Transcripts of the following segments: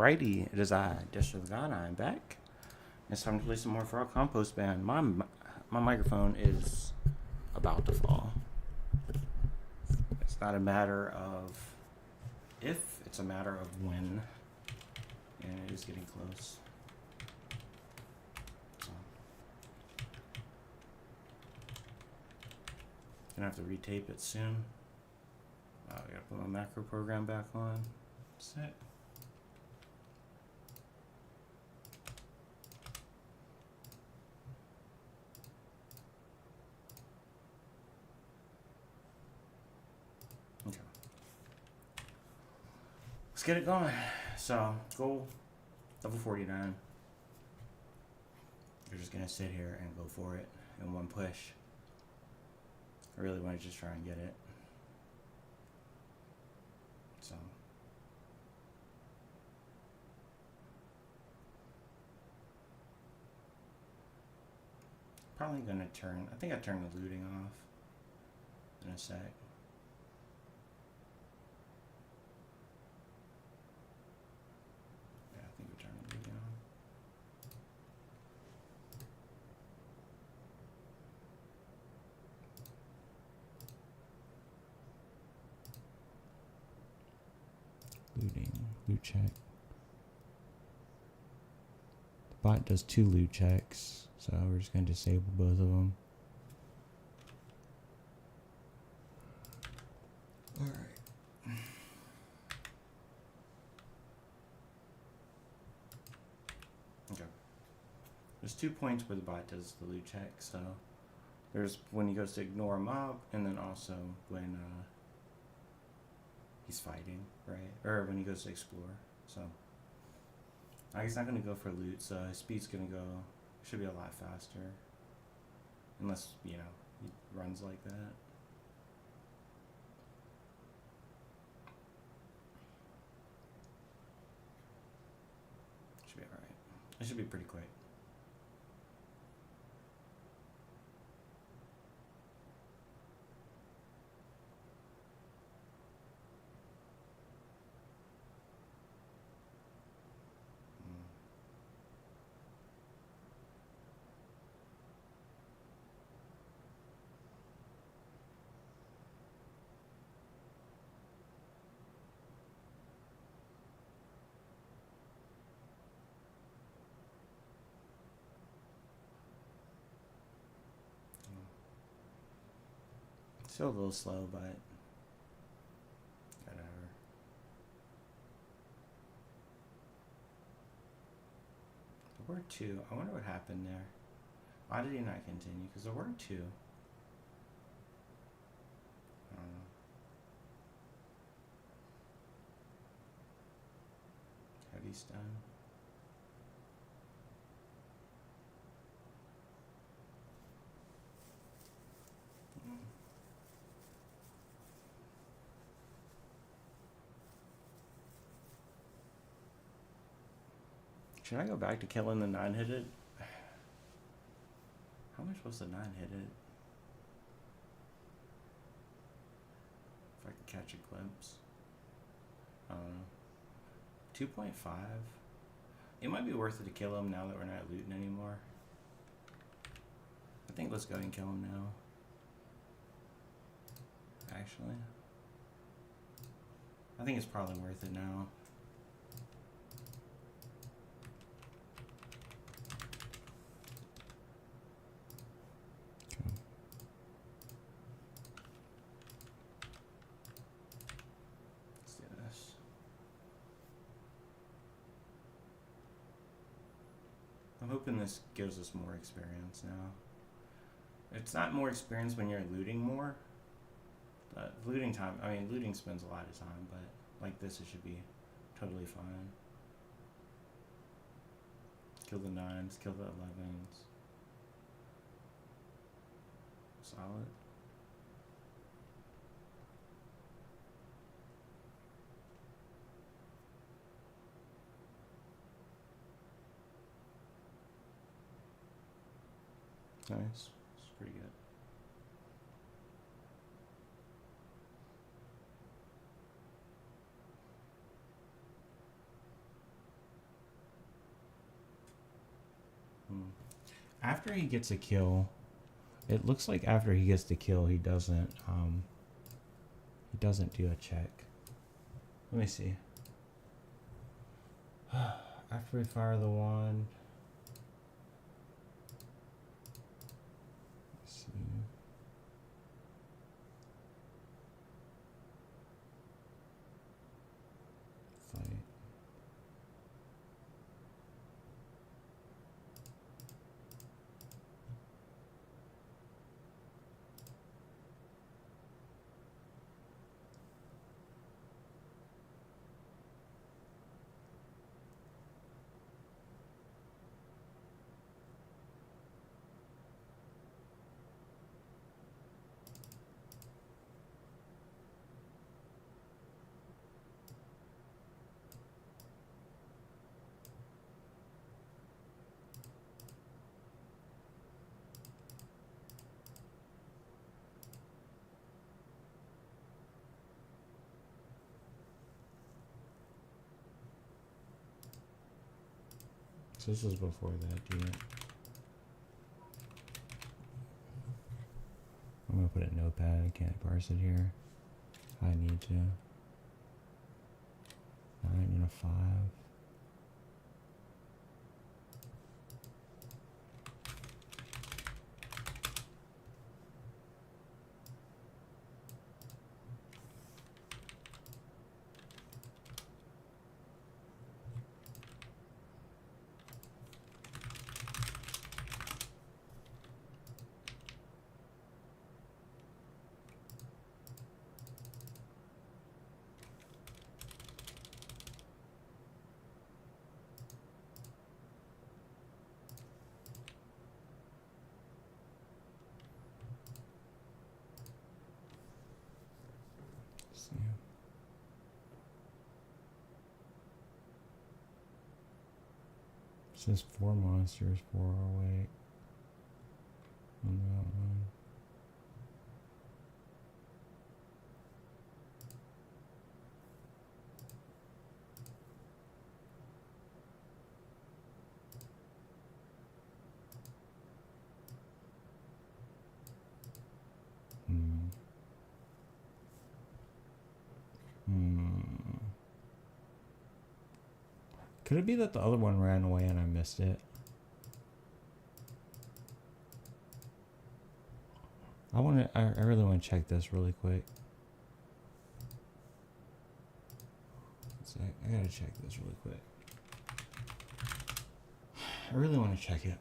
Alrighty, it is I, Disher the God. I am back. It's time to play some more Frogcomposband. My microphone is about to fall. It's not a matter of if, it's a matter of when. And it is getting close. So, gonna have to retape it soon. I gotta put my macro program back on. Set. Okay. Let's get it going. So, goal level 49. You're just gonna sit here and go for it in one push. I really want to just try and get it. So. Probably gonna turn, I think I turned the looting off in a sec. Yeah, I think we turned the looting on. Looting, loot check. The bot does 2 loot checks, so we're just gonna disable both of them. Alright. Okay. There's 2 points where the bot does the loot check, so there's when he goes to ignore a mob, and then also when he's fighting, right? Or when he goes to explore. So he's not gonna go for loot, so his speed's gonna go, should be a lot faster. Unless, you know, he runs like that. Should be alright. It should be pretty quick. Still a little slow, but whatever. There were 2. I wonder what happened there. Why did he not continue? Because there were 2. I don't know. Heavy stun. Should I go back to killing the 9-hitted? How much was the 9-hitted? If I could catch a glimpse. I don't know. 2.5. It might be worth it to kill him now that we're not looting anymore. I think let's go ahead and kill him now. Actually. I think it's probably worth it now. I'm hoping this gives us more experience now. It's not more experience when you're looting more. Looting time, I mean, looting spends a lot of time, but like this, it should be totally fine. Kill the 9s, kill the 11s. Solid. Nice. It's pretty good. after he gets a kill, it looks like after he gets the kill, he doesn't do a check. Let me see. After we fire the wand, let's see. Fight. So this was before that, dude. I'm gonna put it in Notepad. I can't parse it here. I need to. 9 and a 5. It says 4 monsters, 4 are awake. On that one. Could it be that the other one ran away and I missed it? I really want to check this really quick. I gotta check this really quick. I really want to check it.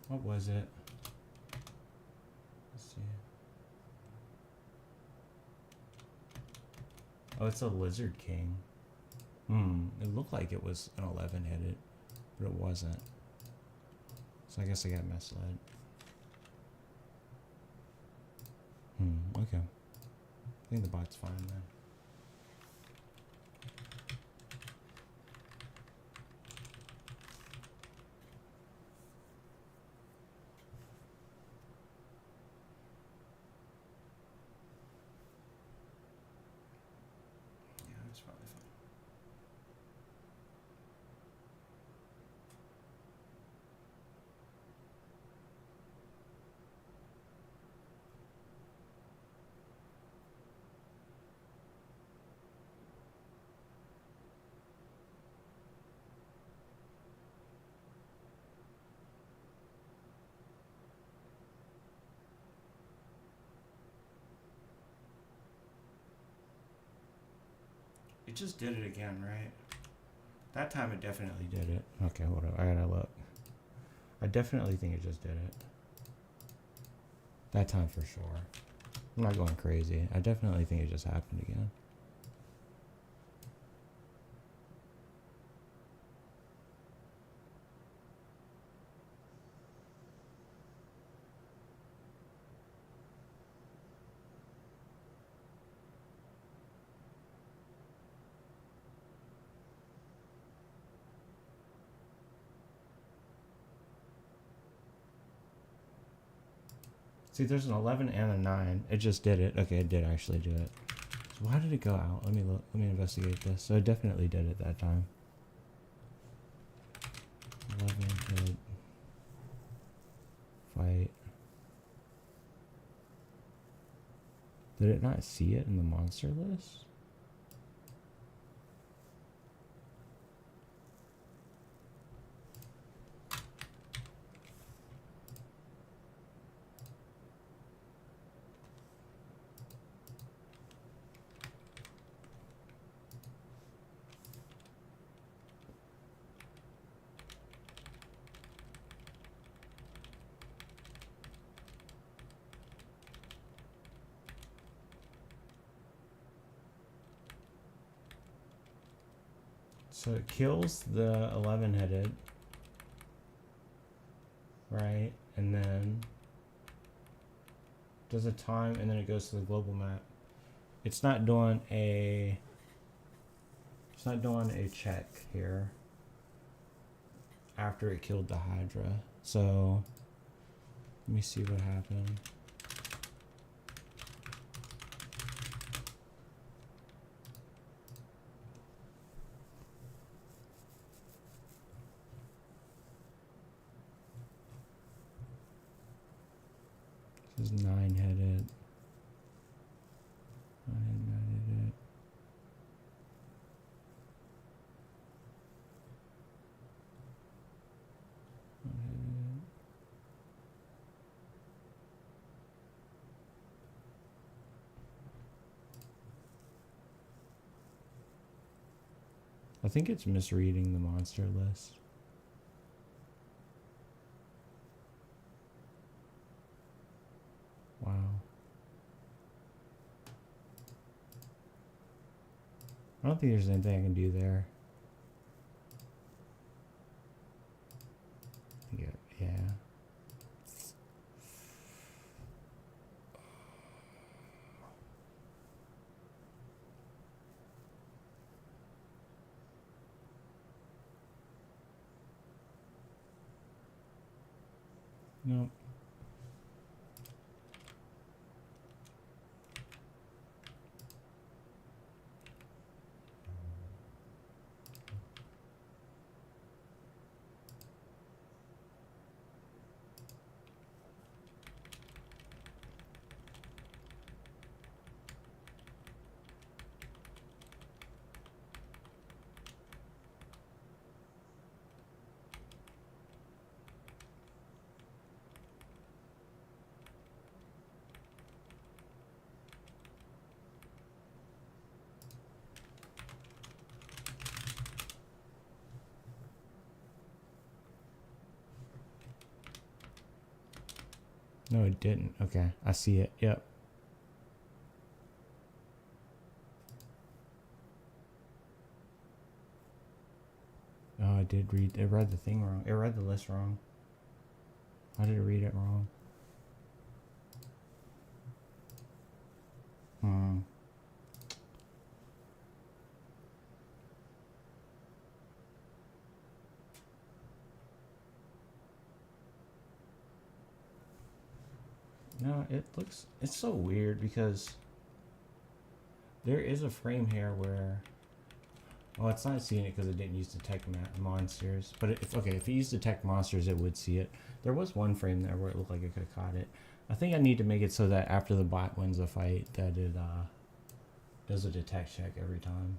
What was it? Let's see. Oh, it's a Lizard King. It looked like it was an 11 headed, but it wasn't. So I guess I got misled. Okay. I think the bot's fine then. It just did it again, right? That time it definitely did it. Okay, hold up. I gotta look. I definitely think it just did it. That time for sure. I'm not going crazy. I definitely think it just happened again. See, there's an 11 and a 9. It just did it. Okay, it did actually do it. So why did it go out? Let me look. Let me investigate this. So it definitely did it that time. 11 hit. Fight. Did it not see it in the monster list? So it kills the 11-headed, right? And then does a time, and then it goes to the global map. It's not doing a check here after it killed the Hydra. So let me see what happened. This is 9-headed. 9-headed. I think it's misreading the monster list. Wow. I don't think there's anything I can do there. Yeah. Nope. No, it didn't. Okay, I see it. Yep. Oh, I did read. It read the thing wrong. It read the list wrong. Why did it read it wrong? No, it's so weird because there is a frame here where, well, it's not seeing it because it didn't use detect monsters. But if it used detect monsters, it would see it. There was one frame there where it looked like it could have caught it. I think I need to make it so that after the bot wins a fight, that it does a detect check every time.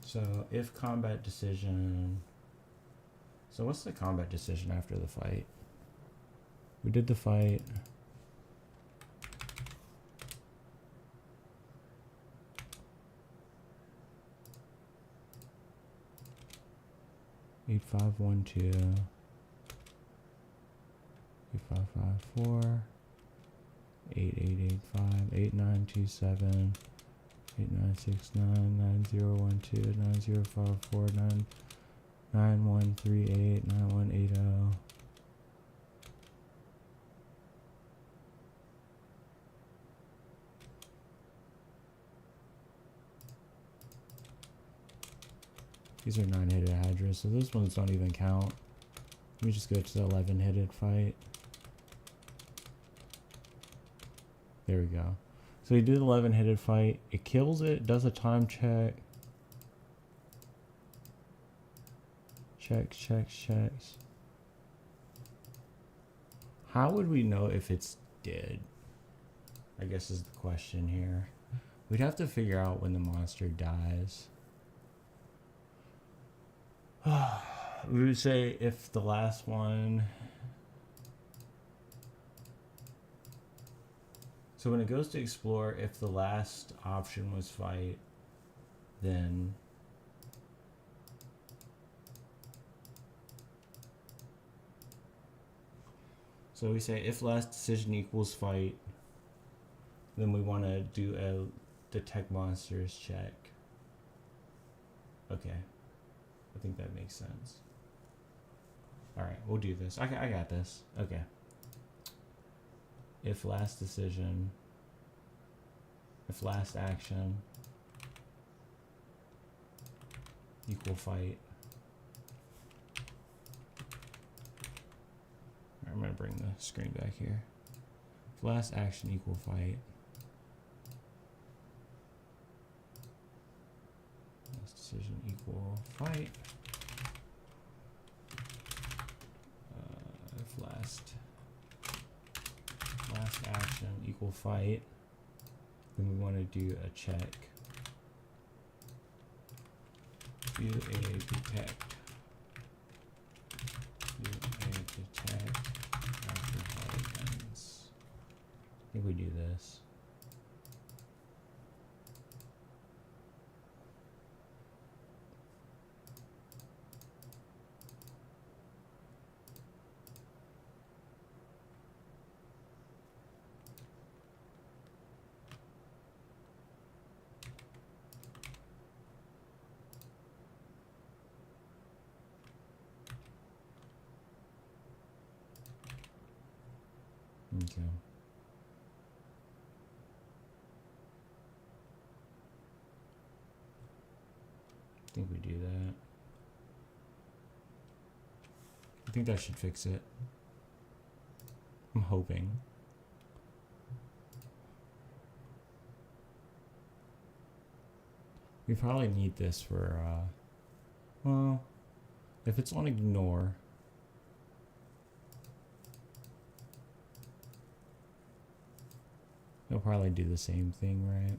So if combat decision. So what's the combat decision after the fight? We did the fight. Eight 512 8554 8885 8927 8969 9012 9054 9138 9180. These are 9-headed Hydras, so those ones don't even count. Let me just go to the 11-headed fight. There we go. So we do the 11-headed fight. It kills it, does a time check. Checks. How would we know if it's dead? I guess is the question here. We'd have to figure out when the monster dies. We would say if the last one... So when it goes to explore, if the last option was fight, then... So we say if last decision equals fight, then we want to do a detect monsters check. Okay. I think that makes sense. Alright, we'll do this. I got this. Okay. If last decision, if last action equal fight. I'm going to bring the screen back here. If last action equal fight. Last decision equal fight. If last action equal fight, then we want to do a check. Do a detect. After fight ends. I think we do this. Okay. I think we do that. I think that should fix it. I'm hoping. We probably need this for, well, if it's on ignore, they'll probably do the same thing, right?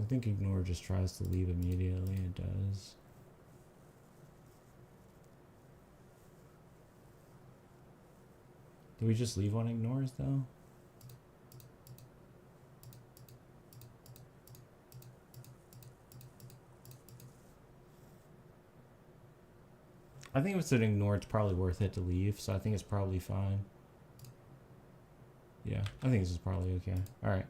I think ignore just tries to leave immediately. It does. Do we just leave on ignores though? I think if it's an ignore, it's probably worth it to leave, so I think it's probably fine. Yeah, I think this is probably okay. Alright.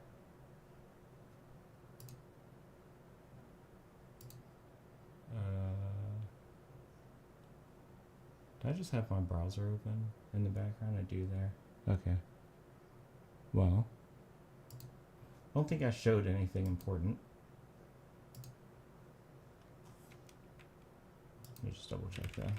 Did I just have my browser open in the background? I do there. Okay. Well, I don't think I showed anything important. Let me just double check that.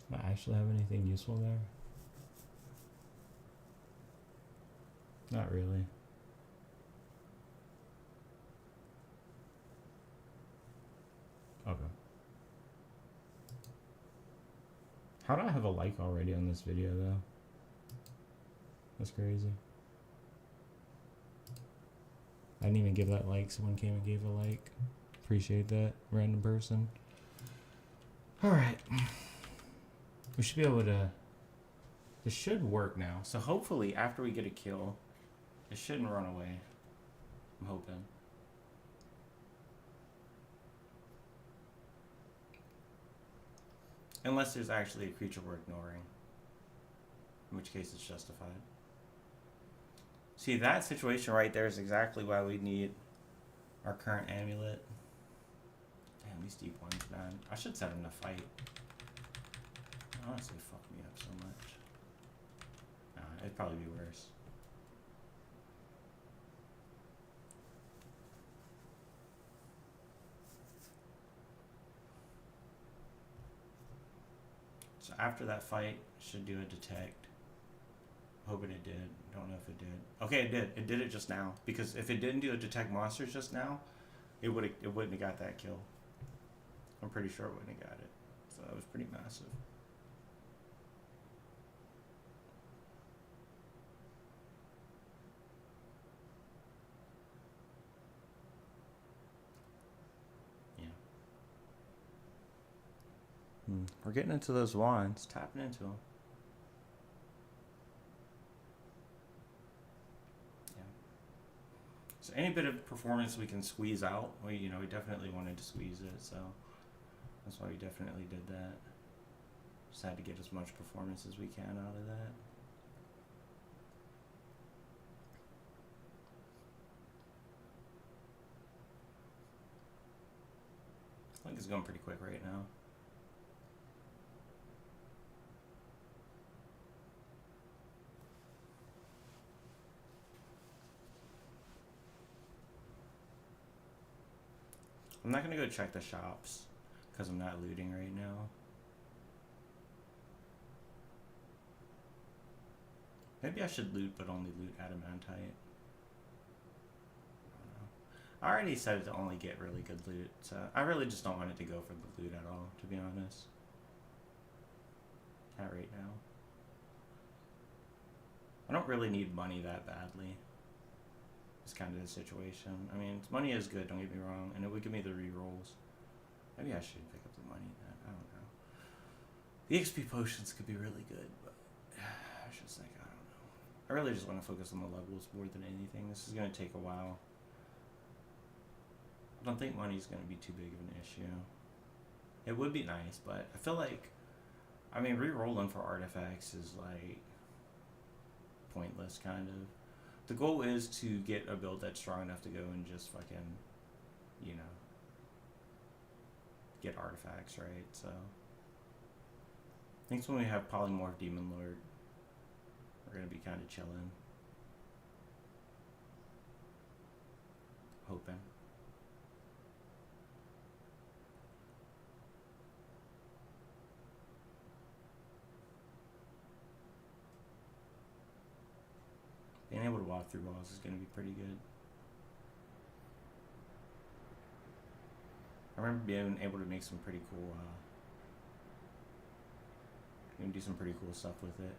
Do I actually have anything useful there? Not really. Okay. How do I have a like already on this video though? That's crazy. I didn't even give that like. Someone came and gave a like. Appreciate that, random person. Alright. We should be able to... This should work now. So hopefully after we get a kill, it shouldn't run away. I'm hoping. Unless there's actually a creature we're ignoring. In which case it's justified. See, that situation right there is exactly why we need our current amulet. Damn, these deep ones, man. I should set them to fight. Honestly, fuck me up so much. Nah, it'd probably be worse. So after that fight, should do a detect. Hoping it did. Don't know if it did. Okay, it did. It did it just now. Because if it didn't do a detect monsters just now, it wouldn't have got that kill. I'm pretty sure it wouldn't have got it. So that was pretty massive. Yeah. We're getting into those wands, tapping into them. Yeah. So any bit of performance we can squeeze out, we definitely wanted to squeeze it, so that's why we definitely did that. Just had to get as much performance as we can out of that. I think it's going pretty quick right now. I'm not going to go check the shops because I'm not looting right now. Maybe I should loot, but only loot adamantite. I already said to only get really good loot, so I really just don't want it to go for the loot at all, to be honest. Not right now. I don't really need money that badly. It's kind of the situation. I mean, money is good, don't get me wrong, and it would give me the rerolls. Maybe I should pick up the money then, I don't know. The XP potions could be really good, but I just think, I don't know. I really just want to focus on the levels more than anything. This is going to take a while. I don't think money's going to be too big of an issue. It would be nice, but I feel like, I mean, re-rolling for artifacts is like pointless, kind of. The goal is to get a build that's strong enough to go and just fucking, get artifacts, right? So I think when we have Polymorph Demon Lord, we're going to be kind of chilling. Hoping. Being able to walk through walls is going to be pretty good. I remember being able to make some pretty cool, you can do some pretty cool stuff with it.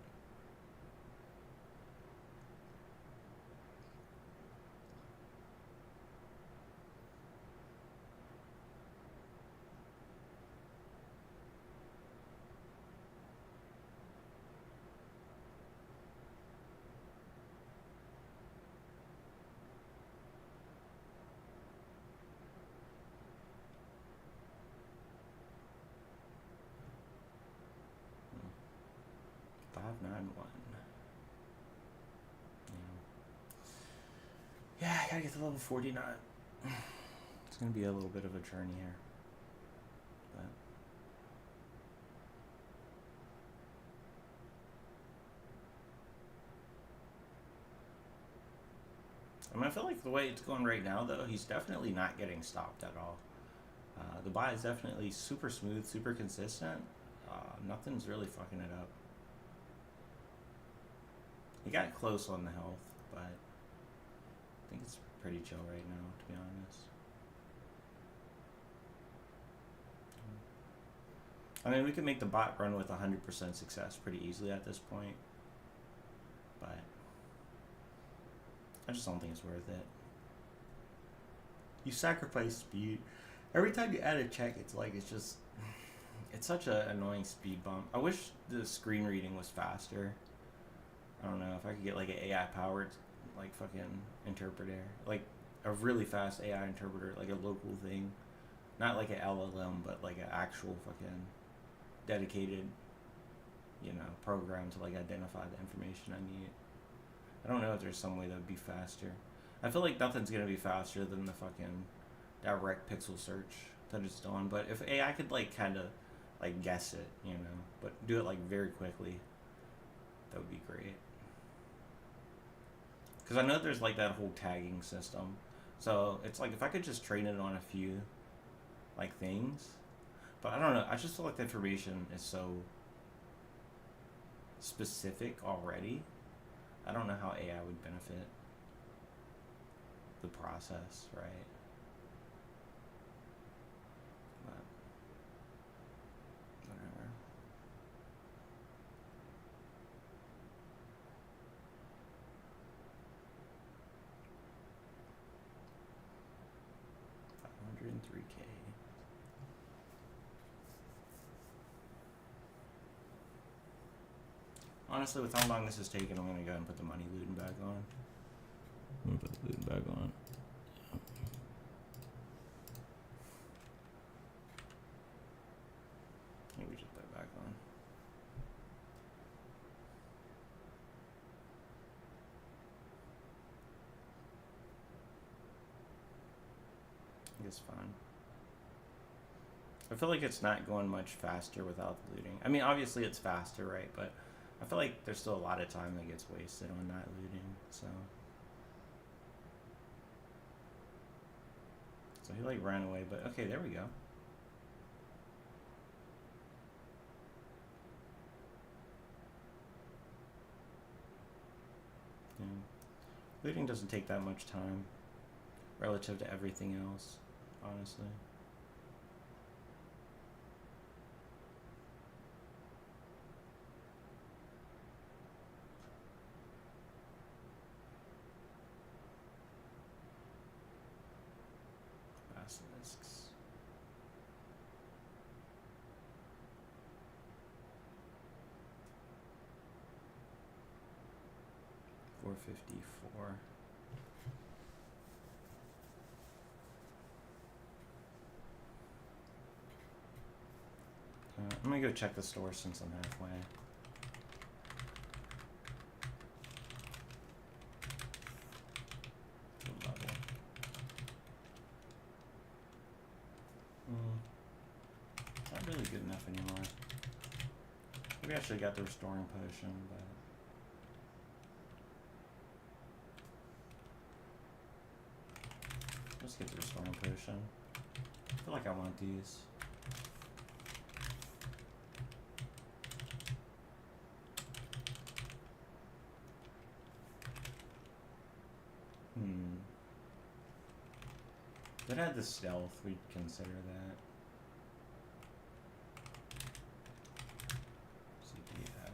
Hmm. 591. Yeah, I gotta get to level 49. It's gonna be a little bit of a journey here. But I mean, I feel like the way it's going right now, though, he's definitely not getting stopped at all. The buy is definitely super smooth, super consistent. Nothing's really fucking it up. He got close on the health, but I think it's pretty chill right now, to be honest. I mean, we could make the bot run with 100% success pretty easily at this point, but I just don't think it's worth it. You sacrifice speed. Every time you add a check, it's like, it's such an annoying speed bump. I wish the screen reading was faster. I don't know, if I could get like an AI powered, like fucking interpreter. Like a really fast AI interpreter, like a local thing. Not like an LLM, but like an actual fucking dedicated, program to like identify the information I need. I don't know if there's some way that would be faster. I feel like nothing's gonna be faster than the fucking direct pixel search that it's doing. But if AI could like kind of like guess it, but do it like very quickly, that would be great. Because I know there's like that whole tagging system. So it's like if I could just train it on a few like things. But I don't know, I just feel like the information is so specific already, I don't know how AI would benefit the process, right? But whatever. $503K. Honestly, with how long this is taking, I'm gonna go and put the money looting back on. I'm gonna put the looting back on. I think we just put it back on. I guess fine. I feel like it's not going much faster without the looting. I mean, obviously it's faster, right? But I feel like there's still a lot of time that gets wasted on not looting, so. So he like ran away, but okay, there we go. Yeah. Looting doesn't take that much time relative to everything else, honestly. Basilisks. $454. I'm gonna go check the store since I'm halfway. Level. Not really good enough anymore. Maybe I should have got the restoring potion, but let's get the restoring potion. I feel like I want these. If it had the stealth, we'd consider that. CPF.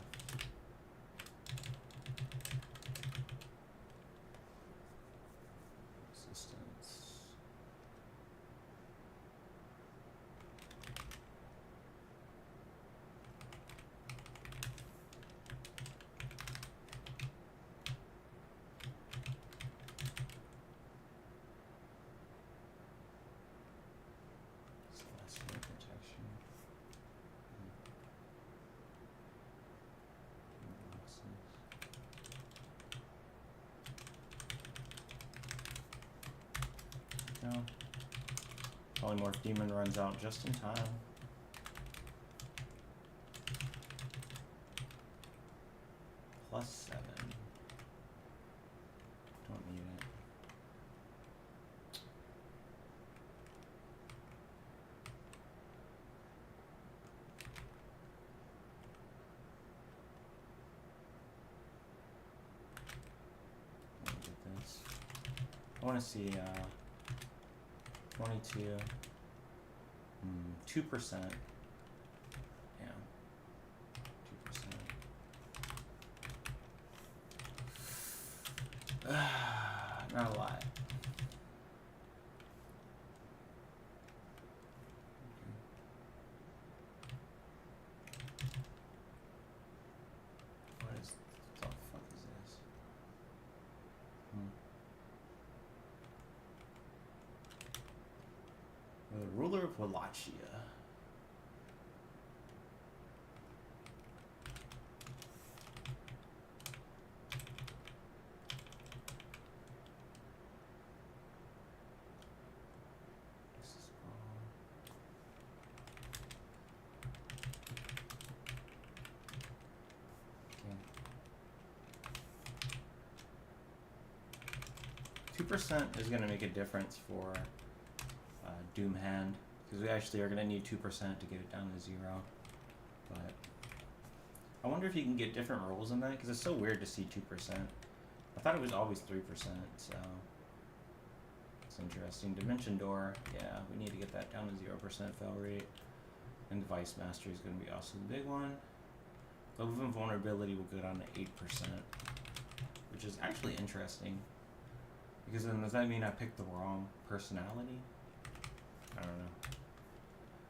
Resistance. Celestial protection. No. Polymorph Demon runs out just in time. +7. Don't need it. Let me get this. I want to see 22. 2%. Yeah. 2%. Not a lot. What the fuck is this? The ruler of Wallachia. This is all. Okay. 2% is going to make a difference for Doom Hand, because we actually are going to need 2% to get it down to 0. But I wonder if you can get different rolls in that, because it's so weird to see 2%. I thought it was always 3%, so it's interesting. Dimension Door, yeah, we need to get that down to 0% fail rate. And Device Mastery is going to be also the big one. Glove of Invulnerability will go down to 8%, which is actually interesting. Because then does that mean I picked the wrong personality? I don't know.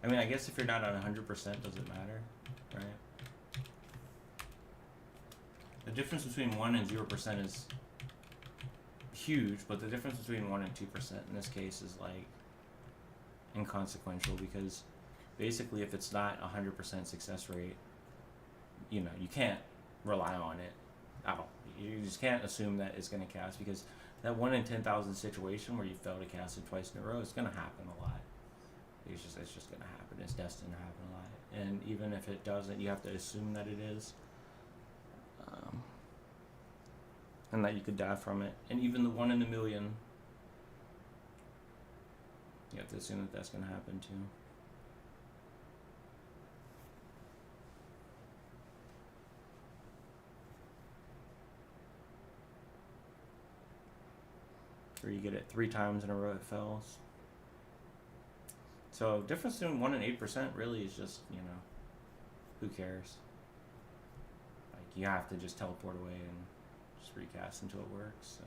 I mean, I guess if you're not at 100%, does it matter, right? The difference between 1 and 0% is huge, but the difference between 1 and 2% in this case is like inconsequential, because basically if it's not 100% success rate, you know, you can't rely on it at all. You just can't assume that it's going to cast, because that 1 in 10,000 situation where you fail to cast it twice in a row is going to happen a lot. It's just going to happen. It's destined to happen a lot. And even if it doesn't, you have to assume that it is. And that you could die from it. And even the 1 in a million, you have to assume that that's going to happen too. Or you get it 3 times in a row, it fails. So difference between 1 and 8% really is just, you know, who cares? Like, you have to just teleport away and just recast until it works. So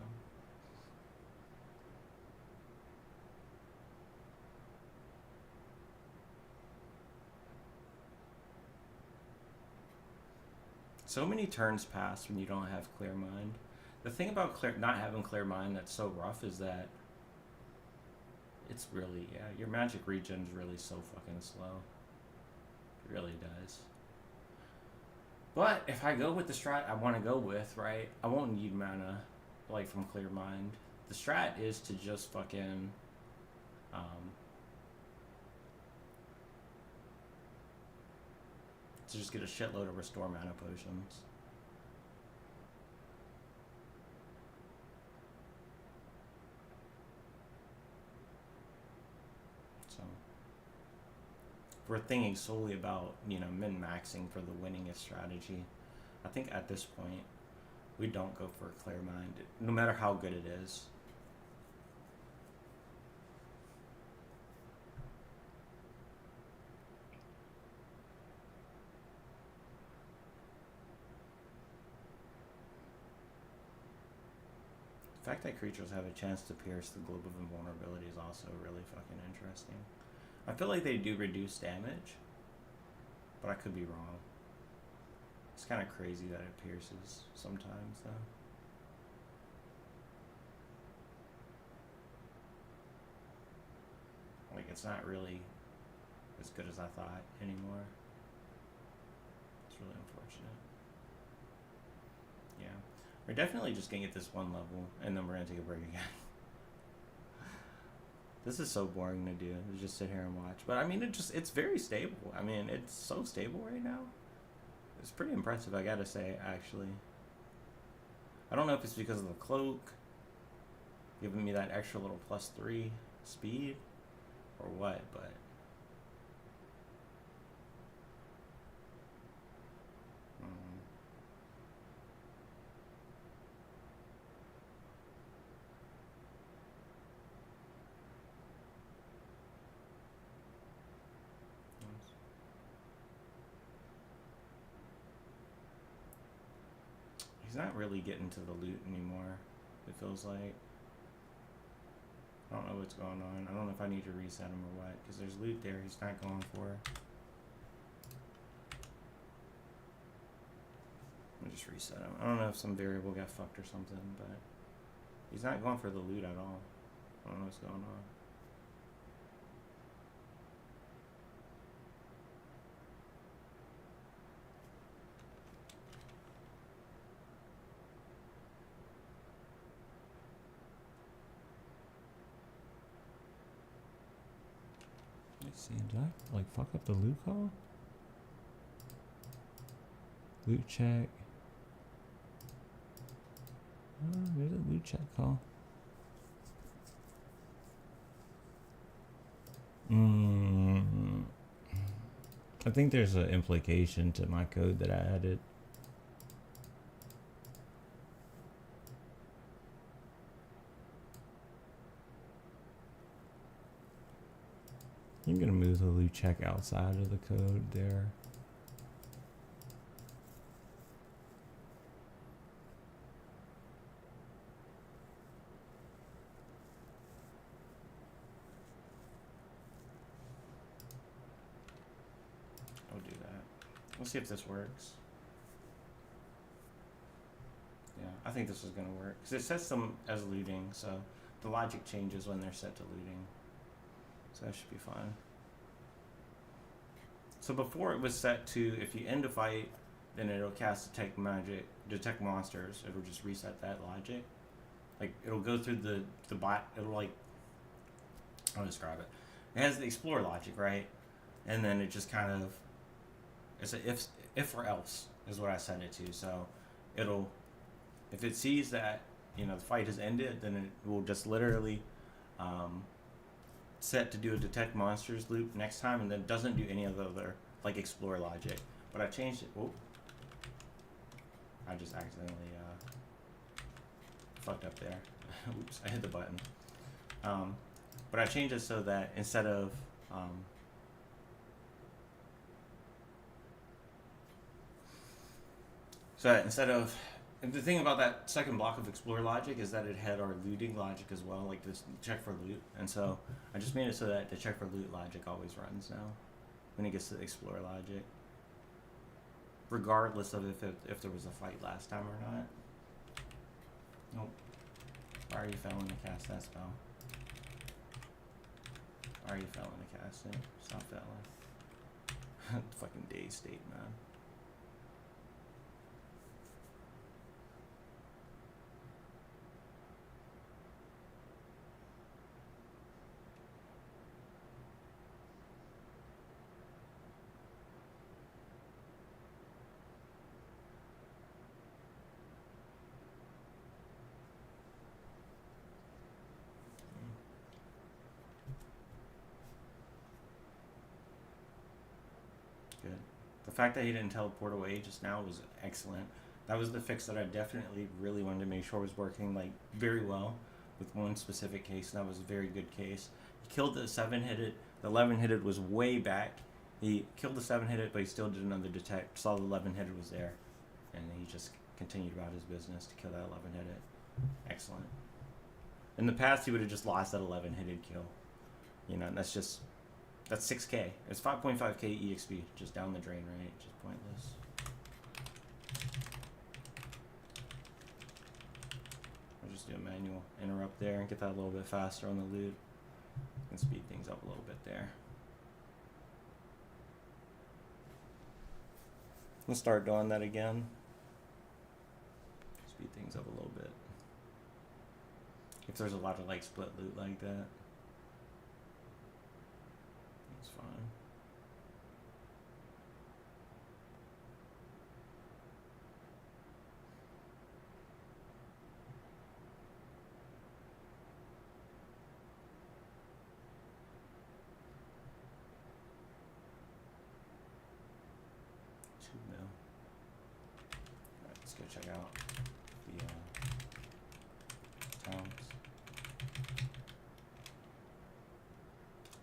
so many turns pass when you don't have clear mind. The thing about not having clear mind that's so rough is that it's really, yeah, your magic regen is really so fucking slow. It really does. But if I go with the strat I want to go with, right, I won't need mana, like, from clear mind. The strat is to just fucking, to just get a shitload of restore mana potions. So if we're thinking solely about, you know, min-maxing for the winningest strategy, I think at this point we don't go for a clear mind, no matter how good it is. The fact that creatures have a chance to pierce the Globe of Invulnerability is also really fucking interesting. I feel like they do reduce damage, but I could be wrong. It's kind of crazy that it pierces sometimes, though. Like, it's not really as good as I thought anymore. It's really unfortunate. Yeah. We're definitely just gonna get this one level, and then we're gonna take a break again. This is so boring to do, to just sit here and watch. But I mean, it's very stable. I mean, it's so stable right now. It's pretty impressive, I gotta say, actually. I don't know if it's because of the cloak giving me that extra little +3 speed or what, but he's not really getting to the loot anymore, it feels like. I don't know what's going on. I don't know if I need to reset him or what, because there's loot there he's not going for. I'll just reset him. I don't know if some variable got fucked or something, but he's not going for the loot at all. I don't know what's going on. Let's see, did I like fuck up the loot call? Loot check. There's a loot check call. I think there's an implication to my code that I added. I'm gonna move the loop check outside of the code there. I'll do that. We'll see if this works. Yeah, I think this is gonna work because it sets them as looting, so the logic changes when they're set to looting. So that should be fine. So before it was set to, if you end a fight, then it'll cast detect magic, detect monsters. It'll just reset that logic. Like it'll go through the bot. It'll like, I'll describe it. It has the explore logic, right? And then it just kind of, it's a if or else is what I set it to. So it'll, if it sees that, you know, the fight has ended, then it will just literally set to do a detect monsters loop next time, and then it doesn't do any of the other like explore logic. But I changed it. Oh, I just accidentally fucked up there. Oops, I hit the button. But I changed it so that instead of and the thing about that second block of explore logic is that it had our looting logic as well, like this check for loot. And so I just made it so that the check for loot logic always runs now when it gets to the explore logic, regardless of if there was a fight last time or not. Nope. Why are you failing to cast that spell? Why are you failing to cast it? Stop failing. Fucking day state, man. Good. The fact that he didn't teleport away just now was excellent. That was the fix that I definitely really wanted to make sure was working like very well with one specific case, and that was a very good case. He killed the 7-hitted. The 11-hitted was way back. He killed the 7-hitted, but he still did another detect. Saw the 11-hitted was there, and he just continued about his business to kill that 11-hitted. Excellent. In the past, he would have just lost that 11-hitted kill. You know, and that's 6k. It's 5.5k EXP just down the drain, right? Just pointless. I'll just do a manual interrupt there and get that a little bit faster on the loot. And speed things up a little bit there. Let's start doing that again. Speed things up a little bit. If there's a lot of like split loot like that, it's fine. Alright, let's go check out the towns.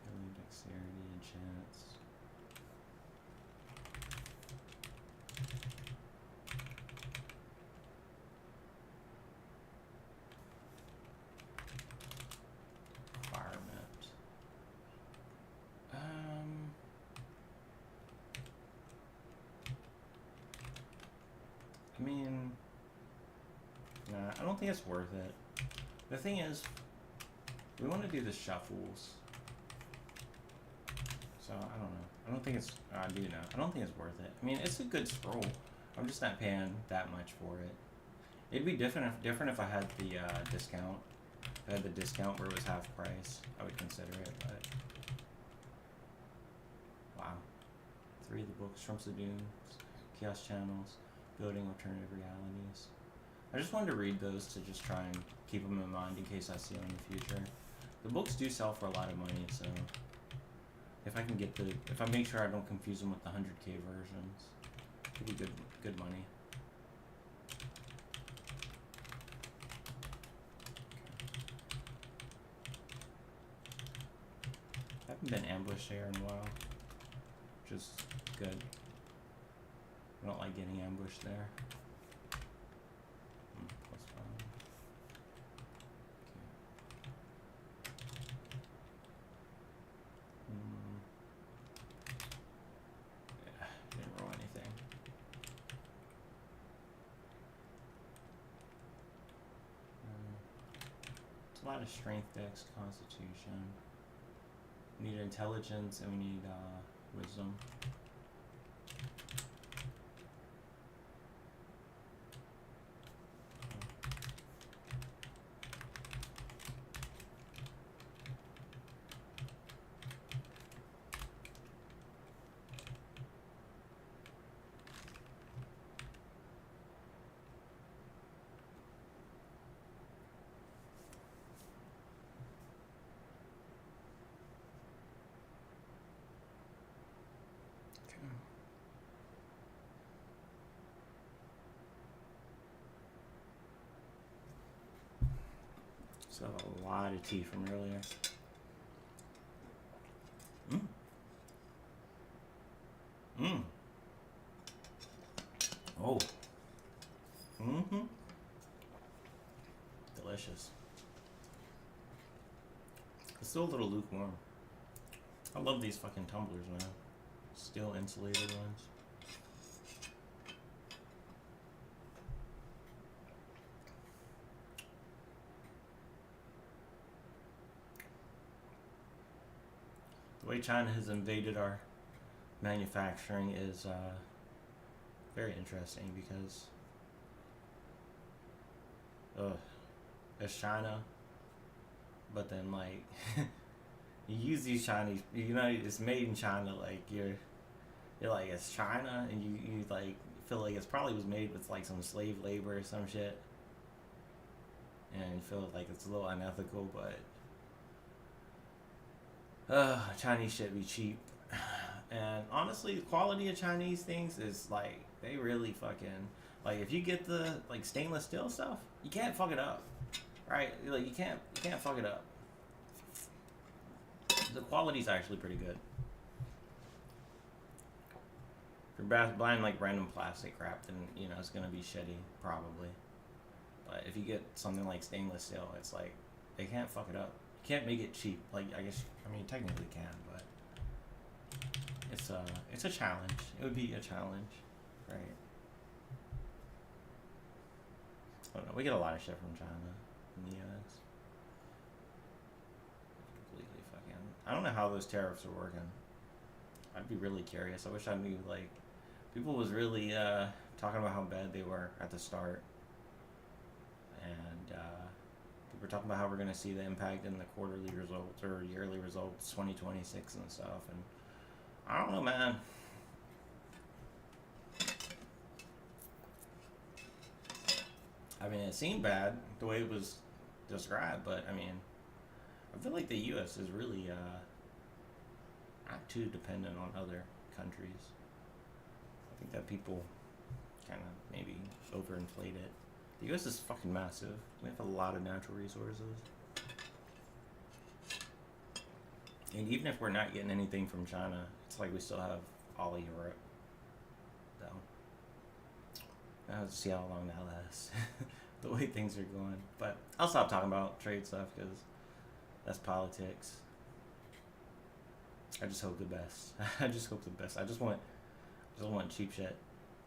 Building dexterity and chance. Requirement. I mean, nah, I don't think it's worth it. The thing is, we want to do the shuffles. So, I don't know. I don't think it's, I do know. I don't think it's worth it. I mean, it's a good scroll. I'm just not paying that much for it. It'd be different if I had the discount. If I had the discount where it was half price, I would consider it, but wow. 3 of the books, Trumps of Dunes, Chaos Channels, Building Alternative Realities. I just wanted to read those to just try and keep them in mind in case I see them in the future. The books do sell for a lot of money, so if I can get if I make sure I don't confuse them with the 100k versions, it'd be good money. I haven't haven't been ambushed there in a while, which is good. I don't like getting ambushed there. Plus 5. Yeah, didn't roll anything. It's a lot of strength, dex, constitution. We need intelligence and we need wisdom. So a lot of tea from earlier. Oh. Delicious. It's still a little lukewarm. I love these fucking tumblers, man. Steel insulated ones. The way China has invaded our manufacturing is very interesting because it's China, but then like you use these Chinese, you know, it's made in China, like you're like it's China, and you like feel like it's probably was made with like some slave labor or some shit, and you feel like it's a little unethical, but Chinese shit be cheap. And honestly, the quality of Chinese things is like, they really fucking, like if you get the like stainless steel stuff, you can't fuck it up, right? Like you can't fuck it up. The quality's actually pretty good. If you're buying like random plastic crap, then you know it's gonna be shitty probably. But if you get something like stainless steel, it's like they can't fuck it up. You can't make it cheap. Like I guess, I mean, technically can, but it's a challenge. It would be a challenge, right? I don't know. We get a lot of shit from China in the US. Completely fucking. I don't know how those tariffs are working. I'd be really curious. I wish I knew. Like, people was really talking about how bad they were at the start, and people were talking about how we're gonna see the impact in the quarterly results or yearly results, 2026 and stuff. And I don't know, man. I mean, it seemed bad the way it was described, but I mean, I feel like the U.S. is really not too dependent on other countries. I think that people kind of maybe overinflate it. The U.S. is fucking massive. We have a lot of natural resources. And even if we're not getting anything from China, it's like we still have all of Europe. So, I'll have to see how long that lasts. The way things are going. But I'll stop talking about trade stuff because that's politics. I just hope the best. I just hope the best. I just want cheap shit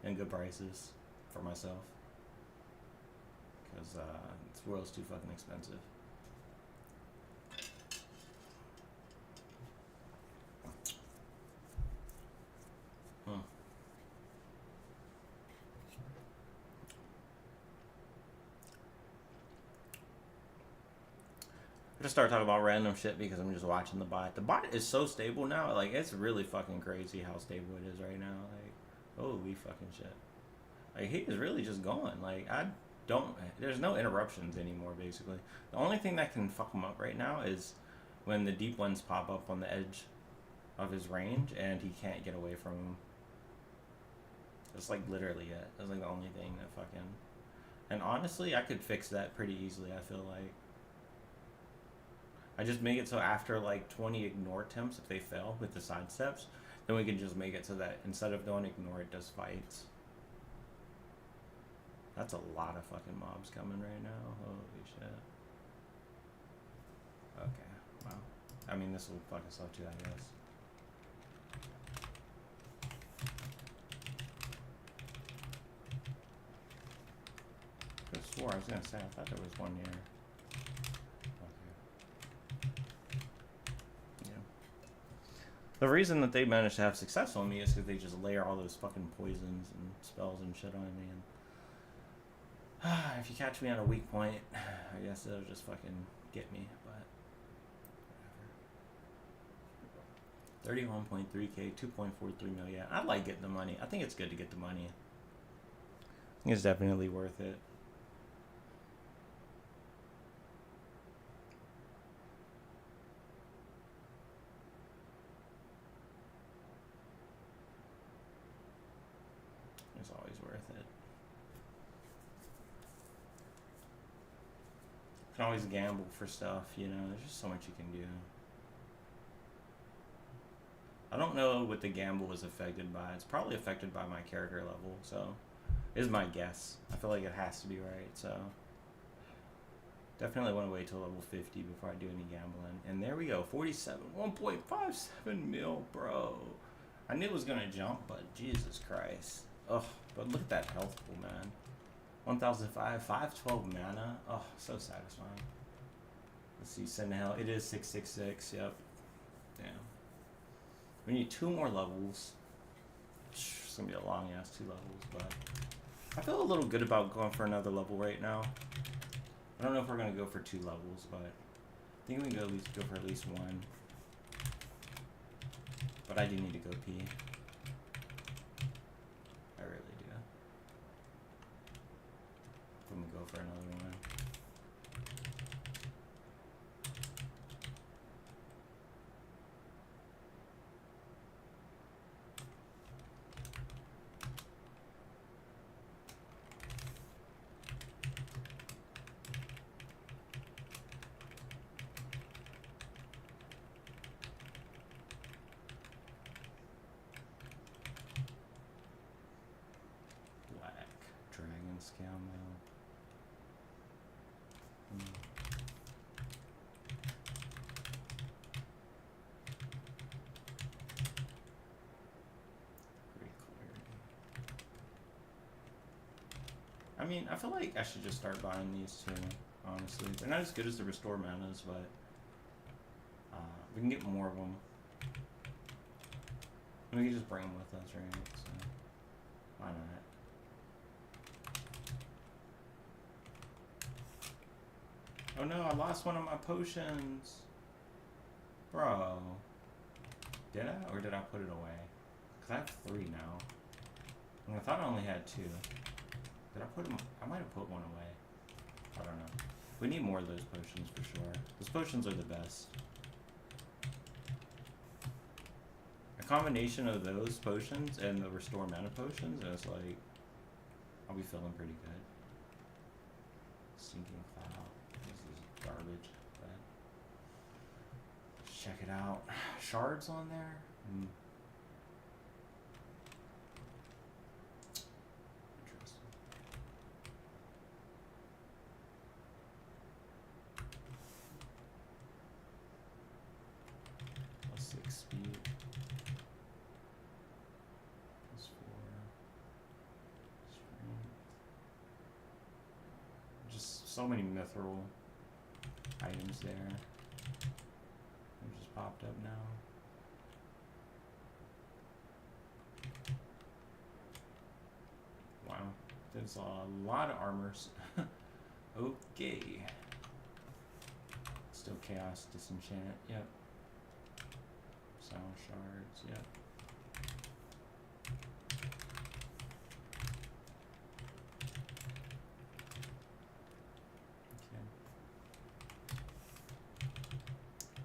and good prices for myself. Because this world's too fucking expensive. Just start talking about random shit because I'm just watching the bot. The bot is so stable now. Like, it's really fucking crazy how stable it is right now. Like, holy fucking shit. Like, he is really just going. Like, there's no interruptions anymore, basically. The only thing that can fuck him up right now is when the deep ones pop up on the edge of his range and he can't get away from them. That's like literally it. That's like the only thing that fucking... And honestly, I could fix that pretty easily, I feel like. I just make it so after like 20 ignore attempts, if they fail with the side steps, then we can just make it so that instead of doing ignore, it does fights. That's a lot of fucking mobs coming right now. Holy shit. Okay, wow. I mean, this will fucking slow too, I guess. I swore I was gonna say, I thought there was one here. Okay. Yeah. The reason that they managed to have success on me is because they just layer all those fucking poisons and spells and shit on me. And if you catch me on a weak point, I guess it'll just fucking get me. But whatever. 31.3k, 2.43 million. I like getting the money. I think it's good to get the money. I think it's definitely worth it. It's always worth it. You can always gamble for stuff, you know, there's just so much you can do. I don't know what the gamble is affected by. It's probably affected by my character level, so is my guess. I feel like it has to be right, so definitely want to wait till level 50 before I do any gambling. And there we go, 47, 1.57 mil, bro. I knew it was gonna jump, but Jesus Christ. Ugh, but look at that health pool, man. 1005, 512 mana. Oh, so satisfying. Let's see, send to hell. It is 666, yep. Damn. We need 2 more levels. It's gonna be a long ass 2 levels, but I feel a little good about going for another level right now. I don't know if we're gonna go for 2 levels, but I think we can go for at least 1. But I do need to go pee. I really do. I'm gonna go for another one. Black dragon scale mail. I mean, I feel like I should just start buying these too, honestly. They're not as good as the restore manas, but we can get more of them. And we can just bring them with us, right? So, why not? Oh no, I lost one of my potions. Bro. Did I? Or did I put it away? Because I have 3 now. And I thought I only had 2. Did I put them? I might have put one away. I don't know. We need more of those potions for sure. Those potions are the best. A combination of those potions and the restore mana potions, and it's like, I'll be feeling pretty good. Sinking cloud. This is garbage, but let's check it out. Shards on there? Interesting. Plus 6 speed. Plus 4. Strength. Just so many mithril items there. They just popped up now. Wow, there's a lot of armors. Okay. Still chaos, disenchant, yep. Sound shards, yep.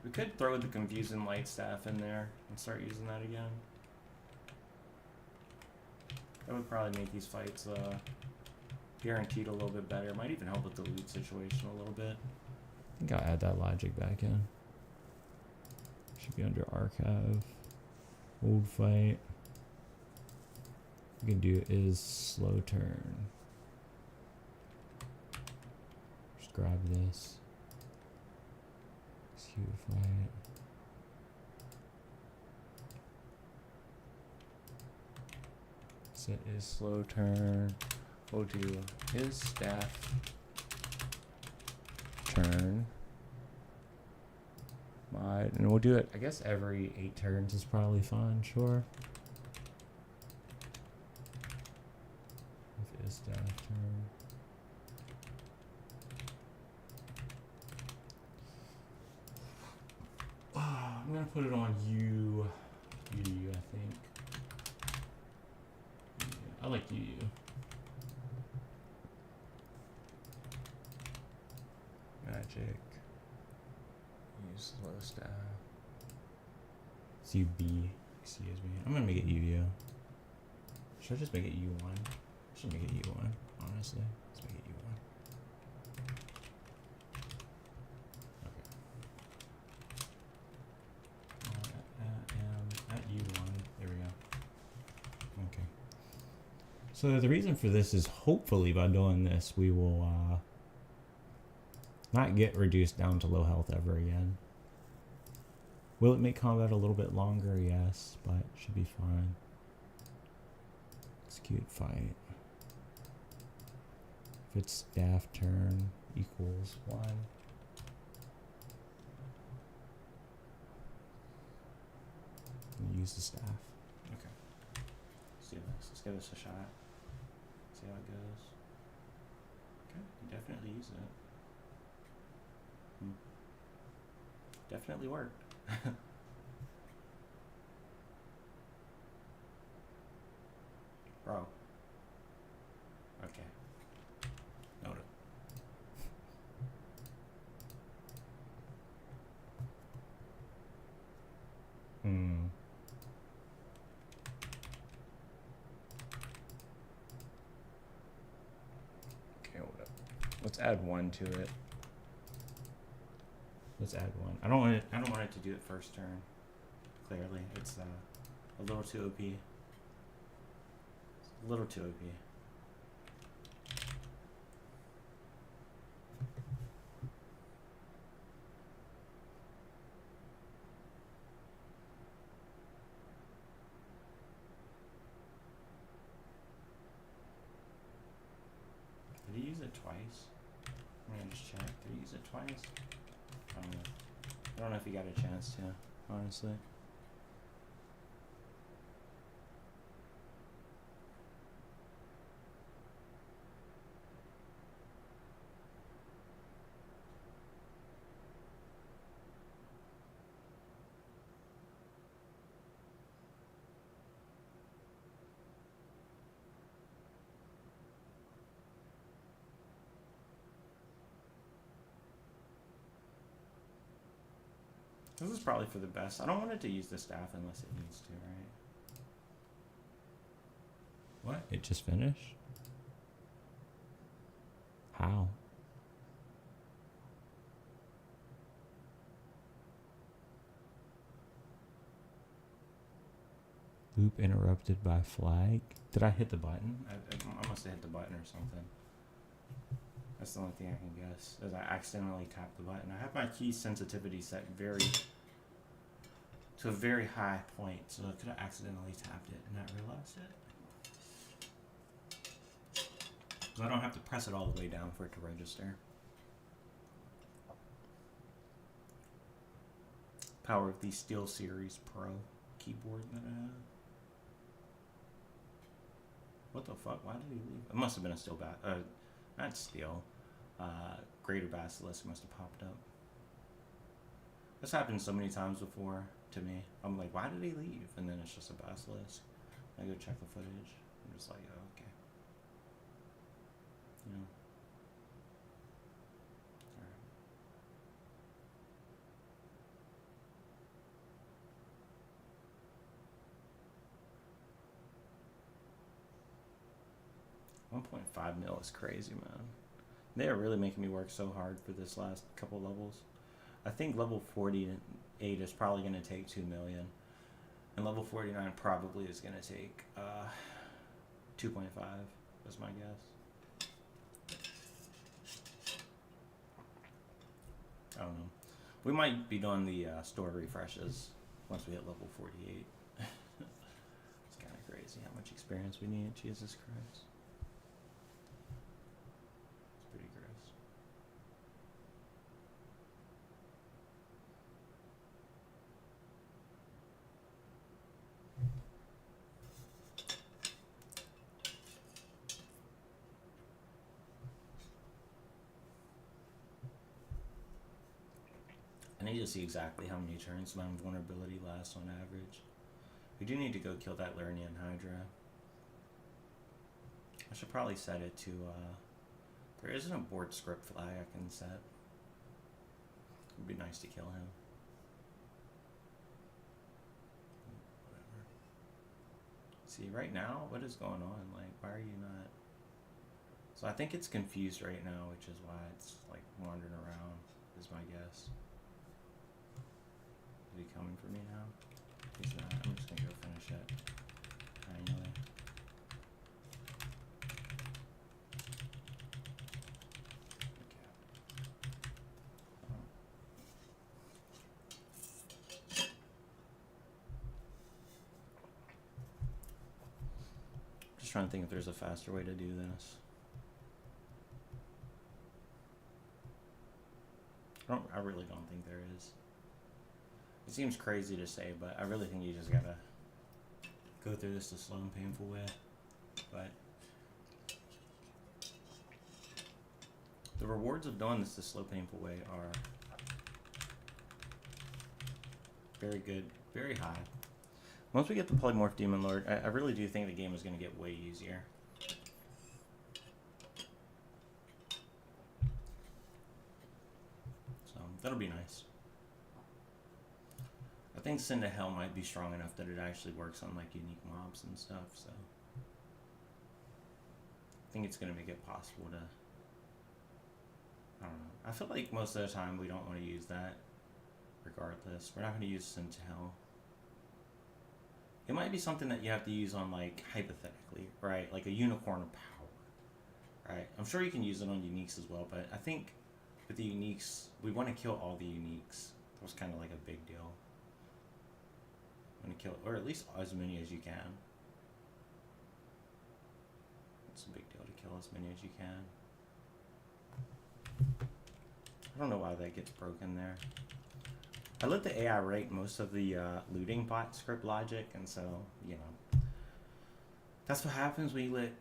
We could throw the confusing light staff in there and start using that again. That would probably make these fights guaranteed a little bit better. It might even help with the loot situation a little bit. I think I'll add that logic back in. Should be under archive. Old fight. We can do is slow turn. Just grab this. Execute fight. Set is slow turn. We'll do his staff turn. Mod, and we'll do it, I guess every 8 turns is probably fine, sure. With his staff turn. I'm gonna put it on you, I think. I like you. Magic. Use slow staff. It's UB. Excuse me. I'm gonna make it UU. Should I just make it U1? I should make it U1, honestly. Let's make it U1. Okay. At U1. There we go. Okay. So the reason for this is hopefully by doing this we will not get reduced down to low health ever again. Will it make combat a little bit longer? Yes, but it should be fine. Execute fight. If it's staff turn equals 1. Use the staff. Okay. Let's do this. Let's give this a shot. See how it goes. Okay, you definitely use it. Definitely worked. Bro. Okay. Noted. Okay, hold up. Let's add 1 to it. Let's add 1. I don't want it. I don't want it to do it first turn. Clearly, it's a little too OP. It's a little too OP. Did he use it twice? I'm gonna just check. Did he use it twice? I don't know. I don't know if he got a chance to, honestly. This is probably for the best. I don't want it to use the staff unless it needs to, right? What? It just finished? How? Loop interrupted by flag. Did I hit the button? I must have hit the button or something. That's the only thing I can guess, is I accidentally tapped the button. I have my key sensitivity set to a very high point, so I could have accidentally tapped it and not realized it. So I don't have to press it all the way down for it to register. Power of the SteelSeries Pro keyboard that I have. What the fuck? Why did he leave? It must have been a steel not steel. Greater Basilisk must have popped up. This happened so many times before to me. I'm like, why did he leave? And then it's just a Basilisk. I go check the footage. I'm just like, oh, okay. You know. Alright. 1.5 mil is crazy, man. They are really making me work so hard for this last couple levels. I think level 40 8 is probably going to take 2 million. And level 49 probably is going to take 2.5, that's my guess. I don't know. We might be doing the store refreshes once we hit level 48. It's kind of crazy how much experience we need. Jesus Christ. It's pretty gross. I need to see exactly how many turns my vulnerability lasts on average. We do need to go kill that Lernian Hydra. I should probably set it to, there isn't a board script flag I can set. It'd be nice to kill him. Whatever. See, right now, what is going on? Like, why are you not? So I think it's confused right now, which is why it's, like, wandering around, is my guess. Is he coming for me now? He's not. I'm just gonna go finish it. Anyway. Just trying to think if there's a faster way to do this. I really don't think there is. It seems crazy to say, but I really think you just gotta go through this the slow and painful way. But the rewards of doing this the slow, painful way are very good, very high. Once we get the Polymorph Demon Lord, I really do think the game is going to get way easier. So, that'll be nice. I think Sin to Hell might be strong enough that it actually works on like unique mobs and stuff, so I think it's going to make it possible to, I don't know. I feel like most of the time we don't want to use that regardless. We're not going to use Sin to Hell. It might be something that you have to use on, like, hypothetically, right? Like a Unicorn of Power, right? I'm sure you can use it on uniques as well, but I think with the uniques, we want to kill all the uniques. That was kind of like a big deal. Want to kill, or at least as many as you can. It's a big deal to kill as many as you can. I don't know why that gets broken there. I let the AI write most of the looting bot script logic, and so, you know, that's what happens when you let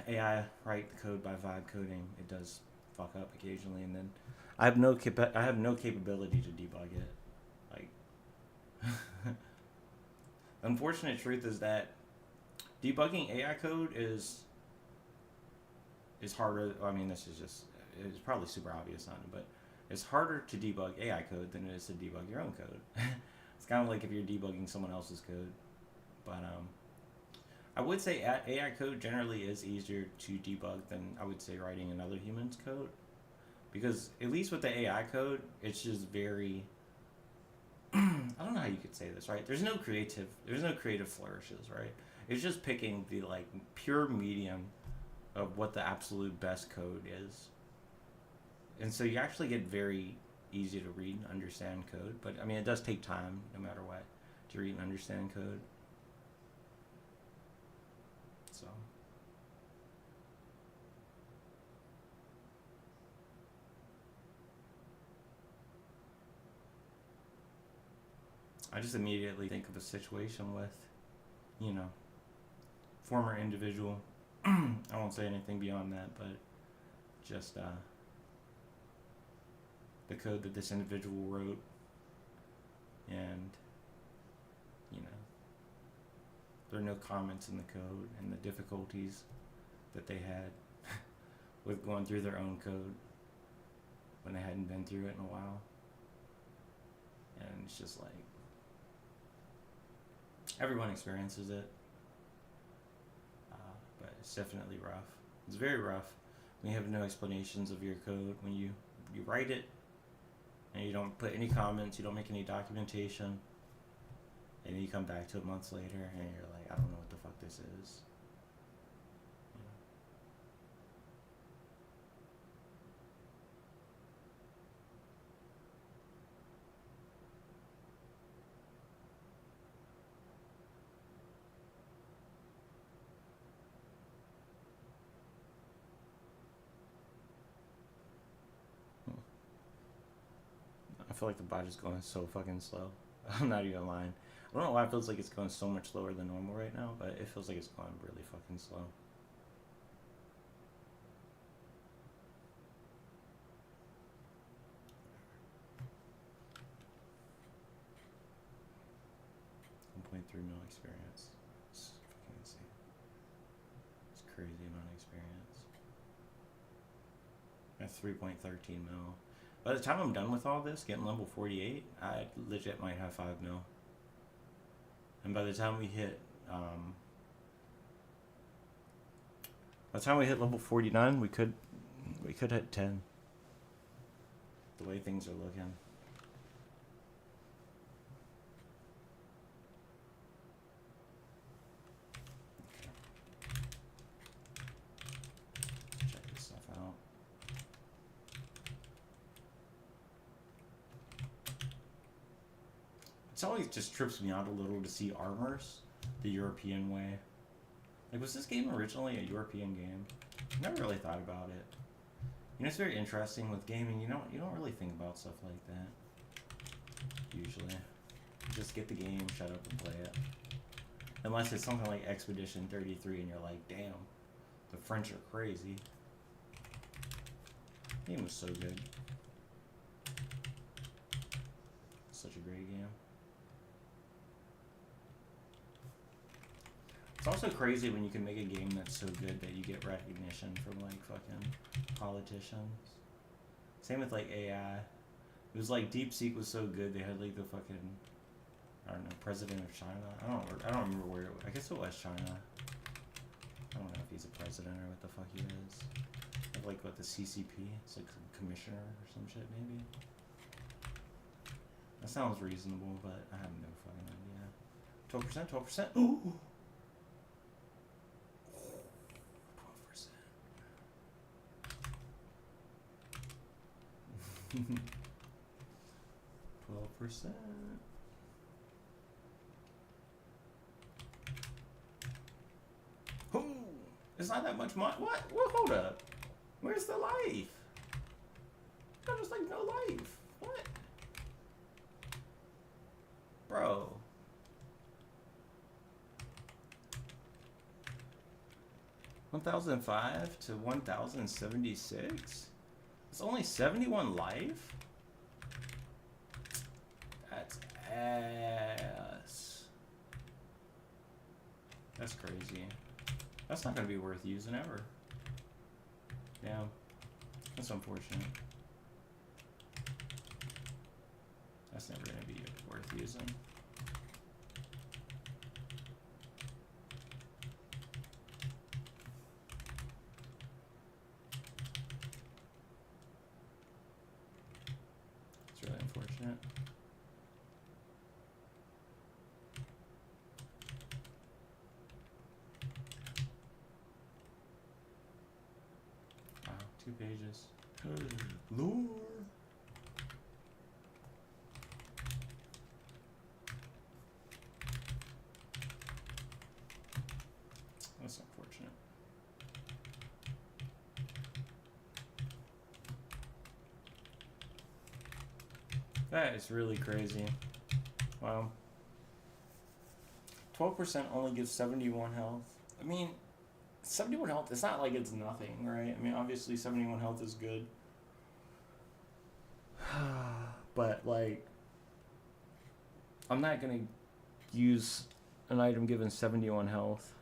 AI write the code by vibe coding. It does fuck up occasionally, and then I have no capability to debug it. Like, unfortunate truth is that debugging AI code is harder. I mean, this is just, it's probably super obvious on it, but it's harder to debug AI code than it is to debug your own code. It's kind of like if you're debugging someone else's code. But I would say AI code generally is easier to debug than I would say writing another human's code. Because at least with the AI code, it's just very, I don't know how you could say this, right? There's no creative flourishes, right? It's just picking the like pure medium of what the absolute best code is. And so you actually get very easy to read and understand code. But, I mean, it does take time, no matter what, to read and understand code. So. I just immediately think of a situation with, you know, former individual. I won't say anything beyond that, but just, the code that this individual wrote, and, you know, there are no comments in the code and the difficulties that they had with going through their own code when they hadn't been through it in a while. And it's just like, everyone experiences it, but it's definitely rough. It's very rough when you have no explanations of your code. When you write it, and you don't put any comments, you don't make any documentation, and then you come back to it months later and you're like, I don't know what the fuck this is. I feel like the bot is going so fucking slow. I'm not even lying. I don't know why it feels like it's going so much slower than normal right now, but it feels like it's going really fucking slow. .3 mil experience. It's fucking insane. It's crazy amount of experience. That's 3.13 mil. By the time I'm done with all this, getting level 48, I legit might have 5 mil. And by the time we hit, level 49, we could hit 10. The way things are looking. Okay. Check this stuff out. It's always just trips me out a little to see armors the European way. Like, was this game originally a European game? I never really thought about it. You know, it's very interesting with gaming. You don't really think about stuff like that. Usually, you just get the game, shut up, and play it. Unless it's something like Expedition 33, and you're like, damn, the French are crazy. The game was so good. Such a great game. It's also crazy when you can make a game that's so good that you get recognition from like fucking politicians. Same with like AI. It was like DeepSeek was so good they had like the fucking, I don't know, president of China. I don't remember where it was. I guess it was China. I don't know if he's a president or what the fuck he is. Like what, the CCP? It's like some commissioner or some shit maybe. That sounds reasonable, but I have no fucking idea. 12%, 12%. Ooh. 12%. Ooh, it's not that much money. What? Well, hold up. Where's the life? Got just like no life. What? Bro. $1,005 to 1,076? It's only 71 life? That's ass. That's crazy. That's not gonna be worth using ever. Yeah. That's unfortunate. That's never gonna be worth using. It's really unfortunate. Wow, 2 pages. Lore. That's unfortunate. That is really crazy. Wow. 12% only gives 71 health. I mean, 71 health, it's not like it's nothing, right? I mean, obviously 71 health is good. But, like, I'm not going to use an item given 71 health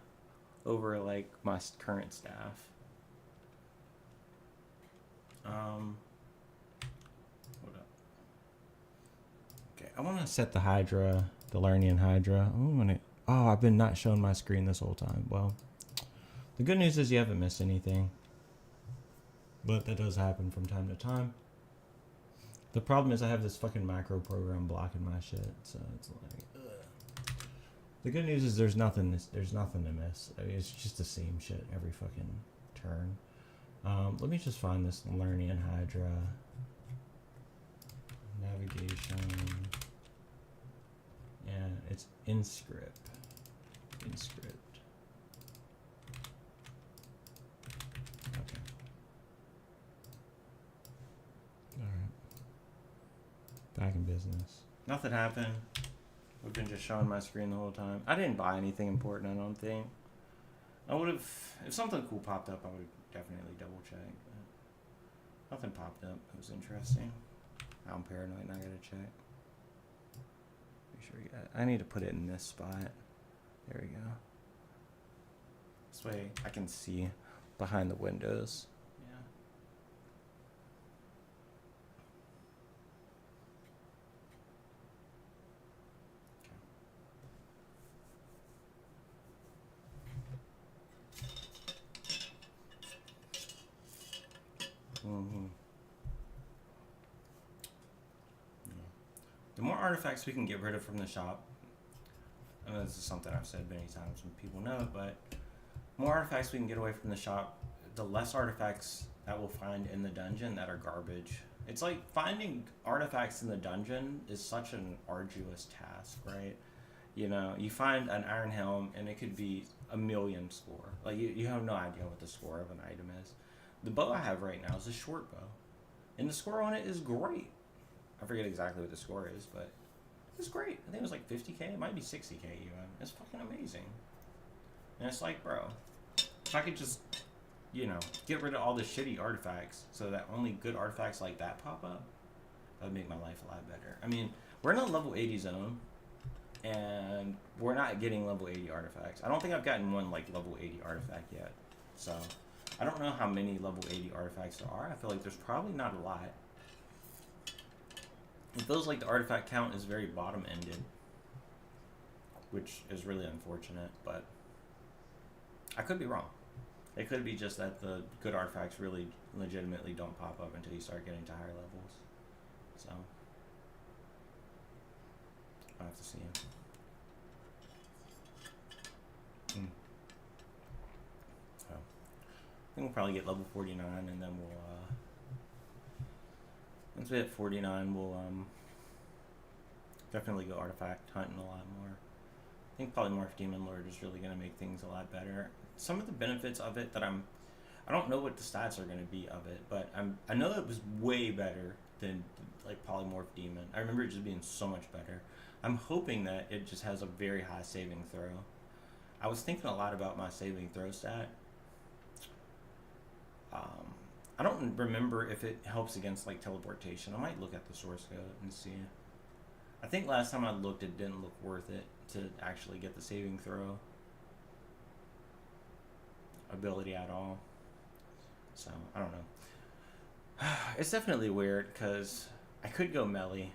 over, like, my current staff. Hold up. Okay, I want to set the Hydra, the Lernian Hydra. Oh, I've been not showing my screen this whole time. Well, the good news is you haven't missed anything. But that does happen from time to time. The problem is I have this fucking macro program blocking my shit, so it's like, ugh. The good news is there's nothing to miss. I mean, it's just the same shit every fucking turn. Let me just find this Lernian Hydra navigation, and it's in script. Okay. All right. Back in business. Nothing happened. We've been just showing my screen the whole time. I didn't buy anything important, I don't think. I would have, if something cool popped up, I would definitely double check. But nothing popped up. It was interesting. Now I'm paranoid and I gotta check. Make sure we got it. I need to put it in this spot. There we go. This way I can see behind the windows. Yeah. Mm-hmm. Yeah. The more artifacts we can get rid of from the shop, I know this is something I've said many times and people know it, but more artifacts we can get away from the shop, the less artifacts that we'll find in the dungeon that are garbage. It's like finding artifacts in the dungeon is such an arduous task, right? You know, you find an iron helm and it could be 1,000,000 score. Like you have no idea what the score of an item is. The bow I have right now is a short bow, and the score on it is great. I forget exactly what the score is, but it's great. I think it was like 50k. It might be 60k even. It's fucking amazing. And it's like, bro, if I could just, you know, get rid of all the shitty artifacts so that only good artifacts like that pop up, that would make my life a lot better. I mean, we're in a level 80 zone, and we're not getting level 80 artifacts. I don't think I've gotten one like level 80 artifact yet. So I don't know how many level 80 artifacts there are. I feel like there's probably not a lot. It feels like the artifact count is very bottom-ended, which is really unfortunate, but I could be wrong. It could be just that the good artifacts really legitimately don't pop up until you start getting to higher levels. So I'll have to see. So I think we'll probably get level 49, and then we'll once we hit 49, we'll definitely go artifact hunting a lot more. I think Polymorph Demon Lord is really going to make things a lot better. Some of the benefits of it that I don't know what the stats are going to be of it, but I know it was way better than like Polymorph Demon. I remember it just being so much better. I'm hoping that it just has a very high saving throw. I was thinking a lot about my saving throw stat. I don't remember if it helps against like teleportation. I might look at the source code and see. I think last time I looked, it didn't look worth it to actually get the saving throw ability at all. So I don't know. It's definitely weird because I could go melee.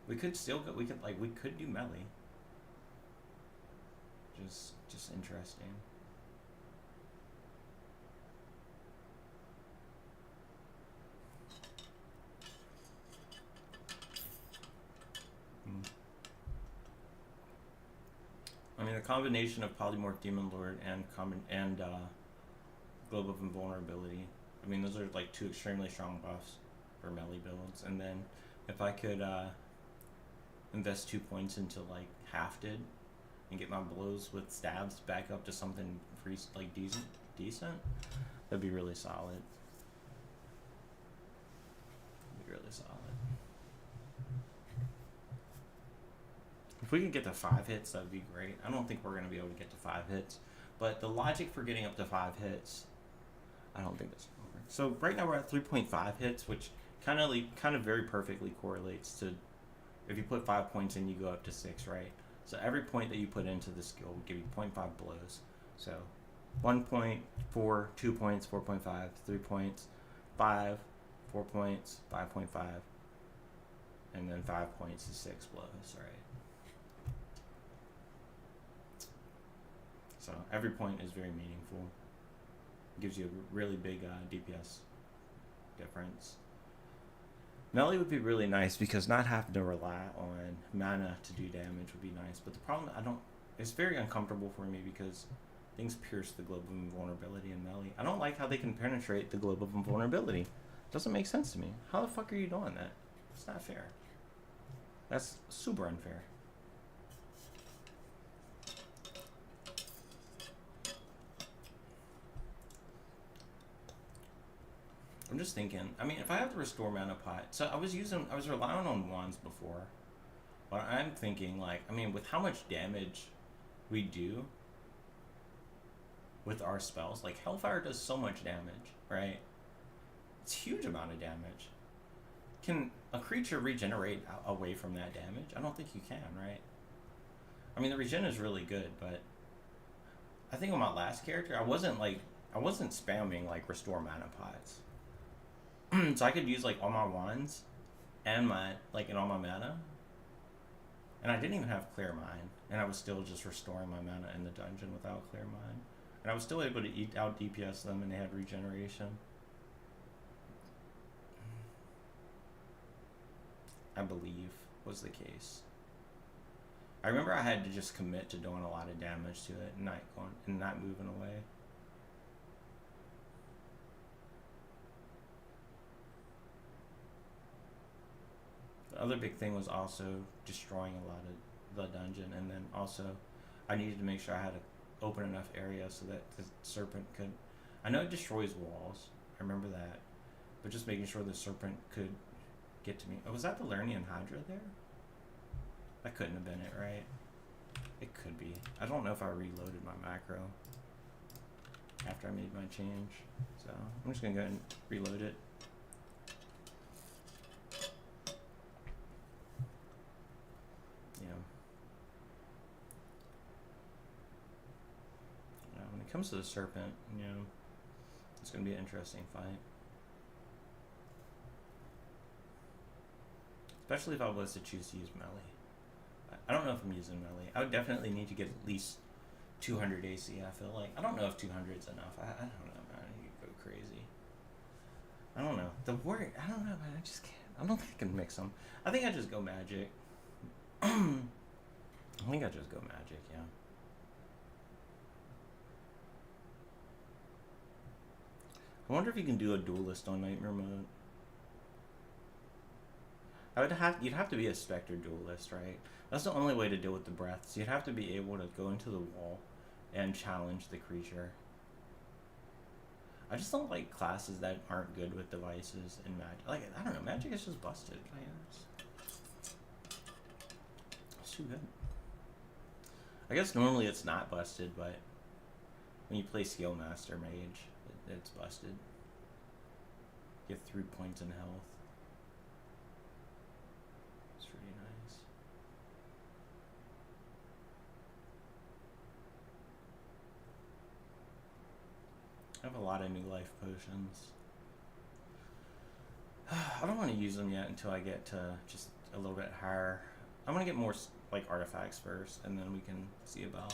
We could still go. We could do melee. Just interesting. I mean, the combination of Polymorph Demon Lord and Globe of Invulnerability. I mean, those are like two extremely strong buffs for melee builds. And then if I could invest 2 points into like Hafted and get my blows with stabs back up to something like decent, that'd be really solid. If we could get to 5 hits, that'd be great. I don't think we're going to be able to get to 5 hits, but the logic for getting up to 5 hits, I don't think that's going to work. So right now we're at 3.5 hits, which kind of very perfectly correlates to if you put 5 points in, you go up to 6, right? So every point that you put into the skill will give you 0.5 blows. So 1 point, 4, 2 points, 4.5, 3 points, 5, 4 points, 5.5, and then 5 points is 6 blows, right? So every point is very meaningful. Gives you a really big DPS difference. Melee would be really nice because not having to rely on mana to do damage would be nice. But the problem, it's very uncomfortable for me because things pierce the globe of invulnerability in Melee. I don't like how they can penetrate the globe of invulnerability. Doesn't make sense to me. How the fuck are you doing that? It's not fair. That's super unfair. I'm just thinking, I mean, if I have to restore mana pot, so I was relying on wands before, but I'm thinking, like, I mean, with how much damage we do with our spells, like, Hellfire does so much damage, right? It's a huge amount of damage. Can a creature regenerate away from that damage? I don't think you can, right? I mean, the regen is really good, but I think on my last character, I wasn't spamming, like, restore mana pots. So I could use like all my wands and and all my mana, and I didn't even have clear mind, and I was still just restoring my mana in the dungeon without clear mind, and I was still able to out DPS them, and they had regeneration. I believe was the case. I remember I had to just commit to doing a lot of damage to it and not moving away. The other big thing was also destroying a lot of the dungeon, and then also I needed to make sure I had an open enough area so that the serpent could... I know it destroys walls, I remember that, but just making sure the serpent could get to me. Oh, was that the Lernian Hydra there? That couldn't have been it, right? It could be. I don't know if I reloaded my macro after I made my change, so I'm just gonna go ahead and reload it. When it comes to the serpent, it's going to be an interesting fight. Especially if I was to choose to use melee. I don't know if I'm using melee. I would definitely need to get at least 200 AC, I feel like. I don't know if 200 is enough. I don't know, man. You go crazy. I don't know. I don't know, man. I just can't. I don't think I can mix them. I think I just go magic. I think I just go magic, yeah. I wonder if you can do a duelist on Nightmare mode. You'd have to be a Spectre duelist, right? That's the only way to deal with the breaths. You'd have to be able to go into the wall and challenge the creature. I just don't like classes that aren't good with devices in Magic. Like, I don't know, Magic is just busted. It's too good. I guess normally it's not busted, but when you play Skill Master Mage, it's busted. You get 3 points in health. It's pretty nice. I have a lot of new life potions. I don't want to use them yet until I get to just a little bit higher. I want to get more like artifacts first, and then we can see about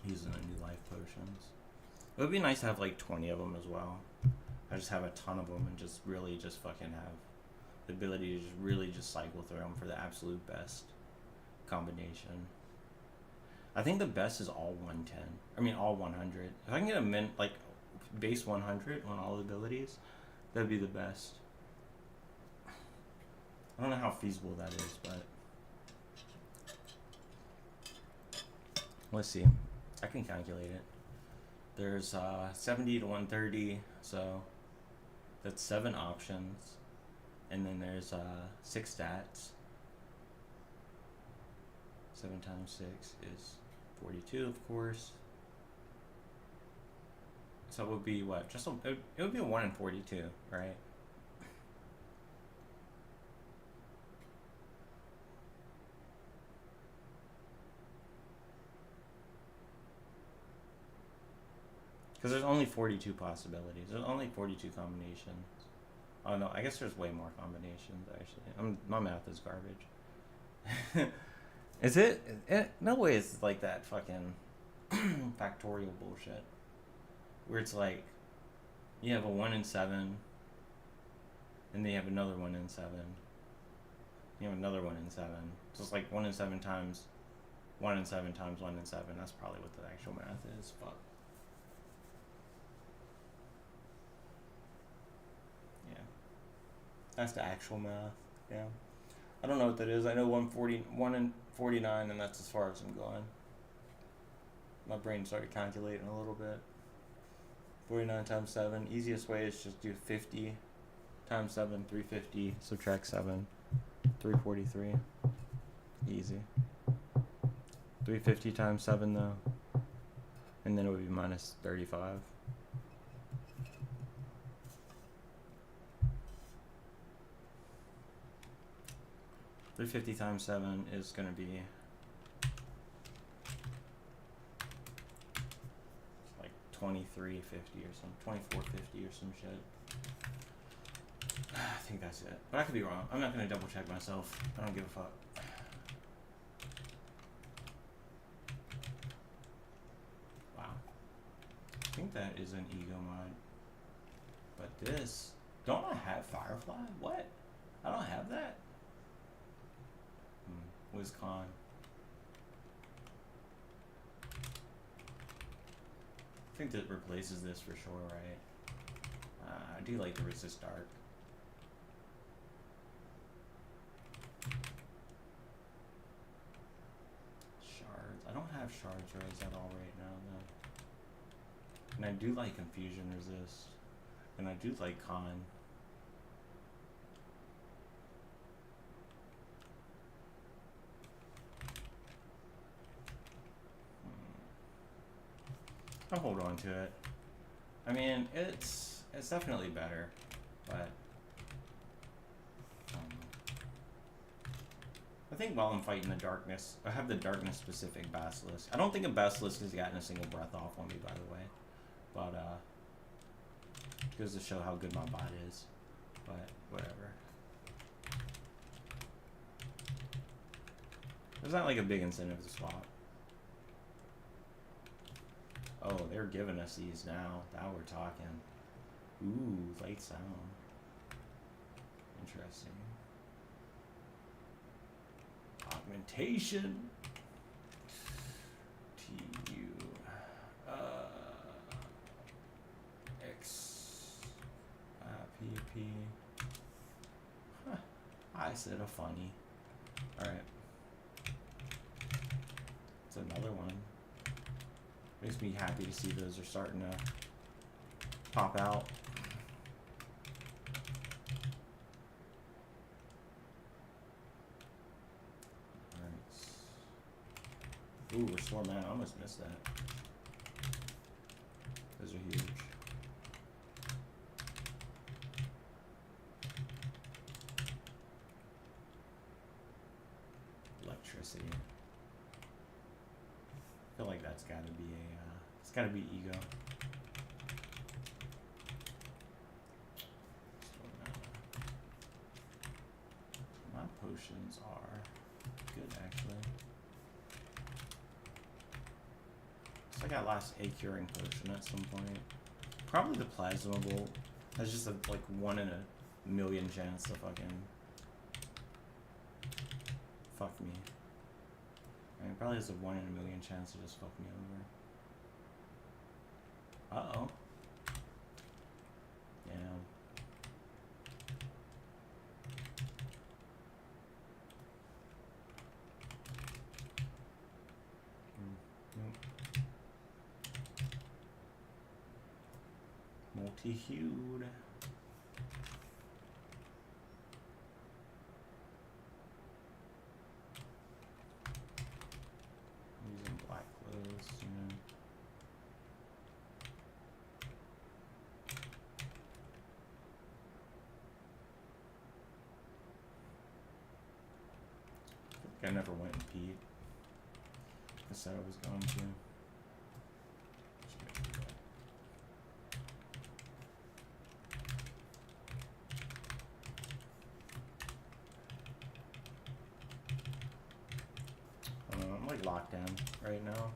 using the new life potions. It would be nice to have like 20 of them as well. I just have a ton of them and just really just fucking have the ability to just really just cycle through them for the absolute best combination. I think the best is all 110. I mean all 100. If I can get a base 100 on all the abilities, that'd be the best. I don't know how feasible that is, but let's see. I can calculate it. There's 70 to 130, so that's 7 options, and then there's 6 stats. 7 times 6 is 42, of course. So it would be what? It would be a 1 in 42, right? Because there's only 42 possibilities. There's only 42 combinations. Oh no, I guess there's way more combinations actually. My math is garbage. Is it? No way it's like that fucking factorial bullshit. Where it's like, you have a 1 in 7, and they have another 1 in 7. You have another 1 in 7. So it's like 1 in 7 times 1 in 7 times 1 in 7. That's probably what the actual math is. Fuck. Yeah. That's the actual math. Yeah. I don't know what that is. I know 1 in 49, and that's as far as I'm going. My brain started calculating a little bit. 49 times 7. Easiest way is just do 50 times 7, 350. Subtract 7, 343. Easy. 350 times 7 though. And then it would be minus 35. $350 times 7 is going to be like 23.50 or some 24.50 or some shit. I think that's it, but I could be wrong. I'm not going to double check myself. I don't give a fuck. Wow. I think that is an ego mod. But this, don't I have Firefly? What? I don't have that. WizCon. I think that replaces this for sure, right? I do like the resist dark. Shards. I don't have shards raised at all right now, though. And I do like confusion resist. And I do like con. I'll hold on to it. I mean, it's definitely better, but I think while I'm fighting the darkness, I have the darkness specific basilisk. I don't think a basilisk has gotten a single breath off on me, by the way, but goes to show how good my bot is. But whatever. There's not like a big incentive to swap. Oh, they're giving us these now. Now we're talking. Ooh, light sound. Interesting. Augmentation. TU. X. PP. Huh. I said a funny. Alright. It's another one. Makes me happy to see those are starting to pop out. Alright. Ooh, restore mana. I almost missed that. Those are huge. Electricity. I feel like that's got to be it's got to be ego. My potions are good, actually. So I got last a curing potion at some point. Probably the plasma bolt has just a like 1 in a million chance to fucking fuck me. I mean, probably has a 1 in a million chance to just fuck me over. Uh-oh. Yeah. Nope. Multi-hued. Using black clothes, you know. I never went and peed. I said I was going to. I'm like locked down right now.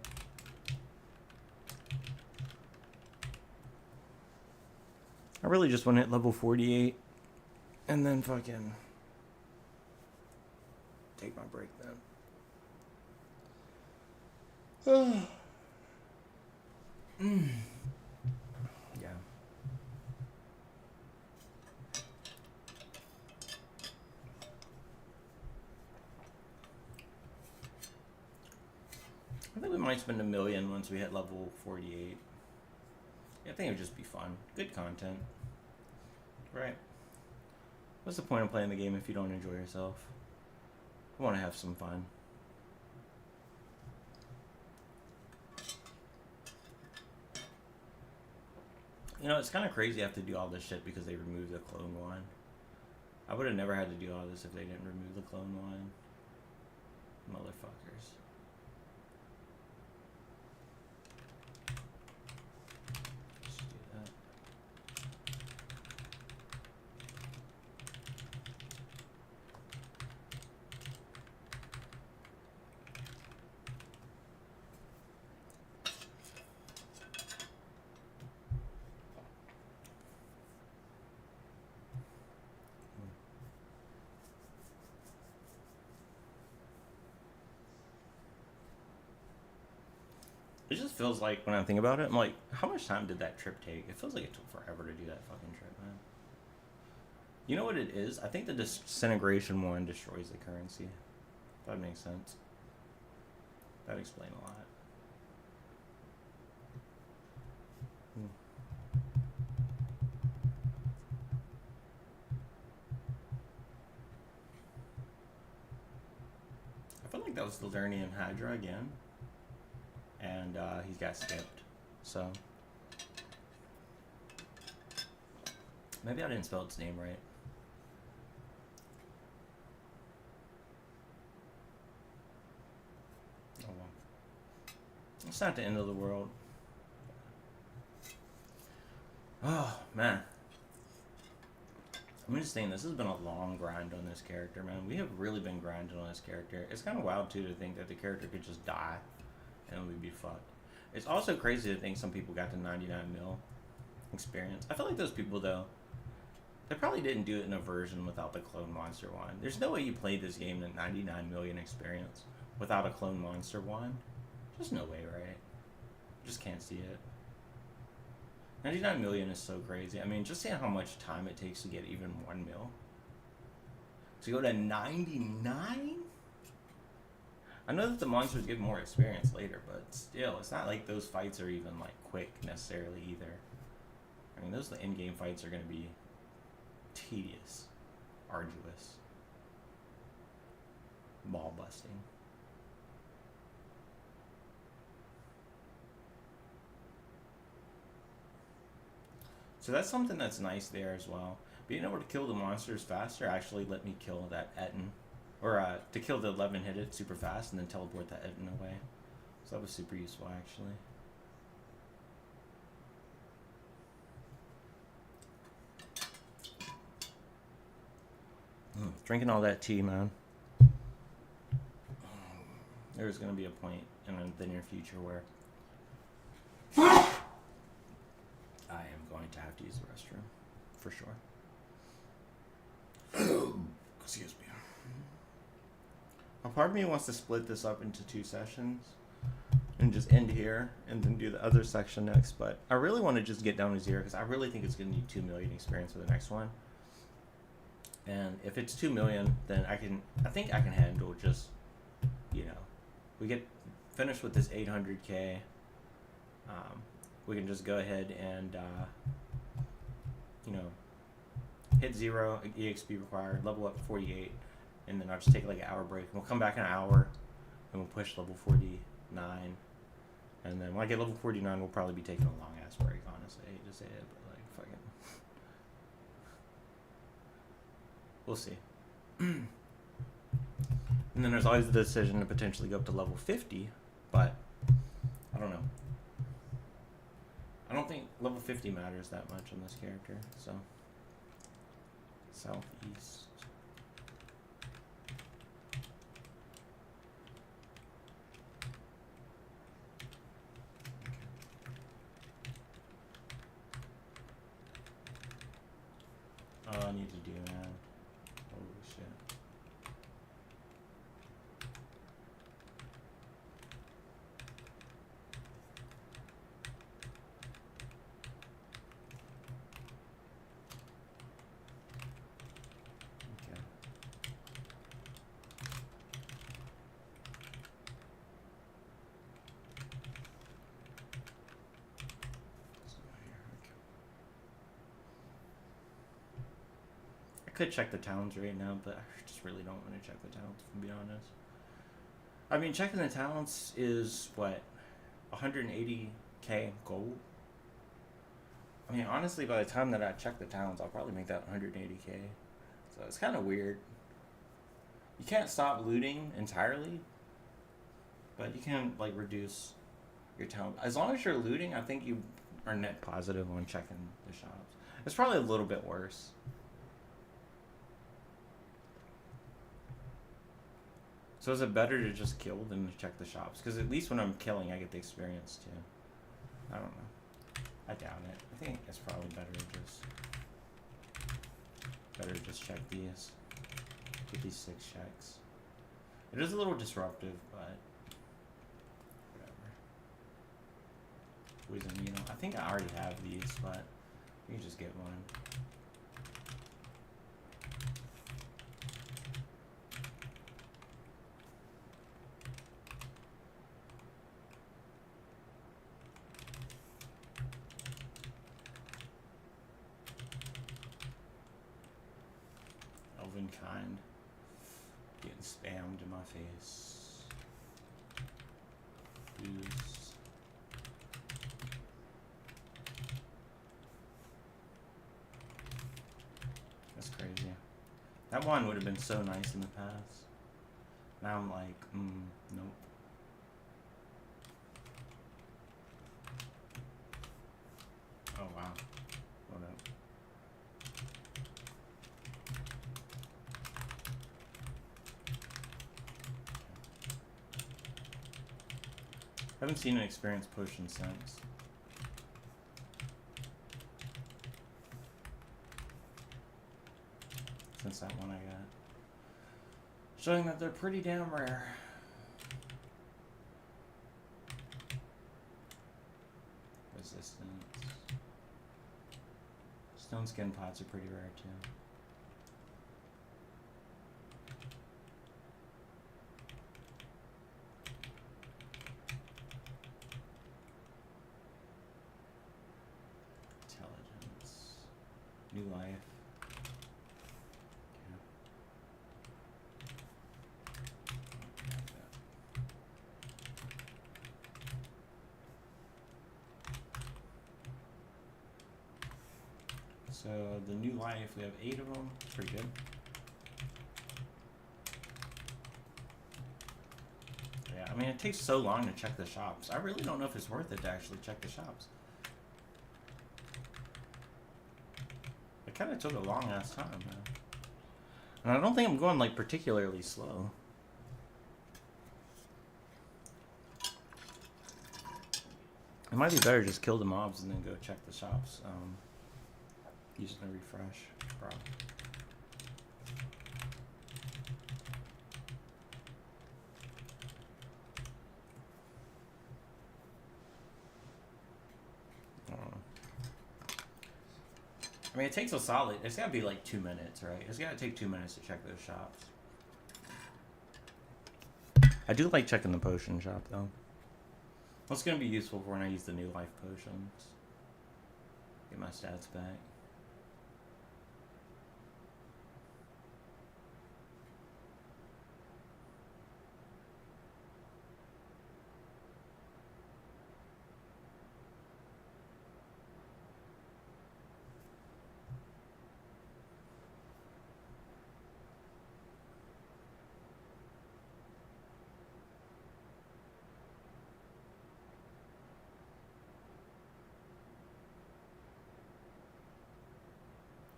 I really just want to hit level 48. And then fucking take my break then. Yeah. I think we might spend $1 million once we hit level 48. Yeah, I think it would just be fun. Good content. Right. What's the point of playing the game if you don't enjoy yourself? I want to have some fun. You know, it's kind of crazy I have to do all this shit because they removed the clone one. I would have never had to do all this if they didn't remove the clone one. Motherfuckers. Let's do that. It just feels like, when I think about it, I'm like, how much time did that trip take? It feels like it took forever to do that fucking trip, man. You know what it is? I think the disintegration one destroys the currency. That makes sense. That'd explain a lot. I feel like that was the Lernian Hydra again. And he got skipped. So maybe I didn't spell its name right. Oh well. It's not the end of the world. Oh man. I'm just saying, this has been a long grind on this character, man. We have really been grinding on this character. It's kind of wild too to think that the character could just die and we'd be fucked. It's also crazy to think some people got to 99 mil experience. I feel like those people, though, they probably didn't do it in a version without the clone monster one. There's no way you played this game at 99 million experience without a clone monster one. There's no way, right? Just can't see it. 99 million is so crazy. I mean, just seeing how much time it takes to get even 1 mil. To go to 99? I know that the monsters give more experience later, but still, it's not like those fights are even, like, quick necessarily either. I mean, those in-game fights are going to be tedious, arduous, ball-busting. So that's something that's nice there as well. Being able to kill the monsters faster actually let me kill that Etten. Or to kill the 11 hit it super fast and then teleport that Etten away. So that was super useful actually. Drinking all that tea, man. There's going to be a point in the near future where I am going to have to use the restroom. For sure. Excuse me. A part of me wants to split this up into 2 sessions and just end here and then do the other section next, but I really want to just get down to 0 because I really think it's going to need 2 million experience for the next one. And if it's 2 million, then I think I can handle just, you know, we get finished with this 800k. We can just go ahead and, you know, hit 0, EXP required, level up to 48, and then I'll just take like an hour break. And we'll come back in an hour, and we'll push level 49. And then when I get level 49, we'll probably be taking a long ass break, honestly. I hate to say it, but like, fucking. We'll see. And then there's always the decision to potentially go up to level 50, but I don't know. I don't think level 50 matters that much on this character, so. Southeast. Oh, I need to do that. could check the towns right now, but I just really don't want to check the towns, to be honest. I mean, checking the towns is, what, 180k gold? I mean, honestly, by the time that I check the towns, I'll probably make that 180k. So it's kind of weird. You can't stop looting entirely, but you can, like, reduce your town. As long as you're looting, I think you are net positive on checking the shops. It's probably a little bit worse. So is it better to just kill than to check the shops? Because at least when I'm killing, I get the experience too. I don't know. I doubt it. I think it's probably better to just check these. Get these 6 checks. It is a little disruptive, but whatever. Poison needle. I think I already have these, but you can just get one. Kind getting spammed in my face. Boost. That's crazy. That one would have been so nice in the past. Now I'm like, nope. Oh wow. Hold up. I haven't seen an experience potion since that one I got. Showing that they're pretty damn rare. Resistance. Stone skin pots are pretty rare too. New life. So the new life, we have 8 of them. Pretty good. Yeah, I mean, it takes so long to check the shops. I really don't know if it's worth it to actually check the shops. It kind of took a long ass time, man. And I don't think I'm going like particularly slow. It might be better to just kill the mobs and then go check the shops. Using a refresh, probably. I mean, it takes a solid, it's gotta be like 2 minutes, right? It's gotta take 2 minutes to check those shops. I do like checking the potion shop, though. What's gonna be useful for when I use the new life potions? Get my stats back.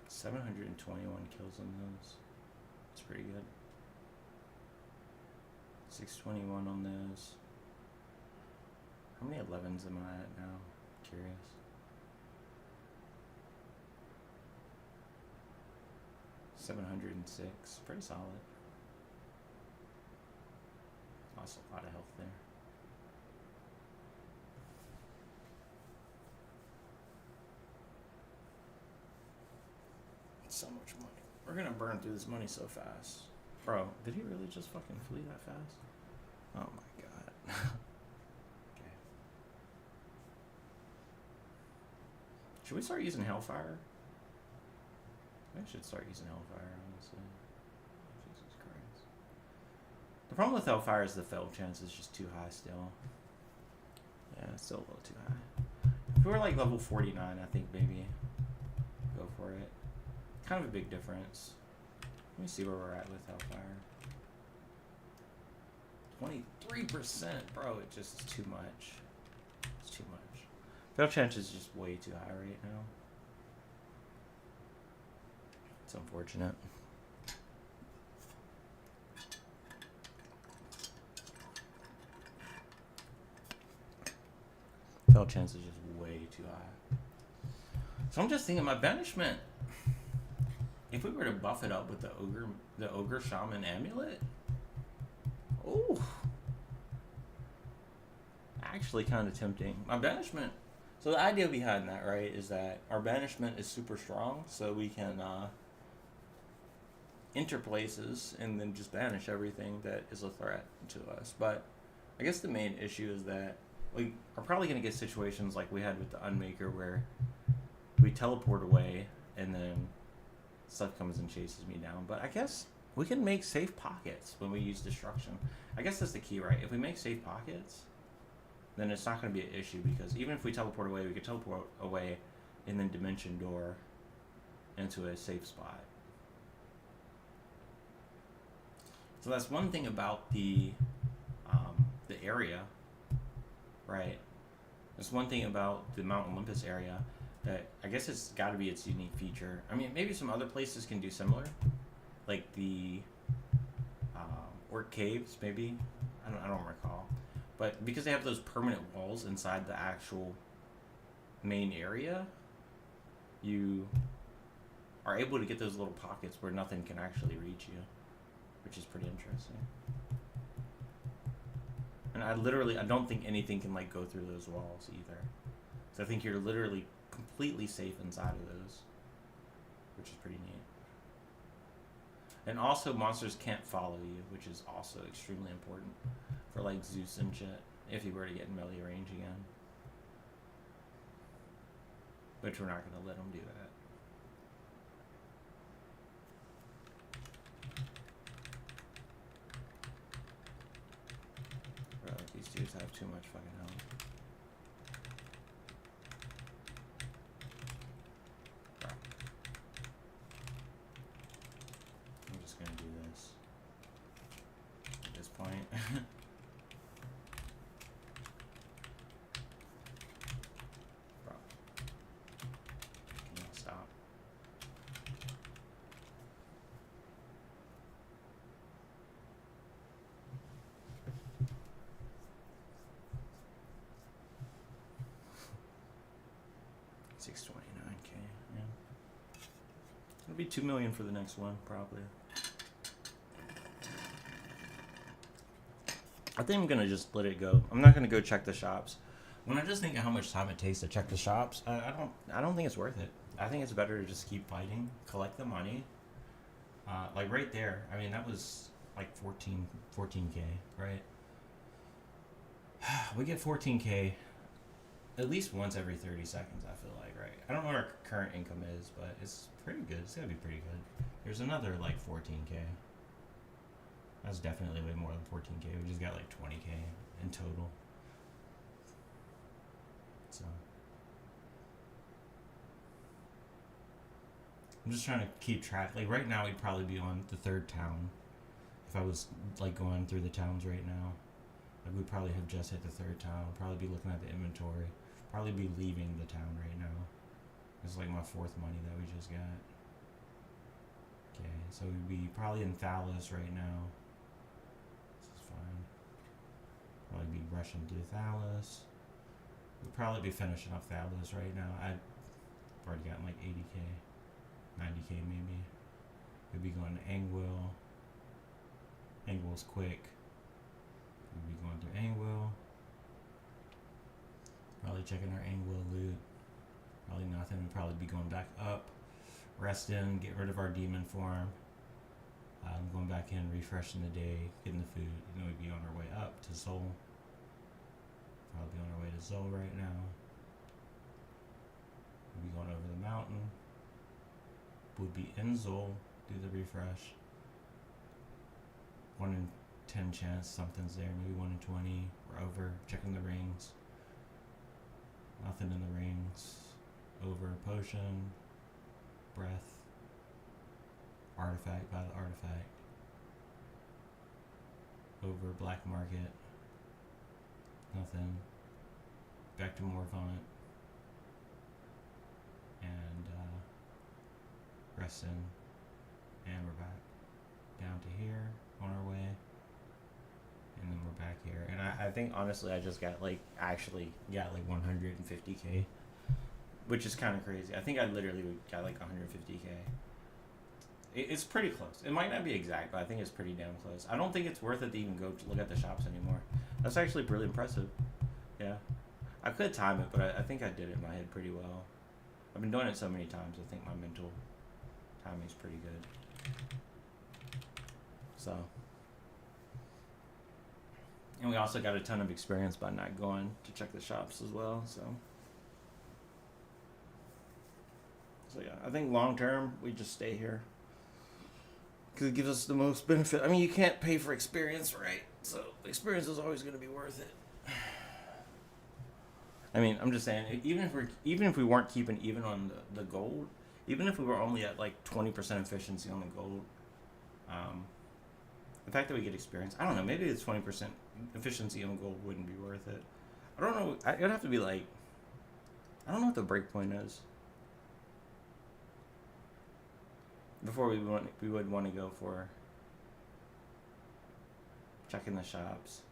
$721 kills on those. That's pretty good. 621 on those. How many 11s am I at now? Curious. $706. Pretty solid. Lost a lot of health there. So much money. We're gonna burn through this money so fast. Bro, did he really just fucking flee that fast? Oh my god. Okay. Should we start using Hellfire? I I should start using Hellfire, honestly. Jesus Christ. The problem with Hellfire is the fail chance is just too high still. Yeah, it's still a little too high. If we were like level 49, I think maybe go for it. Kind of a big difference. Let me see where we're at with Hellfire. 23%, bro. It just is too much. It's too much. Fail chance is just way too high right now. It's unfortunate. Fail chance is just way too high. So I'm just thinking my banishment. If we were to buff it up with the ogre shaman amulet, oh, actually kind of tempting. My banishment. So the idea behind that, right, is that our banishment is super strong, so we can enter places and then just banish everything that is a threat to us. But I guess the main issue is that we are probably going to get situations like we had with the Unmaker where we teleport away and then stuff comes and chases me down. But I guess we can make safe pockets when we use destruction. I guess that's the key, right? If we make safe pockets, then it's not going to be an issue, because even if we teleport away, we could teleport away and then dimension door into a safe spot. So that's one thing about the area, right? That's one thing about the Mount Olympus area that I guess it's got to be its unique feature. I mean, maybe some other places can do similar, like the Orc Caves, maybe. I don't recall, but because they have those permanent walls inside the actual main area, you are able to get those little pockets where nothing can actually reach you, which is pretty interesting. And I don't think anything can like go through those walls either. So I think you're literally completely safe inside of those, which is pretty neat. And also monsters can't follow you, which is also extremely important for like Zeus and shit, if you were to get in melee range again. Which we're not going to let them do that. Bro, these dudes have too much fucking health. Bro. I'm just going to do this. At this point. Bro. Can you stop? $629K, yeah. It'll be $2 million for the next one, probably. I think I'm gonna just let it go. I'm not gonna go check the shops. When I just think of how much time it takes to check the shops, I don't think it's worth it. I think it's better to just keep fighting, collect the money. Like right there, I mean that was like 14K, right? We get 14K at least once every 30 seconds, I feel like, right? I don't know what our current income is, but it's pretty good. It's gotta be pretty good. There's another like 14K. That's definitely way more than 14K. We just got like 20K in total. So I'm just trying to keep track. Like right now we'd probably be on the third town. If I was like going through the towns right now, like we'd probably have just hit the third town. Probably be looking at the inventory. Probably be leaving the town right now. It's like my fourth money that we just got. Okay, so we'd be probably in Thalos right now. This is fine. Probably be rushing to Thalos. We'd probably be finishing up Thalos right now. I've already gotten like 80K, 90K maybe. We'd be going to Angwil. Angwil's quick. We'd be going through Angwil. Probably checking our Angwil loot. Probably nothing. We'd probably be going back up. Resting, get rid of our demon form. Going back in, refreshing the day, getting the food. And then we'd be on our way up to Zol. Probably on our way to Zol right now. We'd be going over the mountain. would be Enzel. Do the refresh. 1 in 10 chance something's there. Maybe 1 in 20. We're over. Checking the rings. Nothing in the rings. Over. Potion. Breath. Artifact by the artifact. Over. Black market. Nothing. Back to Morvant. And rest in. And we're back down to here on our way. And then we're back here. And I think honestly I just got like actually got like 150k. Which is kind of crazy. I think I literally got like 150k. It's pretty close. It might not be exact, but I think it's pretty damn close. I don't think it's worth it to even go to look at the shops anymore. That's actually really impressive. Yeah. I could time it, but I think I did it in my head pretty well. I've been doing it so many times, I think my mental timing's pretty good. So. And we also got a ton of experience by not going to check the shops as well, so. So yeah, I think long term, we just stay here. Because it gives us the most benefit. I mean, you can't pay for experience, right? So experience is always going to be worth it. I mean, I'm just saying, even if we weren't keeping even on the gold, even if we were only at like 20% efficiency on the gold, the fact that we get experience, I don't know, maybe the 20% efficiency on the gold wouldn't be worth it. I don't know. It'd have to be like, I don't know what the break point is. Before we would want to go for checking the shops.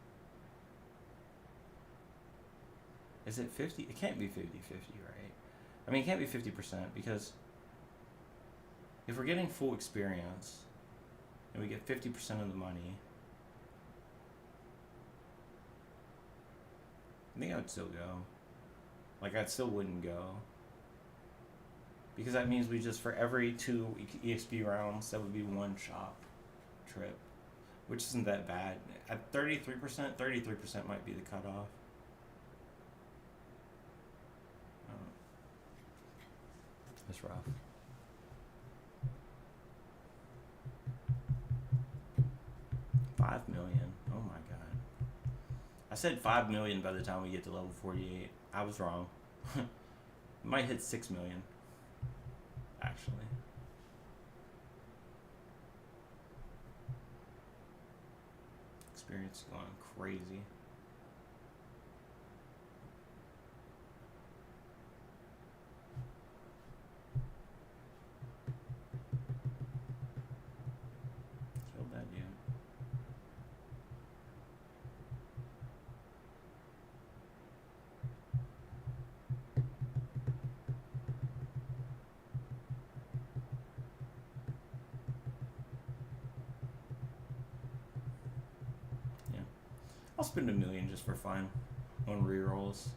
Is it 50? It can't be 50-50, right? I mean, it can't be 50% because if we're getting full experience and we get 50% of the money, I think I would still go. Like, I still wouldn't go. Because that means we just, for every 2 EXP rounds, that would be 1 shop trip. Which isn't that bad. At 33% might be the cutoff. That's rough. $5 million. Oh my god. I said 5 million by the time we get to level 48. I was wrong. Might hit 6 million. Actually. Experience going crazy. Killed that dude. I'll spend $1 million just for fun on rerolls.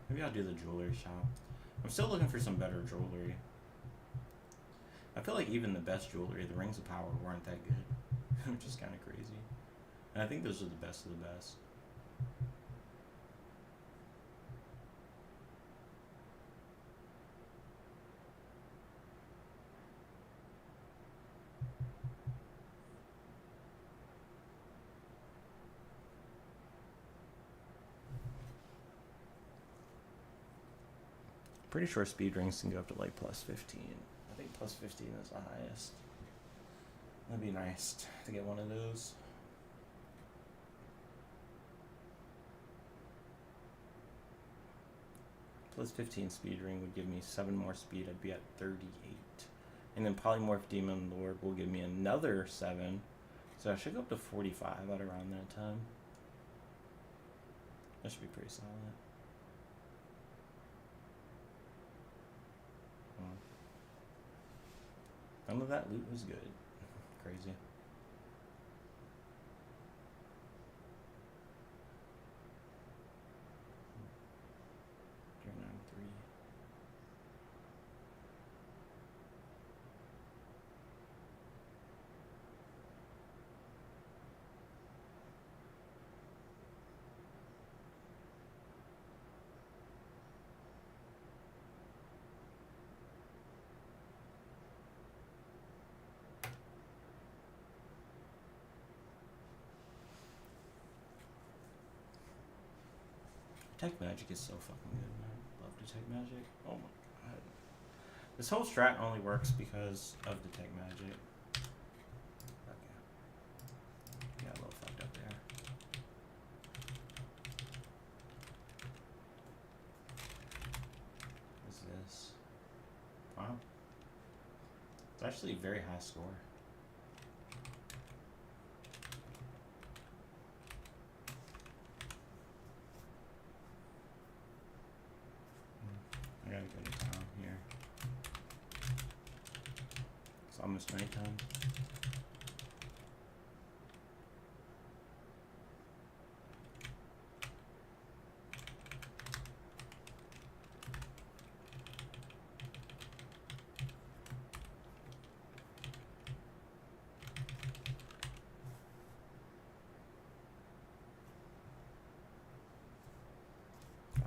Maybe I'll do the jewelry shop. I'm still looking for some better jewelry. I feel like even the best jewelry, the Rings of Power, weren't that good, which is kind of crazy. And I think those are the best of the best. Pretty sure speed rings can go up to like plus 15. I think plus 15 is the highest. That'd be nice to get one of those. Plus 15 speed ring would give me 7 more speed. I'd be at 38. And then Polymorph Demon Lord will give me another 7. So I should go up to 45 at around that time. That should be pretty solid. None of that loot was good. Crazy. Detect Magic is so fucking good, man. Love Detect Magic. Oh my god. This whole strat only works because of Detect Magic. Okay. Yeah, a little fucked up there. What's this? Wow. It's actually a very high score. I gotta go to town here. It's almost nighttime.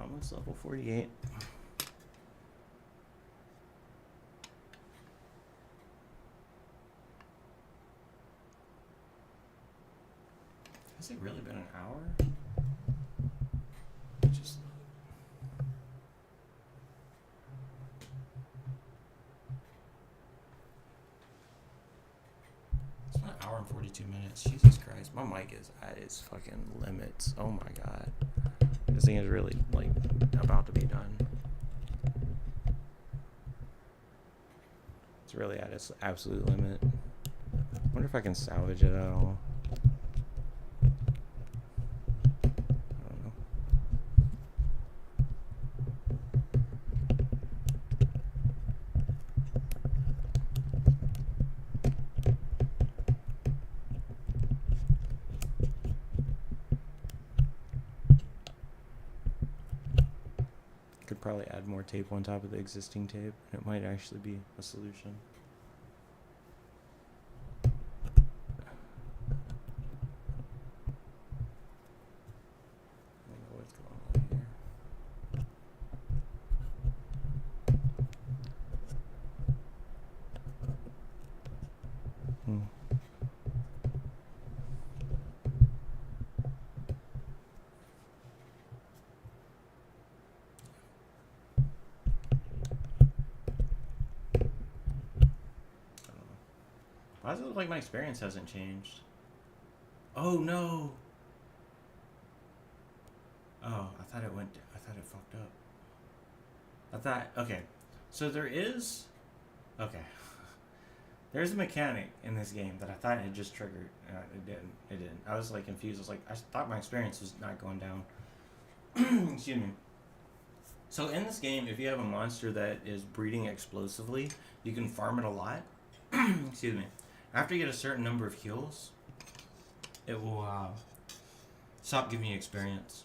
Almost level 48. Has it really been an hour? Just it's been an hour and 42 minutes. Jesus Christ, my mic is at its fucking limits. Oh my god, this thing is really like about to be done. It's really at its absolute limit. Wonder if I can salvage it at all. I don't know. Could probably add more tape on top of the existing tape. It might actually be a solution. I don't know what's going on here. Why does it look like my experience hasn't changed? Oh no! Oh, I thought it fucked up. Okay. So there is, okay. There's a mechanic in this game that I thought had just triggered. It didn't. I was like confused. I was like, I thought my experience was not going down. Excuse me. So in this game, if you have a monster that is breeding explosively, you can farm it a lot. Excuse me. After you get a certain number of kills, it will stop giving you experience.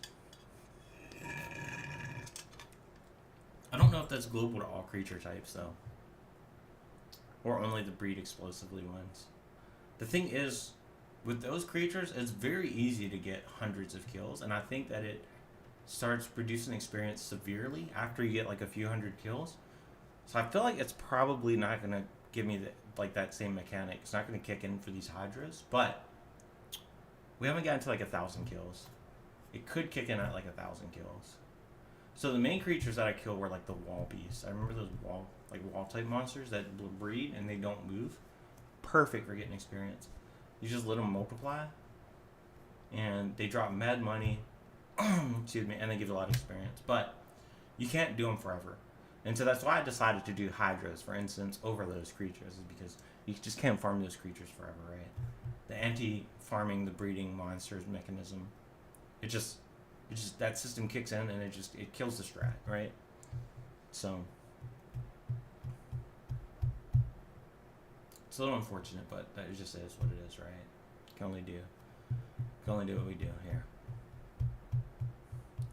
I don't know if that's global to all creature types though, or only the breed explosively ones. The thing is, with those creatures, it's very easy to get hundreds of kills, and I think that it starts producing experience severely after you get like a few hundred kills. So I feel like it's probably not gonna give me that same mechanic. It's not gonna kick in for these Hydras, but we haven't gotten to like 1,000 kills. It could kick in at like 1,000 kills. So the main creatures that I kill were like the wall beasts. I remember those wall type monsters that breed and they don't move. Perfect for getting experience. You just let them multiply, and they drop mad money. Excuse me, and they give you a lot of experience. But you can't do them forever. And so that's why I decided to do Hydras, for instance, over those creatures, is because you just can't farm those creatures forever, right? The anti-farming the breeding monsters mechanism, it just that system kicks in and it kills the strat, right? So it's a little unfortunate, but that just is what it is, right? Can only do what we do here.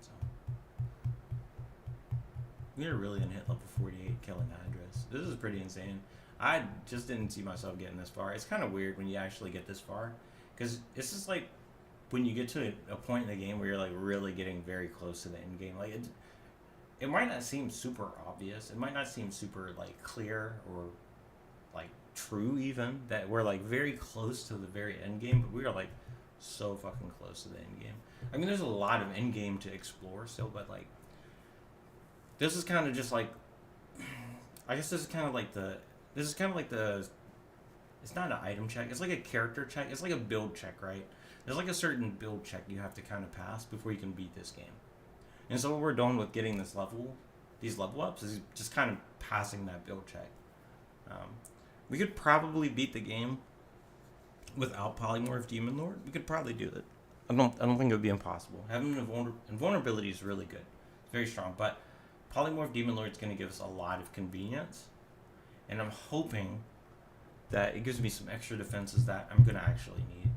So we're really gonna hit level 48 killing Hydras. This is pretty insane. I just didn't see myself getting this far. It's kind of weird when you actually get this far, because it's just like when you get to a point in the game where you're like really getting very close to the end game. Like it might not seem super obvious. It might not seem super like clear or like true even that we're like very close to the very end game, but we are like so fucking close to the end game. I mean, there's a lot of end game to explore still, but like, this is kind of just like, I guess this is kind of like the, it's not an item check. It's like a character check. It's like a build check, right? There's like a certain build check you have to kind of pass before you can beat this game. And so what we're doing with getting these level ups is just kind of passing that build check. We could probably beat the game without Polymorph Demon Lord. We could probably do it. I don't think it would be impossible. Having invulnerability is really good. It's very strong. But Polymorph Demon Lord is going to give us a lot of convenience. And I'm hoping that it gives me some extra defenses that I'm going to actually need.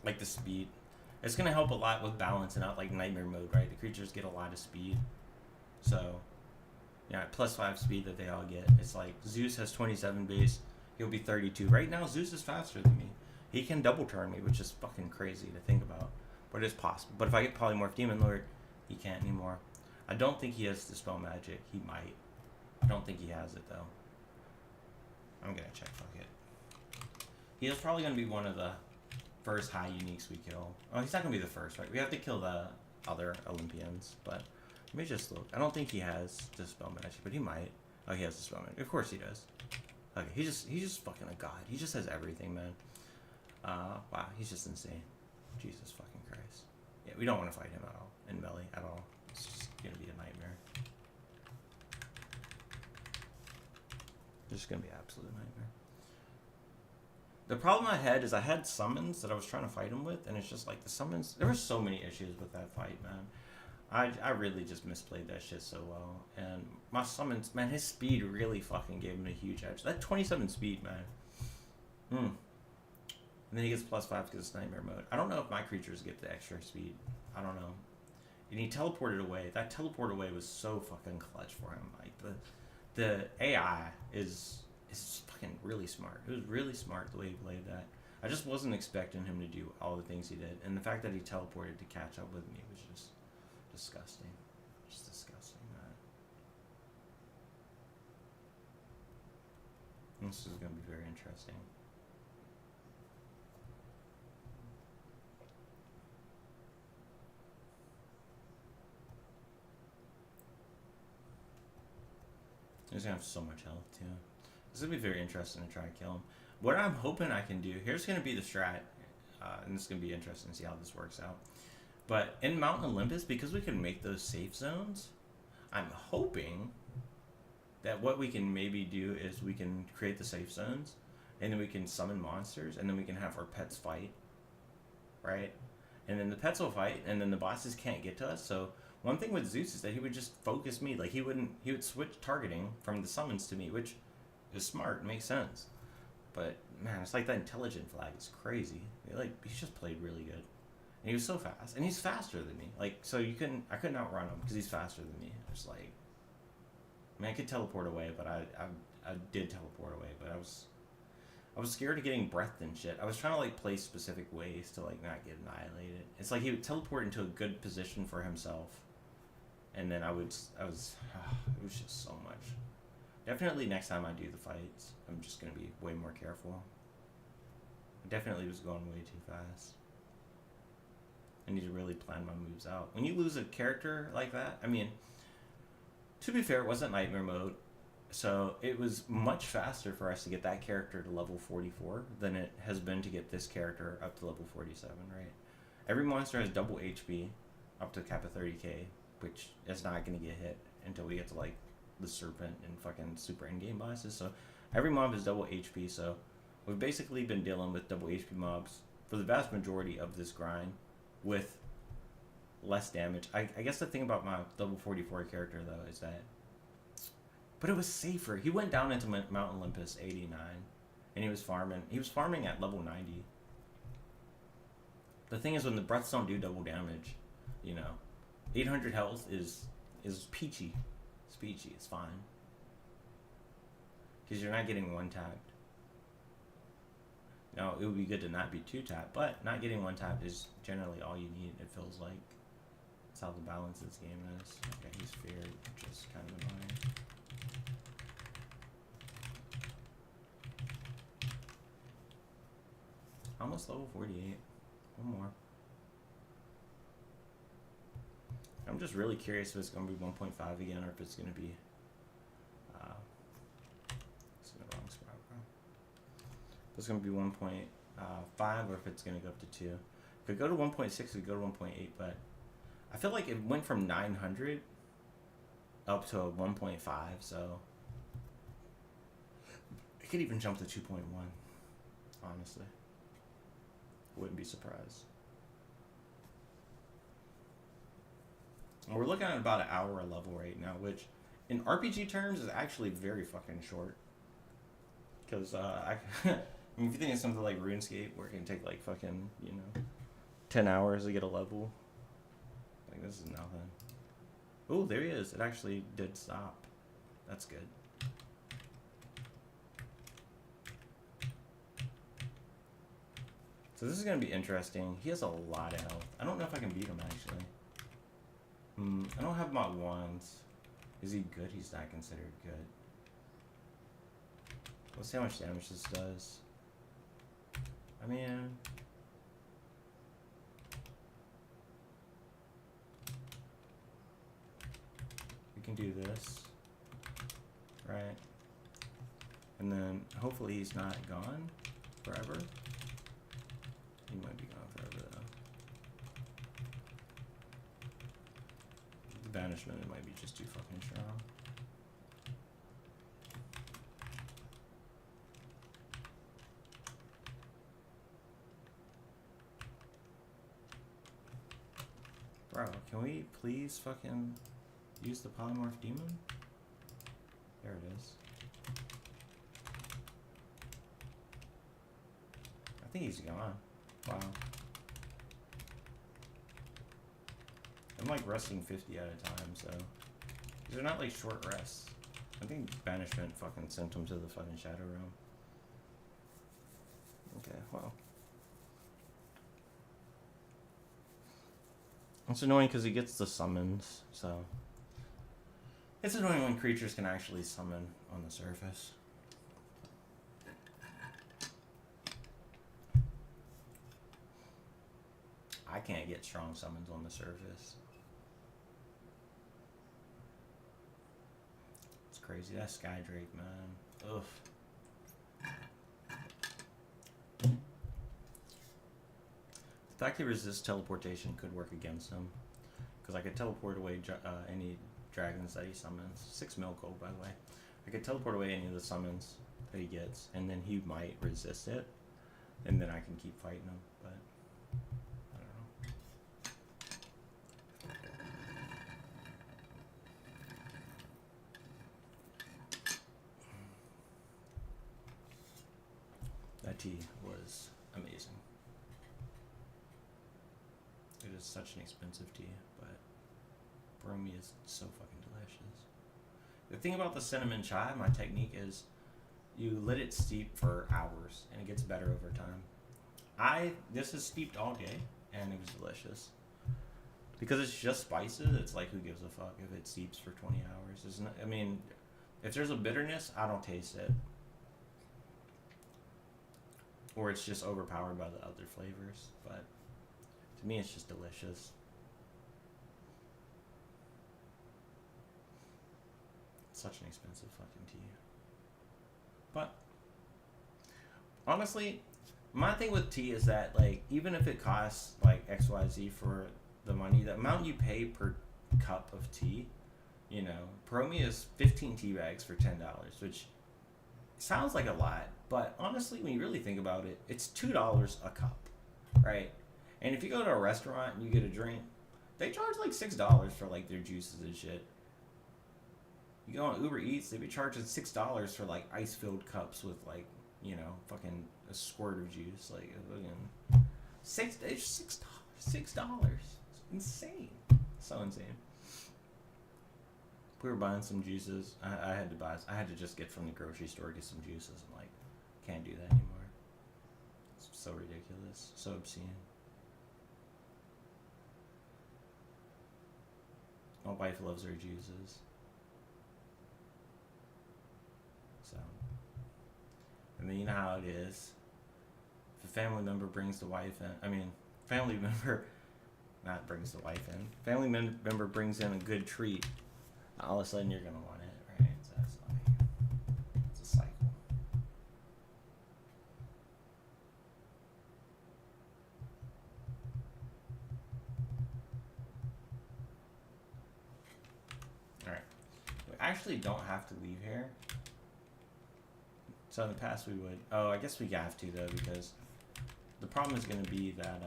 Like the speed. It's going to help a lot with balancing out like Nightmare Mode, right? The creatures get a lot of speed. So, yeah, +5 speed that they all get. It's like Zeus has 27 base. He'll be 32. Right now, Zeus is faster than me. He can double turn me, which is fucking crazy to think about. But it's possible. But if I get Polymorph Demon Lord, he can't anymore. I don't think he has Dispel Magic. He might. I don't think he has it, though. I'm going to check. Fuck it. He is probably going to be one of the first high uniques we kill. Oh, he's not going to be the first, right? We have to kill the other Olympians, but let me just look. I don't think he has Dispel Magic, but he might. Oh, he has Dispel Magic. Of course he does. Okay, he's just fucking a god. He just has everything, man. Wow, he's just insane. Jesus fucking Christ. Yeah, we don't want to fight him at all. In melee at all. It's just going to be a nightmare. It's just going to be an absolute nightmare. The problem I had is I had summons that I was trying to fight him with, and it's just like the summons. There were so many issues with that fight, man. I really just misplayed that shit so well. And my summons, man, his speed really fucking gave him a huge edge. That 27 speed, man. And then he gets +5 because it's Nightmare Mode. I don't know if my creatures get the extra speed. I don't know. And he teleported away. That teleport away was so fucking clutch for him. Like the AI is fucking really smart. It was really smart the way he played that. I just wasn't expecting him to do all the things he did. And the fact that he teleported to catch up with me was just disgusting. Just disgusting, man. This is going to be very interesting. He's going to have so much health, too. This is going to be very interesting to try to kill him. What I'm hoping I can do, here's going to be the strat, and it's going to be interesting to see how this works out. But in Mountain Olympus, because we can make those safe zones, I'm hoping that what we can maybe do is we can create the safe zones, and then we can summon monsters, and then we can have our pets fight, right? And then the pets will fight, and then the bosses can't get to us, so one thing with Zeus is that he would just focus me. Like, he would switch targeting from the summons to me, which is smart, makes sense. But, man, it's like that intelligent flag is crazy. He's just played really good. And he was so fast. And he's faster than me. Like, so I couldn't outrun him because he's faster than me. It's like, I mean, I could teleport away, but I did teleport away, but I was scared of getting breathed and shit. I was trying to, like, play specific ways to, like, not get annihilated. It's like he would teleport into a good position for himself. And then it was just so much. Definitely next time I do the fights, I'm just going to be way more careful. I definitely was going way too fast. I need to really plan my moves out. When you lose a character like that, I mean, to be fair, it wasn't Nightmare Mode. So it was much faster for us to get that character to level 44 than it has been to get this character up to level 47, right? Every monster has double HP up to cap of 30k, which is not going to get hit until we get to, like, the Serpent and fucking super in-game bosses. So every mob is double HP, so we've basically been dealing with double HP mobs for the vast majority of this grind with less damage. I guess the thing about my level 44 character, though, is that... But it was safer. He went down into Mount Olympus 89, and he was farming. He was farming at level 90. The thing is, when the breaths don't do double damage, 800 health is peachy. It's peachy. It's fine. Because you're not getting one-tapped. Now, it would be good to not be two-tapped, but not getting one-tapped is generally all you need, it feels like. That's how the balance of this game is. Okay, he's feared, which is kind of annoying. Almost level 48. One more. I'm just really curious if it's going to be 1.5 again or if it's going to be... it's in the wrong spot, bro. If it's going to be 1.5 or if it's going to go up to 2. If it go to 1.6, it could go to 1.8, but I feel like it went from 900 up to 1.5, so it could even jump to 2.1, honestly. Wouldn't be surprised. And we're looking at about an hour a level right now, which in RPG terms is actually very fucking short. Because, I mean, if you think of something like RuneScape, where it can take like fucking, 10 hours to get a level. Like, this is nothing. Oh, there he is. It actually did stop. That's good. So this is going to be interesting. He has a lot of health. I don't know if I can beat him, actually. I don't have my wands. Is he good? He's not considered good. Let's see how much damage this does. I mean... we can do this. Right? And then, hopefully he's not gone forever. He might be gone forever, though. The banishment, it might be just too fucking strong. Bro, can we please fucking use the polymorph demon? There it is. I think he's gone. Wow. I'm like resting 50 at a time, so these are not like short rests. I think banishment fucking sent him to the fucking shadow realm. Okay, well. It's annoying because he gets the summons, so it's annoying when creatures can actually summon on the surface. I can't get strong summons on the surface. It's crazy. That Sky Drake, man. Ugh. The fact he resists teleportation could work against him. Because I could teleport away any dragons that he summons. 6 mil gold, by the way. I could teleport away any of the summons that he gets. And then he might resist it. And then I can keep fighting him. But... that tea was amazing. It is such an expensive tea, but Bromi is so fucking delicious. The thing about the cinnamon chai, my technique is you let it steep for hours and it gets better over time. This is steeped all day and it was delicious. Because it's just spices, it's like who gives a fuck if it steeps for 20 hours. It's not, I mean, if there's a bitterness, I don't taste it. Or it's just overpowered by the other flavors, but to me it's just delicious. It's such an expensive fucking tea. But honestly, my thing with tea is that like even if it costs like XYZ for the money, the amount you pay per cup of tea, Promi is 15 tea bags for $10, which sounds like a lot, but honestly, when you really think about it, it's $2 a cup, right? And if you go to a restaurant and you get a drink, they charge like $6 for like their juices and shit. You go on Uber Eats, they be charging $6 for like ice-filled cups with like, fucking a squirt of juice, like fucking $6. It's insane, so insane. We were buying some juices. I had to just get from the grocery store, get some juices. I'm like, can't do that anymore. It's so ridiculous, so obscene. My wife loves her juices. So, and then you know how it is. If family member brings the wife in. I mean, family member, not brings the wife in. Family member brings in a good treat. All of a sudden, you're gonna want it, right? So that's like, it's a cycle. All right. We actually don't have to leave here. So in the past we would. Oh, I guess we have to though, because the problem is going to be that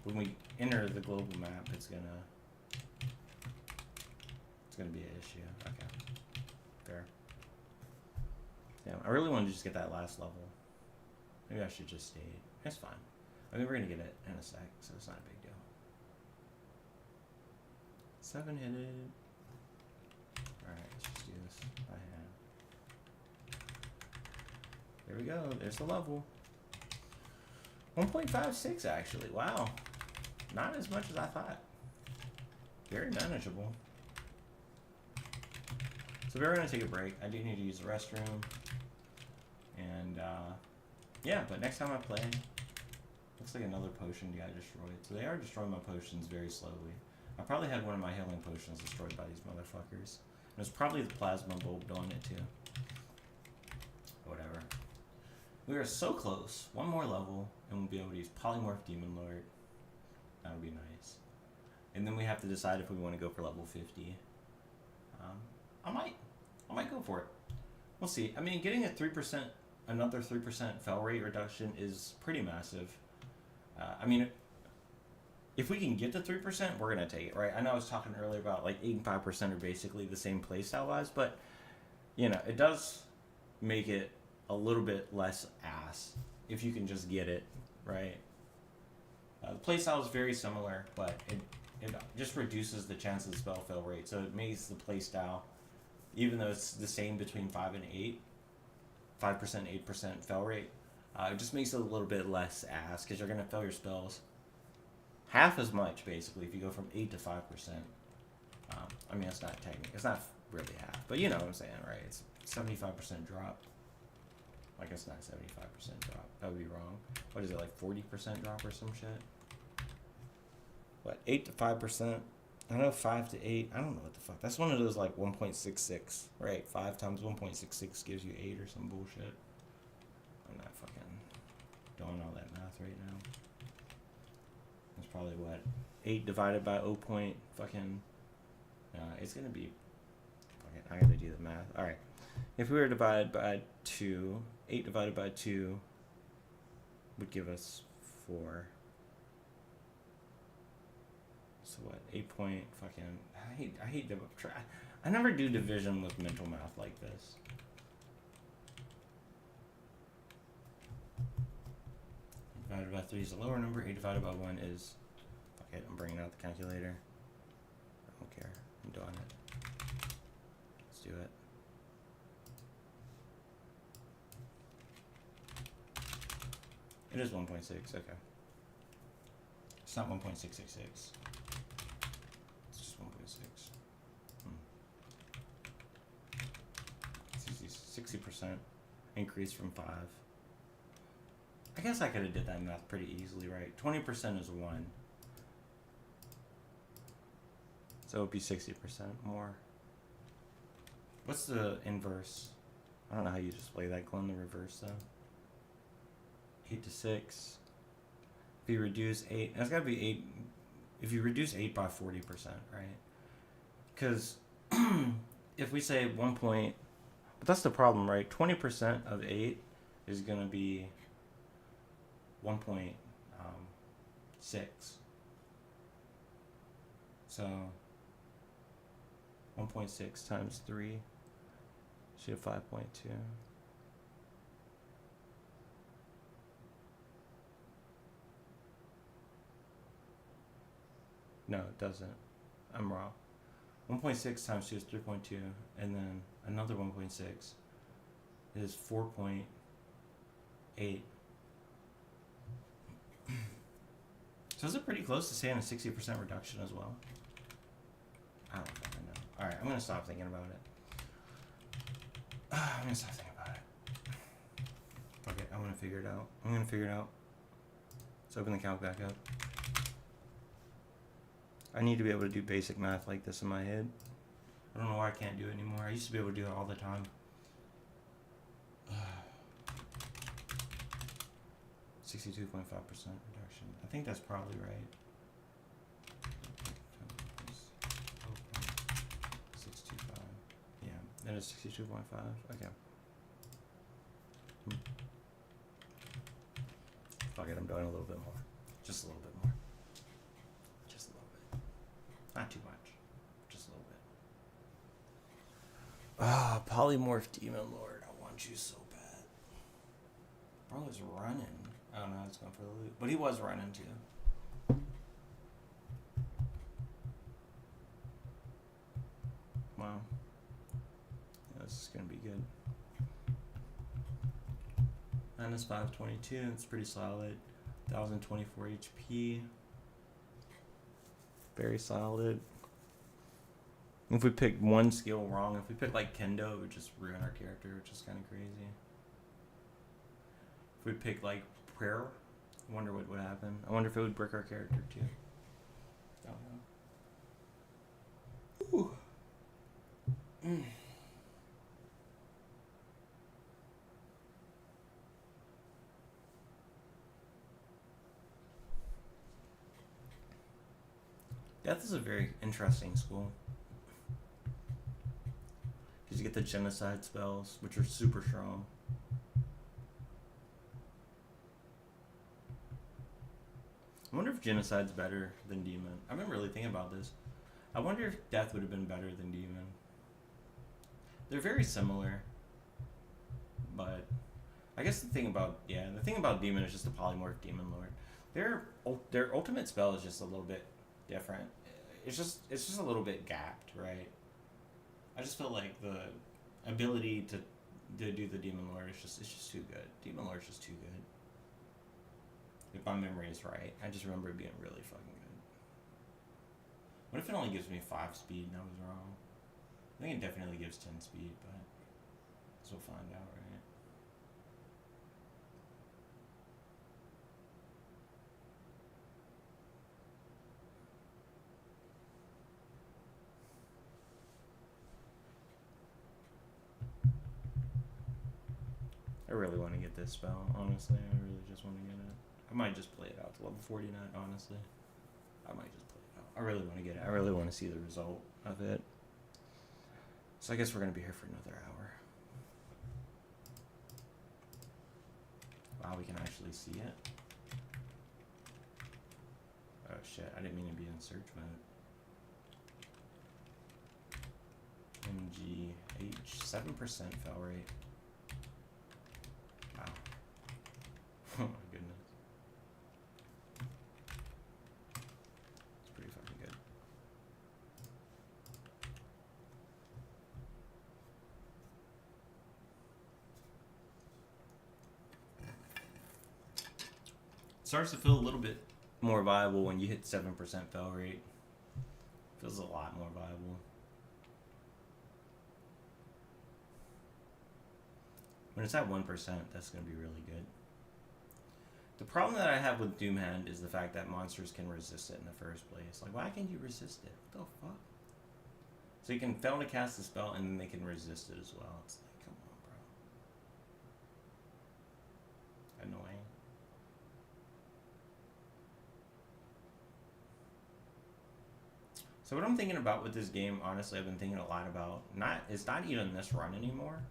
when we enter the global map, it's gonna be an issue. Okay, fair. Yeah, I really want to just get that last level. Maybe I should just stay. It's fine. I mean, we're gonna get it in a sec, so it's not a big deal. 7 hit it. All right, let's just do this by hand. There we go. There's the level. 1.56 actually. Wow. Not as much as I thought. Very manageable. So we're going to take a break. I do need to use the restroom. And, yeah, but next time I play, looks like another potion got destroyed. So they are destroying my potions very slowly. I probably had one of my healing potions destroyed by these motherfuckers. It was probably the plasma bulb doing it too. Whatever. We are so close. One more level, and we'll be able to use Polymorph Demon Lord. That would be nice. And then we have to decide if we want to go for level 50. I might go for it. We'll see. I mean, getting a 3%, another 3% fail rate reduction is pretty massive. I mean, if we can get to 3%, we're gonna take it, right? I know I was talking earlier about like 8 and 5% are basically the same playstyle wise, but you know, it does make it a little bit less ass if you can just get it, right? The playstyle is very similar, but it just reduces the chance of spell fail rate. So it makes the playstyle, even though it's the same between 5 and 8, 5%, 8% fail rate, it just makes it a little bit less ass because you're going to fail your spells half as much, basically, if you go from 8 to 5%. I mean, it's not technically, it's not really half, but you know what I'm saying, right? It's 75% drop. I guess not 75% drop. That would be wrong. What is it, like 40% drop or some shit? What, 8 to 5%? I know 5 to 8. I don't know what the fuck. That's one of those like 1.66, right? 5 times 1.66 gives you 8 or some bullshit. I'm not fucking doing all that math right now. It's probably what? 8 divided by 0. Fucking. It's gonna be. Fucking. I gotta do the math. Alright. If we were divided by 2, 8 divided by 2 would give us 4. So what? 8 point fucking. I hate I never do division with mental math like this. Divided by 3 is a lower number. 8 divided by 1 is. Fuck it, I'm bringing out the calculator. I don't care. I'm doing it. Let's do it. It is 1.6. Okay. It's not 1.666. It's just 1.6. 60% increase from 5. I guess I could have did that math pretty easily, right? 20% is 1. So it would be 60% more. What's the inverse? I don't know how you display that. Go in the reverse though. 8 to 6. If you reduce 8, that's gotta be 8. If you reduce 8 by 40%, right? Because if we say 1 point, but that's the problem, right? 20% of 8 is gonna be 1.6. So 1.6 times 3 should have 5.2. No, it doesn't. I'm wrong. 1.6 times 2 is 3.2, and then another 1.6 is 4.8. So is it pretty close to saying a 60% reduction as well? I don't fucking know. Alright, I'm gonna stop thinking about it. I'm gonna stop thinking about it. Okay, I'm gonna figure it out. Let's open the calc back up. I need to be able to do basic math like this in my head. I don't know why I can't do it anymore. I used to be able to do it all the time. 62.5% reduction. I think that's probably right. 625. Yeah, that is 62.5. Okay. Fuck it, I'm doing a little bit more. Just a little bit more. Just a little bit. Not too much. Just a little bit. Ah, Polymorph Demon Lord. I want you so bad. Bro was running. Oh no, it's going for the loot. But he was running too. Wow. Yeah, this is gonna be good. Minus 522, it's pretty solid. 1024 HP. Very solid. If we picked one skill wrong, if we picked like Kendo, it would just ruin our character, which is kind of crazy. If we picked like Prayer, I wonder what would happen. I wonder if it would brick our character too. Don't know. Ooh. Death is a very interesting school. Because you get the genocide spells, which are super strong. I wonder if genocide's better than demon. I've been really thinking about this. I wonder if death would have been better than demon. They're very similar. But I guess the thing about demon is just the polymorph demon lord. Their ultimate spell is just a little bit different. It's just a little bit gapped, right? I just feel like the ability to do the demon lord it's just too good. Demon lord is just too good. If my memory is right, I just remember it being really fucking good. What if it only gives me 5 speed and I was wrong? I think it definitely gives 10 speed, but we'll find out, right? I really want to get this spell, honestly. I really just want to get it. I might just play it out to level 49, honestly. I might just play it out. I really want to get it. I really want to see the result of it. So I guess we're going to be here for another hour. Wow, we can actually see it. Oh shit, I didn't mean to be in search mode. MGH, 7% fail rate. Wow. Oh my goodness. It's pretty fucking good. It starts to feel a little bit more viable when you hit 7% fail rate. Feels a lot more viable. When it's at 1%, that's going to be really good. The problem that I have with Doomhand is the fact that monsters can resist it in the first place. Like, why can't you resist it? What the fuck? So you can fail to cast the spell and then they can resist it as well. It's like, come on, bro. Annoying. So what I'm thinking about with this game, honestly, I've been thinking a lot about, it's not even this run anymore.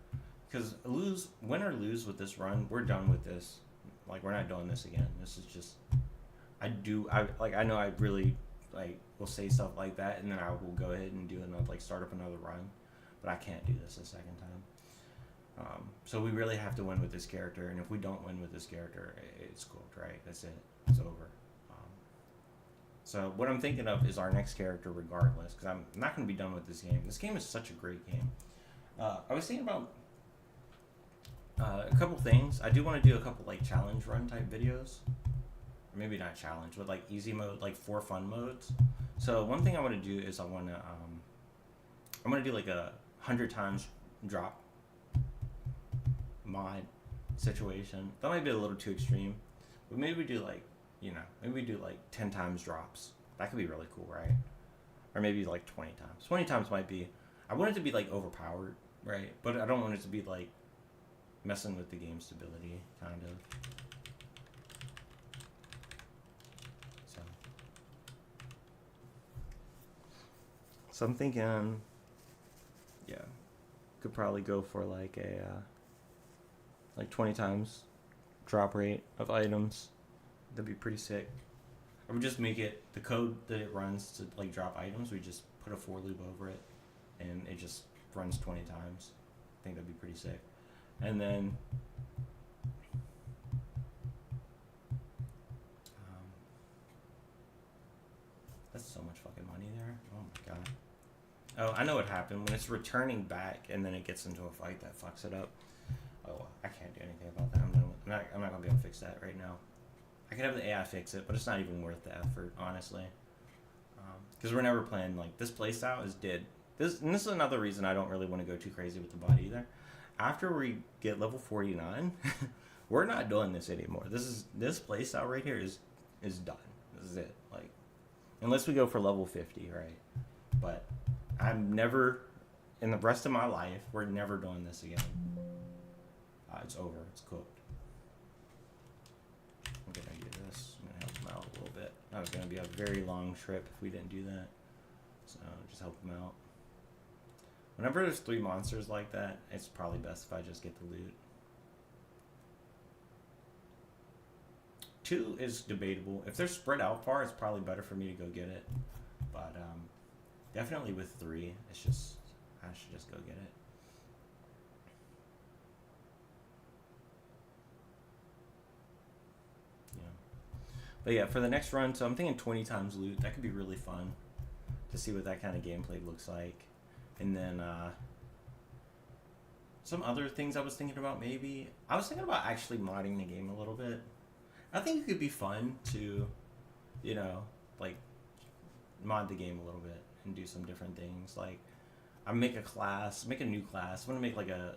Because win or lose with this run, we're done with this. Like, we're not doing this again. This is just, I know I really, will say stuff like that, and then I will go ahead and do another, start up another run. But I can't do this a second time. So we really have to win with this character, and if we don't win with this character, it's cooked, right? That's it. It's over. So what I'm thinking of is our next character regardless, because I'm not going to be done with this game. This game is such a great game. I was thinking about a couple things. I do want to do a couple challenge run type videos. Or maybe not challenge, but easy mode, for fun modes. So one thing I want to do is I'm going to do a 100 times drop mod situation. That might be a little too extreme, but maybe we do like, maybe we do like 10 times drops. That could be really cool, right? Or maybe like 20 times. 20 times might be. I want it to be like overpowered, right? But I don't want it to be like messing with the game stability, kind of. So I'm thinking, yeah, could probably go for like a like 20 times drop rate of items. That'd be pretty sick. Or we just make it the code that it runs to like drop items. We just put a for loop over it, and it just runs 20 times. I think that'd be pretty sick. And then that's so much fucking money there. Oh my god. Oh, I know what happened. When it's returning back and then it gets into a fight, that fucks it up. Oh, I can't do anything about that. I'm not gonna be able to fix that right now. I could have the AI fix it, but it's not even worth the effort, honestly. Because we're never playing, like, this playstyle is dead. This is another reason I don't really want to go too crazy with the bot either. After we get level 49, we're not doing this anymore. This playstyle right here is done. This is it. Like, unless we go for level 50, right? But I'm never, in the rest of my life, we're never doing this again. It's over. It's cooked. I'm gonna do this. I'm gonna help him out a little bit. That was gonna be a very long trip if we didn't do that. So just help him out. Whenever there's 3 monsters like that, it's probably best if I just get the loot. 2 is debatable. If they're spread out far, it's probably better for me to go get it. But definitely with 3, it's just, I should just go get it. But yeah, for the next run, so I'm thinking 20 times loot. That could be really fun to see what that kind of gameplay looks like. And then some other things I was thinking about, maybe. I was thinking about actually modding the game a little bit. I think it could be fun to, like, mod the game a little bit and do some different things. Like, I make a new class. I want to make like a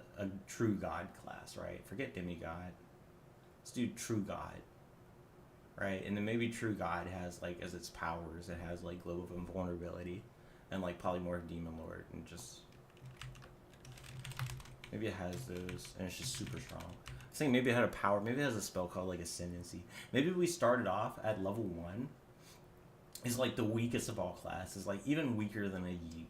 true god class, right? Forget demigod. Let's do true god. Right, and then maybe True God has, like, as its powers, it has, like, Glow of Invulnerability and, like, Polymorph Demon Lord, and just, maybe it has those, and it's just super strong. I was thinking maybe it had a power, maybe it has a spell called, like, Ascendancy. Maybe we started off at level 1, is, like, the weakest of all classes, like, even weaker than a Yeek.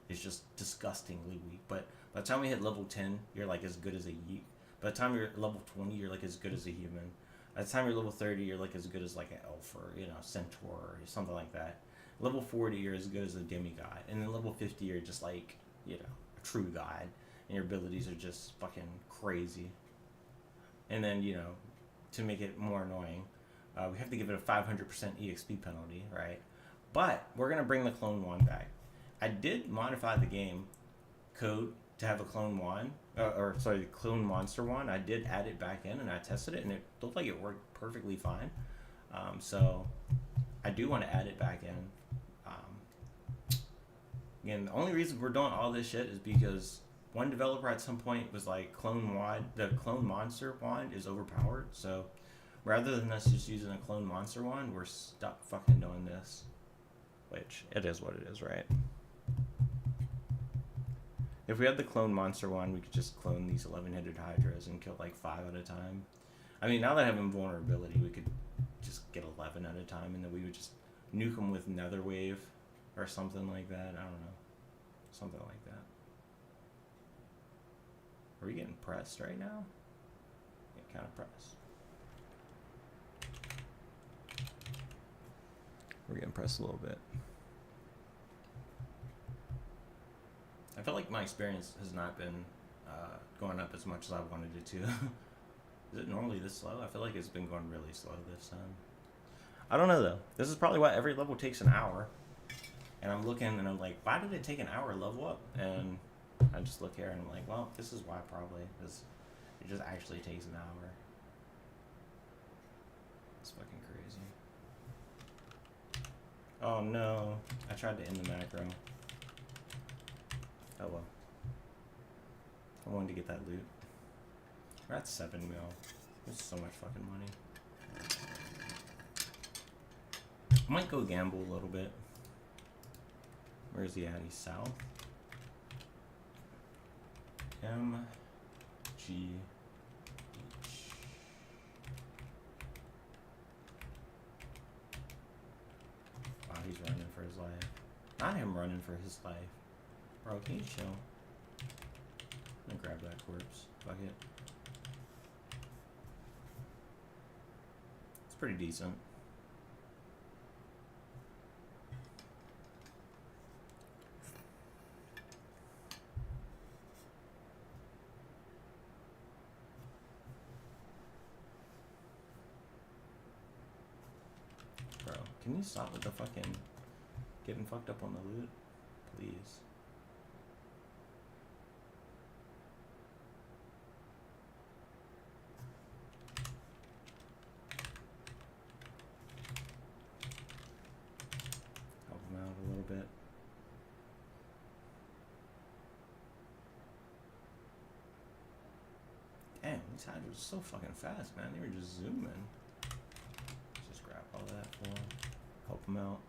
It's just disgustingly weak, but by the time we hit level 10, you're, like, as good as a Yeek. By the time you're at level 20, you're, like, as good as a human. By the time you're level 30, you're like as good as like an elf or, centaur or something like that. Level 40, you're as good as a demigod. And then level 50, you're just like, a true god. And your abilities are just fucking crazy. And then, to make it more annoying, we have to give it a 500% EXP penalty, right? But we're going to bring the clone wand back. I did modify the game code to have a clone wand. Clone monster wand. I did add it back in and I tested it and it looked like it worked perfectly fine. So I do want to add it back in. Again, the only reason we're doing all this shit is because one developer at some point was like, the clone monster wand is overpowered. So rather than us just using a clone monster wand, we're stuck fucking doing this. Which, it is what it is, right? If we had the clone monster one, we could just clone these 11-headed hydras and kill like 5 at a time. I mean, now that I have invulnerability, we could just get 11 at a time, and then we would just nuke them with Nether Wave or something like that. I don't know. Something like that. Are we getting pressed right now? Yeah, kind of pressed. We're getting pressed a little bit. I feel like my experience has not been going up as much as I wanted it to. Is it normally this slow? I feel like it's been going really slow this time. I don't know, though. This is probably why every level takes an hour. And I'm looking and I'm like, why did it take an hour to level up? And I just look here and I'm like, well, this is why probably. Because it just actually takes an hour. It's fucking crazy. Oh no. I tried to end the macro. Oh well. I wanted to get that loot. We're at 7 mil. There's so much fucking money. I might go gamble a little bit. Where is he at? He's south. M G H. Wow, he's running for his life. Not him running for his life. Bro, can you chill? I'm gonna grab that corpse. Fuck it. It's pretty decent. Bro, can you stop with the fucking getting fucked up on the loot? Please. Help him out a little bit. Damn, these hydras are so fucking fast, man. They were just zooming. Just grab all that for him. Help him out.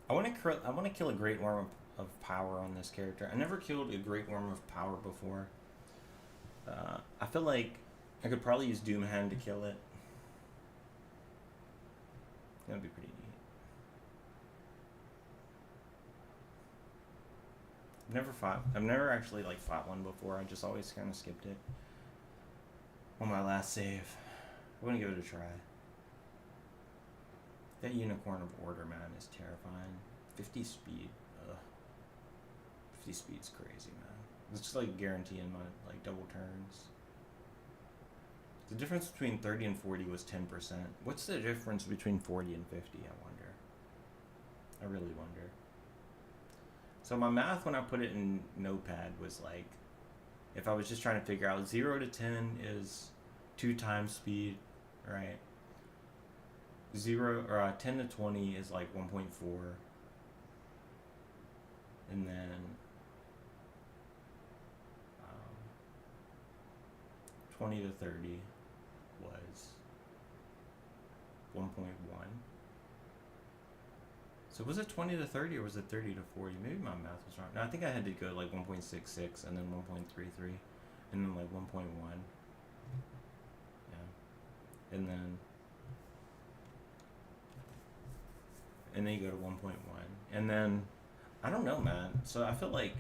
I want to kill a Great Worm of Power on this character. I never killed a Great Worm of Power before. I feel like I could probably use Doomhand to kill it. That'd be pretty neat. I've never actually like fought one before. I just always kind of skipped it on my last save. I'm gonna give it a try. That Unicorn of Order, man, is terrifying. 50 speed. Ugh. 50 speed's crazy, man. It's just like guaranteeing my like double turns. The difference between 30 and 40 was 10%. What's the difference between 40 and 50, I wonder? I really wonder. So my math when I put it in Notepad was like, if I was just trying to figure out 0 to 10 is 2 times speed, right? 10 to 20 is like 1.4, and then 20 to 30 was 1.1. So was it 20 to 30 or was it 30 to 40? Maybe my math was wrong. No, I think I had to go like 1.66 and then 1.33 and then like 1.1. Yeah, and then you go to 1.1, and then I don't know, man. So I feel like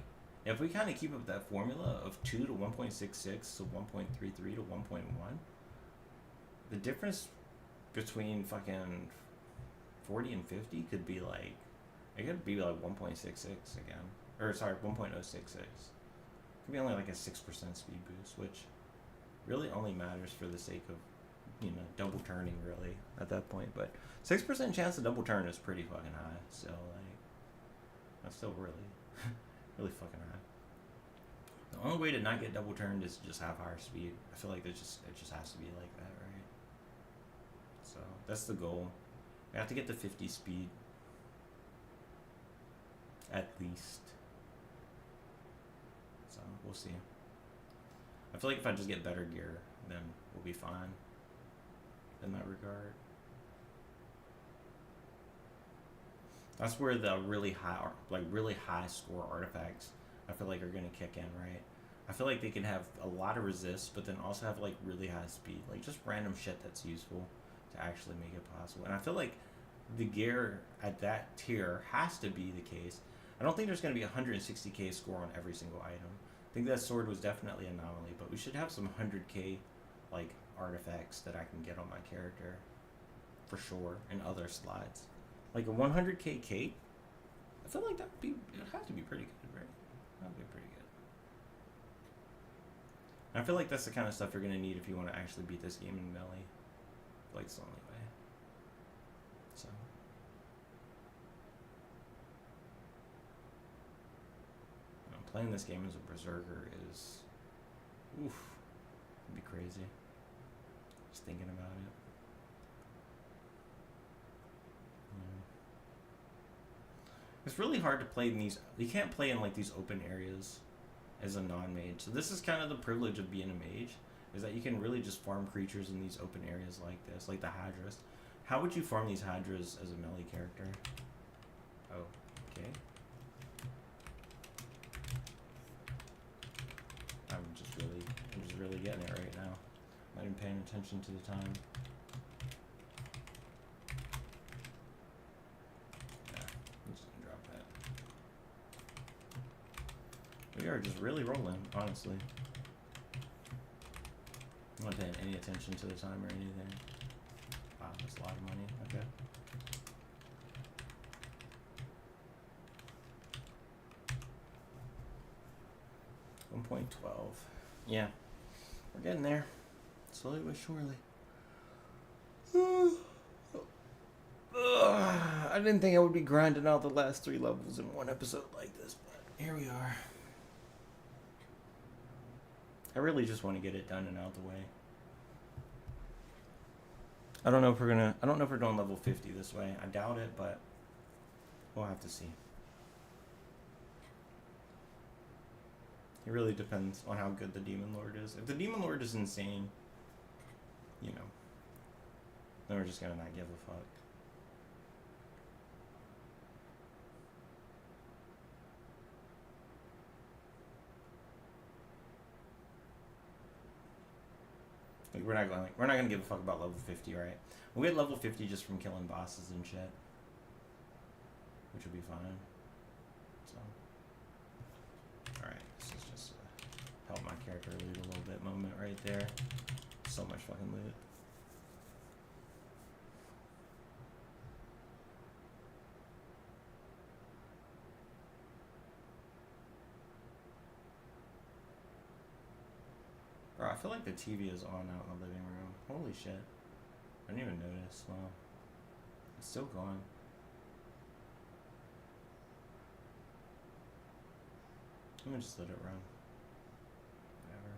if we kind of keep up that formula of 2 to 1.66 to 1.33 to 1.1, the difference between fucking 40 and 50 could be like, it could be like 1.66 again, or sorry, 1.066. Could be only like a 6% speed boost, which really only matters for the sake of, you know, double turning really at that point. But 6% chance to double turn is pretty fucking high. So like, that's still really, really fucking high. The only way to not get double turned is to just have higher speed. I feel like it just has to be like that, right? So that's the goal. We have to get to 50 speed at least. So we'll see. I feel like if I just get better gear, then we'll be fine in that regard. That's where the really high score artifacts I feel like are gonna kick in, right? I feel like they can have a lot of resist, but then also have like really high speed, like just random shit that's useful to actually make it possible. And I feel like the gear at that tier has to be the case. I don't think there's gonna be a 160k score on every single item. I think that sword was definitely an anomaly, but we should have some 100k like artifacts that I can get on my character for sure in other slots. Like a 100k cape, I feel like it would have to be pretty good, right? That would be pretty good. And I feel like that's the kind of stuff you're going to need if you want to actually beat this game in melee. Like, it's the only way. So. playing this game as a berserker is, oof, it'd be crazy. Just thinking about it. It's really hard to play in these. You can't play in like these open areas as a non-mage. So this is kind of the privilege of being a mage, is that you can really just farm creatures in these open areas like this, like the Hydras. How would you farm these Hydras as a melee character? Oh, okay. I'm just really getting it right now. Not even paying attention to the time. Yeah, I'm just gonna drop that. We are just really rolling, honestly. I'm not paying any attention to the time or anything. Wow, that's a lot of money. Okay. $1.12. Yeah, we're getting there. Slowly but surely. I didn't think I would be grinding out the last 3 levels in one episode like this, but here we are. I really just want to get it done and out the way. I don't know if we're doing level 50 this way. I doubt it, but we'll have to see. It really depends on how good the Demon Lord is. If the Demon Lord is insane, you know, then we're just gonna not give a fuck. Like we're not gonna give a fuck about level 50, right? We'll get level 50 just from killing bosses and shit, which will be fine. So, all right, this is just help my character loot a little bit moment right there. So much fucking loot. Bro, I feel like the TV is on out in the living room. Holy shit. I didn't even notice. Wow. It's still going. I'm gonna just let it run. Whatever.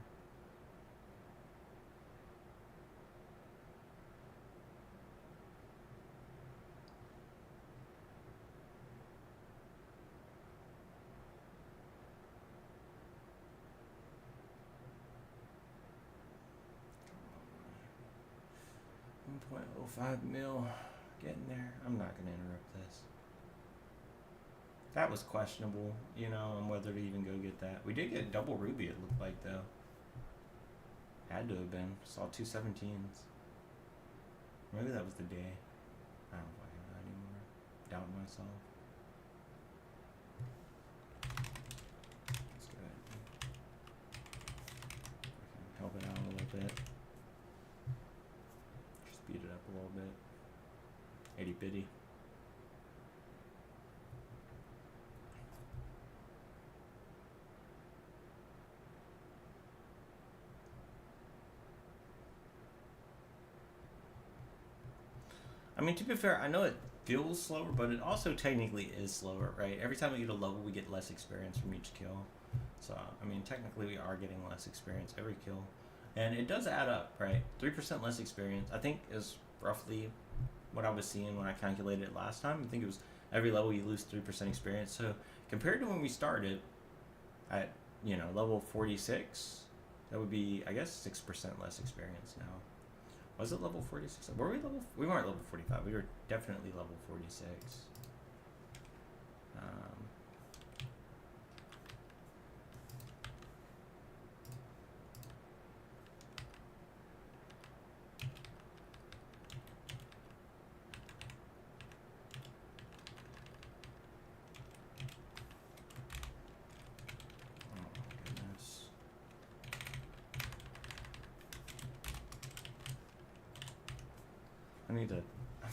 $1.05 mil. Getting there. I'm not gonna interrupt this. That was questionable, you know, on whether to even go get that. We did get double ruby, it looked like, though. Had to have been. Saw 2 17s. Maybe that was the day. I don't fucking know anymore. Doubt myself. Let's go ahead and help it out a little bit. Speed it up a little bit. Itty bitty. I mean, to be fair, I know it feels slower, but it also technically is slower, right? Every time we get a level, we get less experience from each kill. So, I mean, technically we are getting less experience every kill. And it does add up, right? 3% less experience, I think, is roughly what I was seeing when I calculated it last time. I think it was every level you lose 3% experience. So, compared to when we started at, you know, level 46, that would be, I guess, 6% less experience now. Was it level 46? Were we level? We weren't level 45. We were definitely level 46.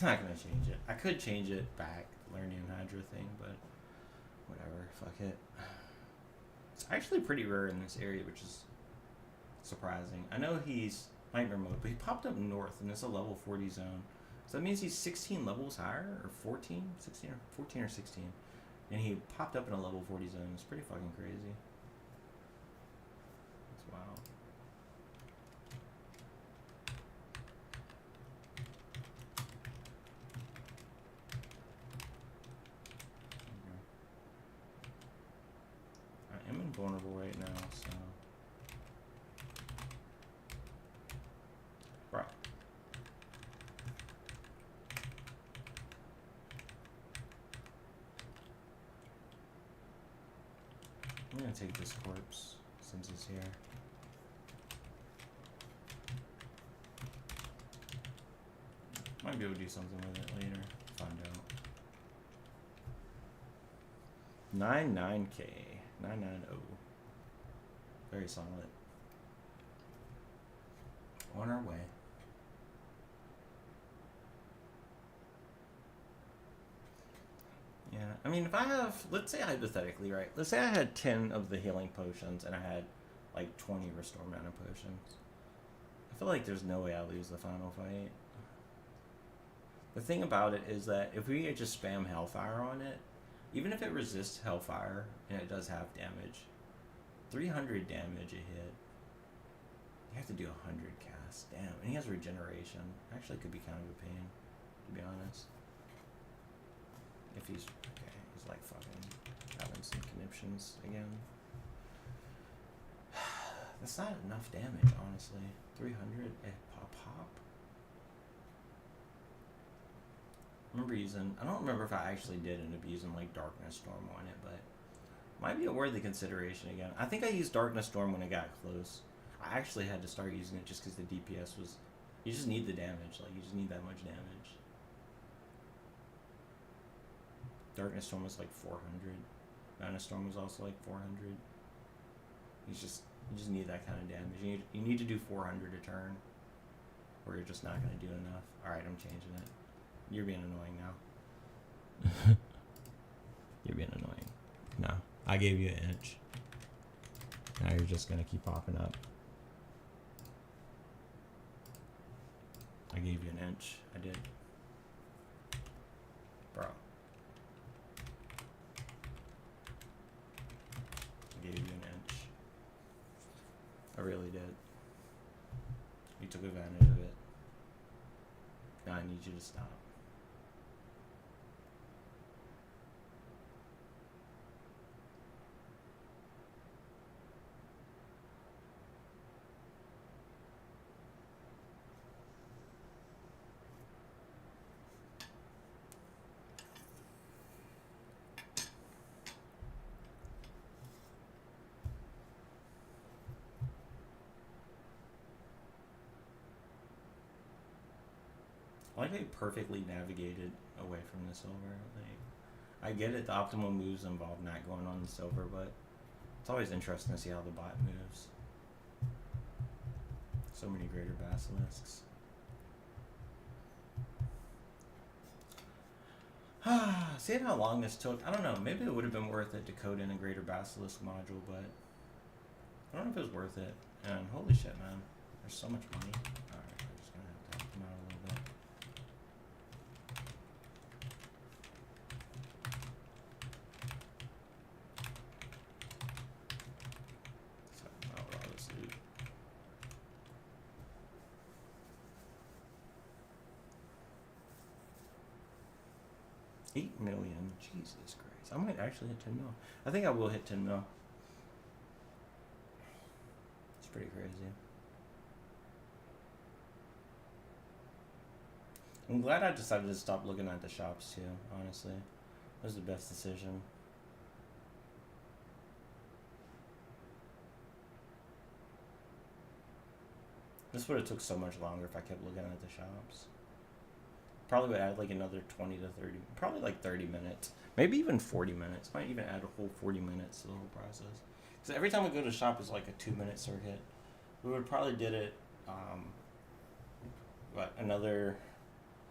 I'm not gonna change it. I could change it back, learning Hydra thing, but whatever. Fuck it. It's actually pretty rare in this area, which is surprising. I know he's Nightmare mode, but he popped up north, and it's a level 40 zone. So that means he's 16 levels higher, or 14? 16 or 14 or 16. And he popped up in a level 40 zone. It's pretty fucking crazy. vulnerable right now, so. Right. I'm gonna take this corpse since it's here. Might be able to do something with it later. Find out. 99K. 990. Very solid. On our way. Yeah, I mean, if I have, let's say hypothetically, right? Let's say I had 10 of the healing potions and I had like 20 restore mana potions. I feel like there's no way I lose the final fight. The thing about it is that if we just spam Hellfire on it, even if it resists Hellfire and it does half damage, 300 damage a hit. You have to do 100 casts. Damn, and he has regeneration. Actually, could be kind of a pain, to be honest. If he's okay, he's like fucking having some conniptions again. That's not enough damage, honestly. 300 pop. I don't remember if I actually did end up using like Darkness Storm on it, but might be a worthy consideration again. I think I used Darkness Storm when it got close. I actually had to start using it just because the DPS was, you just need the damage, like you just need that much damage. Darkness Storm was like 400. Mana Storm was also like 400. You just need that kind of damage. You need to do 400 a turn, or you're just not going to do enough. Alright, I'm changing it. You're being annoying now. You're being annoying. No, I gave you an inch. Now you're just gonna keep popping up. I gave you an inch. I did. Bro. I gave you an inch. I really did. You took advantage of it. Now I need you to stop. I like how you perfectly navigated away from the silver. Like, I get it, the optimal moves involve not going on the silver, but it's always interesting to see how the bot moves. So many greater basilisks. Seeing how long this took, I don't know, maybe it would have been worth it to code in a greater basilisk module, but I don't know if it was worth it. And holy shit, man, there's so much money. Alright, we're just gonna have to help them out a little bit. All this loot. 8 million, Jesus Christ. I might actually hit 10 mil. I think I will hit 10 mil. It's pretty crazy. I'm glad I decided to stop looking at the shops too, honestly. That was the best decision. This would have took so much longer if I kept looking at the shops. Probably would add like another 20 to 30, probably like 30 minutes. Maybe even 40 minutes. Might even add a whole 40 minutes to the whole process. Because every time we go to shop is like a 2-minute circuit. We would probably did it, another,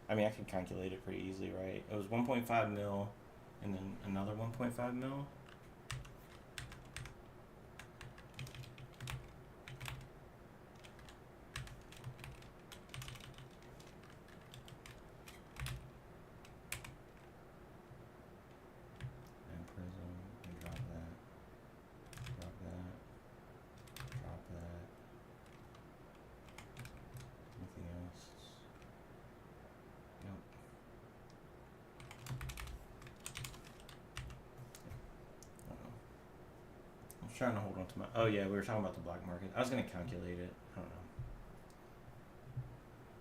I mean I can calculate it pretty easily, right? It was 1.5 mil and then another 1.5 mil. trying to hold on to my. Oh yeah, we were talking about the black market. I was gonna calculate it. I don't know.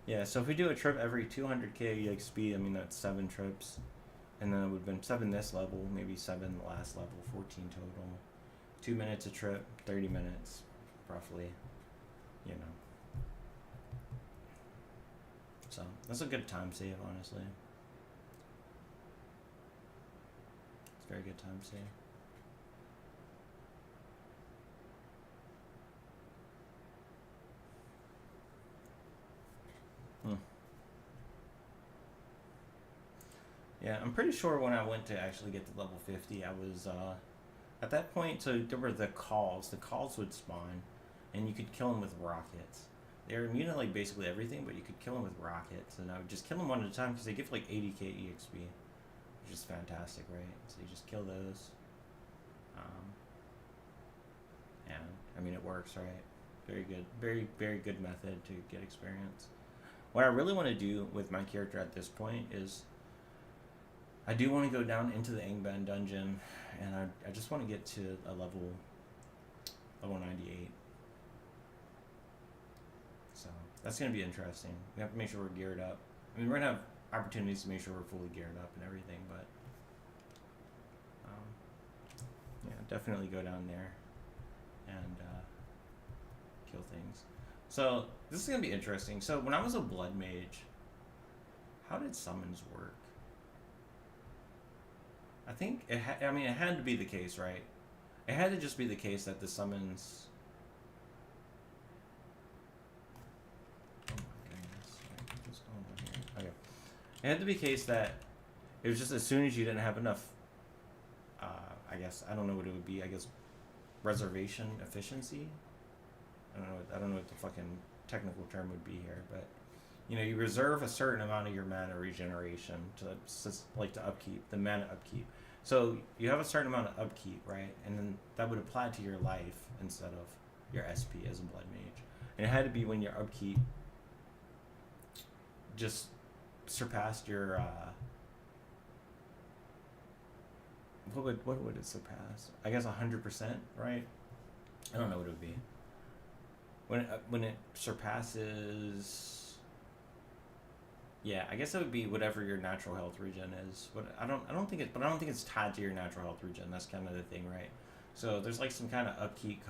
Yeah, so if we do a trip every 200k EXP, I mean that's 7 trips, and then it would have been 7 this level, maybe 7 the last level, 14 total. 2 minutes a trip, 30 minutes, roughly. You know. So that's a good time save, honestly. It's a very good time save. Yeah, I'm pretty sure when I went to actually get to level 50, I was, at that point, so there were the calls. The calls would spawn, and you could kill them with rockets. They were immune to, like, basically everything, but you could kill them with rockets, and I would just kill them one at a time, because they give, like, 80k EXP, which is fantastic, right? So you just kill those. And, I mean, it works, right? Very good. Very, very good method to get experience. What I really want to do with my character at this point is I do want to go down into the Angband dungeon, and I just want to get to a level 98. So that's going to be interesting. We have to make sure we're geared up. I mean, we're going to have opportunities to make sure we're fully geared up and everything, but yeah, definitely go down there and kill things. So this is going to be interesting. So when I was a blood mage, how did summons work? I think it had to be the case, right? It had to just be the case that the summons. Oh my goodness! What's going on here? Okay, it had to be the case that it was just as soon as you didn't have enough. I guess I don't know what it would be. I guess reservation efficiency. I don't know what the fucking technical term would be here, but you know, you reserve a certain amount of your mana regeneration to upkeep, the mana upkeep. So you have a certain amount of upkeep, right? And then that would apply to your life instead of your SP as a blood mage. And it had to be when your upkeep just surpassed your what would it surpass? I guess 100%, right? I don't know what it would be. When it surpasses, yeah, I guess it would be whatever your natural health regen is. But I don't think it's tied to your natural health regen. That's kind of the thing, right? So there's like some kind of upkeep,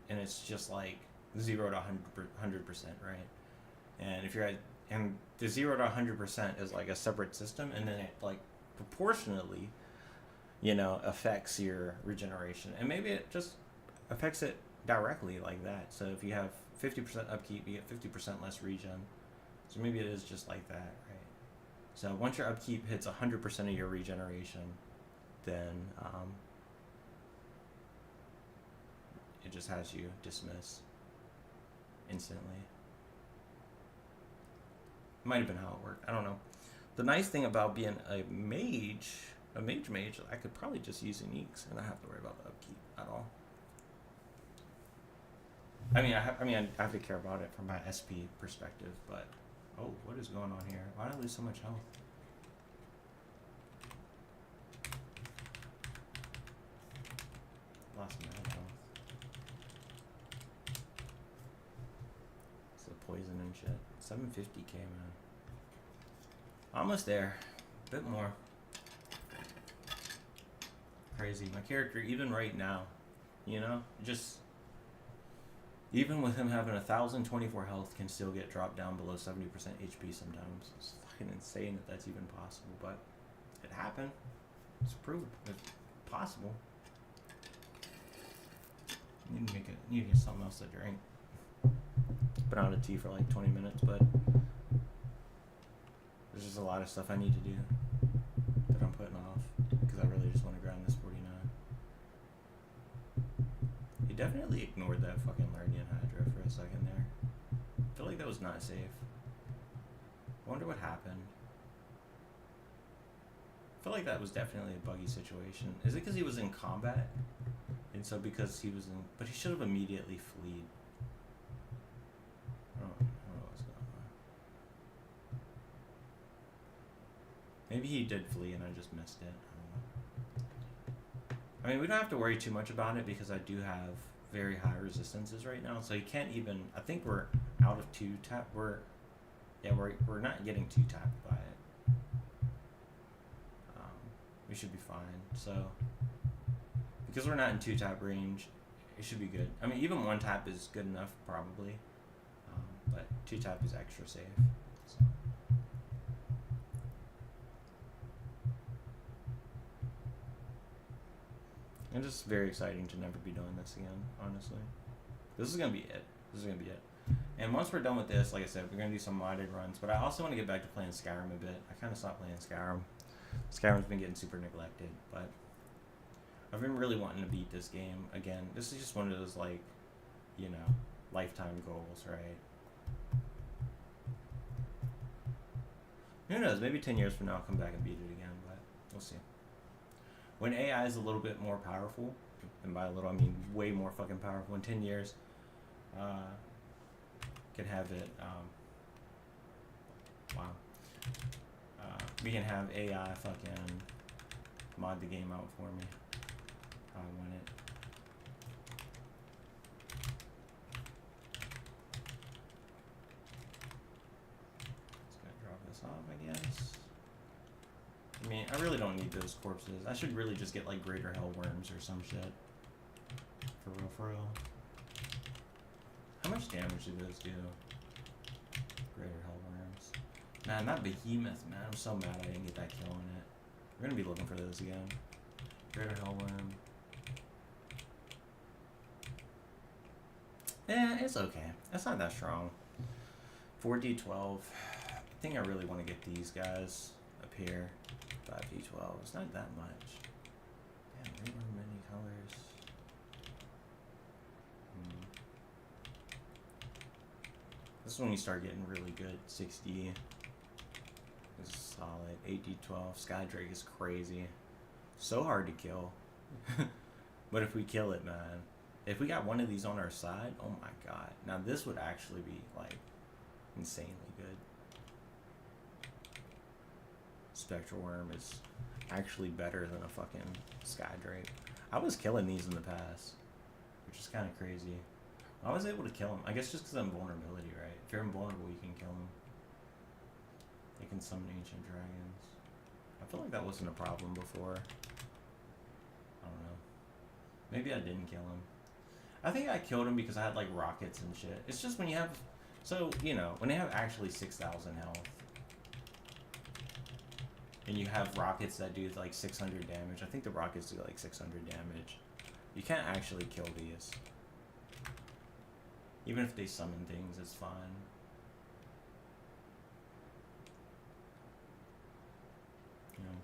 and it's just like 0 to 100%, right? And if you're at, and the 0 to 100% is like a separate system, and then it like proportionately, you know, affects your regeneration, and maybe it just affects it directly like that. So if you have 50% upkeep, you get 50% less regen. So maybe it is just like that, right? So once your upkeep hits 100% of your regeneration, then it just has you dismiss instantly. Might have been how it worked. I don't know. The nice thing about being a mage, I could probably just use uniques and not have to worry about the upkeep at all. I have to care about it from my SP perspective, but oh, what is going on here? Why did I lose so much health? Lost my health. It's the poison and shit. 750k, man. Almost there. A bit more. Crazy. My character, even right now, you know, just even with him having 1,024 health, can still get dropped down below 70% HP sometimes. It's fucking insane that that's even possible, but it happened. It's proved it's possible. Need to get something else to drink. Been out of tea for like 20 minutes, but there's just a lot of stuff I need to do that I'm putting off because I really just want to grind this 49. He definitely ignored that fucking Lardian Hydra for a second there. I feel like that was not safe. I wonder what happened. I feel like that was definitely a buggy situation. Is it because he was in combat? And so because he was in... But he should have immediately fled. I don't know what's going on. Maybe he did flee and I just missed it. I don't know. I mean, we don't have to worry too much about it because I do have very high resistances right now, so you can't even. I think we're out of two tap. We're not getting two tapped by it. We should be fine. So because we're not in two tap range, it should be good. I mean, even one tap is good enough probably, but two tap is extra safe. So. And just very exciting to never be doing this again, honestly. This is going to be it. And once we're done with this, like I said, we're going to do some modded runs. But I also want to get back to playing Skyrim a bit. I kind of stopped playing Skyrim. Skyrim's been getting super neglected. But I've been really wanting to beat this game again. This is just one of those, like, you know, lifetime goals, right? Who knows? Maybe 10 years from now I'll come back and beat it again. But we'll see. When AI is a little bit more powerful, and by a little I mean way more fucking powerful, in 10 years, can have it, we can have AI fucking mod the game out for me how I want it. Just gonna drop this off, I guess. I mean, I really don't need those corpses. I should really just get like greater hell worms or some shit. For real. How much damage do those do? Greater hell worms. Man, that behemoth, man. I'm so mad I didn't get that kill on it. We're gonna be looking for those again. Greater hell worm. Yeah, it's okay. That's not that strong. 4d12. I think I really want to get these guys up here. 5d12. It's not that much. Damn, there were many colors. This is when you start getting really good. 60 is solid. 8d12. Skydrake is crazy. So hard to kill. But if we kill it, man. If we got one of these on our side, oh my god. Now this would actually be, like, insanely good. Spectral Worm is actually better than a fucking Skydrake. I was killing these in the past, which is kind of crazy. I was able to kill them. I guess just because of invulnerability, right? If you're invulnerable, you can kill them. They can summon ancient dragons. I feel like that wasn't a problem before. I don't know. Maybe I didn't kill him. I think I killed him because I had like rockets and shit. It's just when you have, so you know, when they have actually 6,000 health, and you have rockets that do like 600 damage. I think the rockets do like 600 damage. You can't actually kill these. Even if they summon things, it's fine. You know.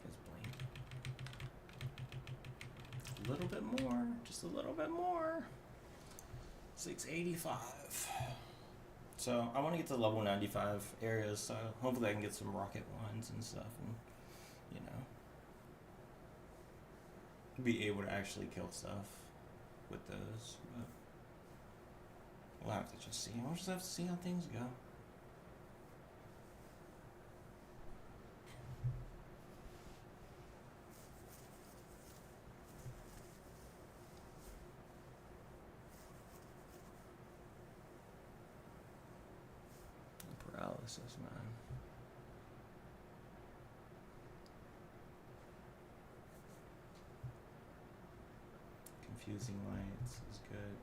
Just blink. A little bit more. Just a little bit more. 685. So I want to get to level 95 areas, so hopefully I can get some rocket ones and stuff, and you know, be able to actually kill stuff with those. But we'll have to just see. We'll just have to see how things go. Paralysis, man. Confusing lights is good.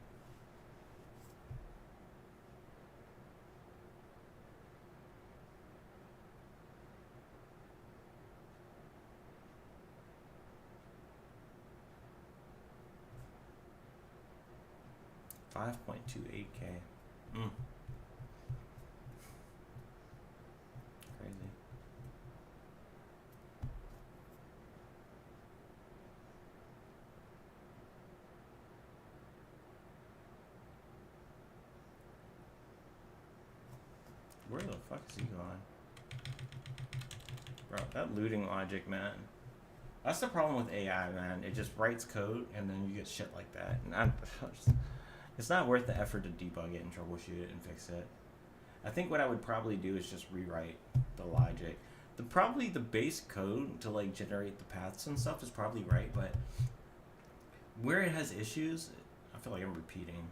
$5.28K. Crazy. Where the fuck is he going? Bro, that looting logic, man. That's the problem with AI, man. It just writes code and then you get shit like that. And it's not worth the effort to debug it and troubleshoot it and fix it. I think what I would probably do is just rewrite the logic. Probably the base code to like generate the paths and stuff is probably right, but where it has issues, I feel like I'm repeating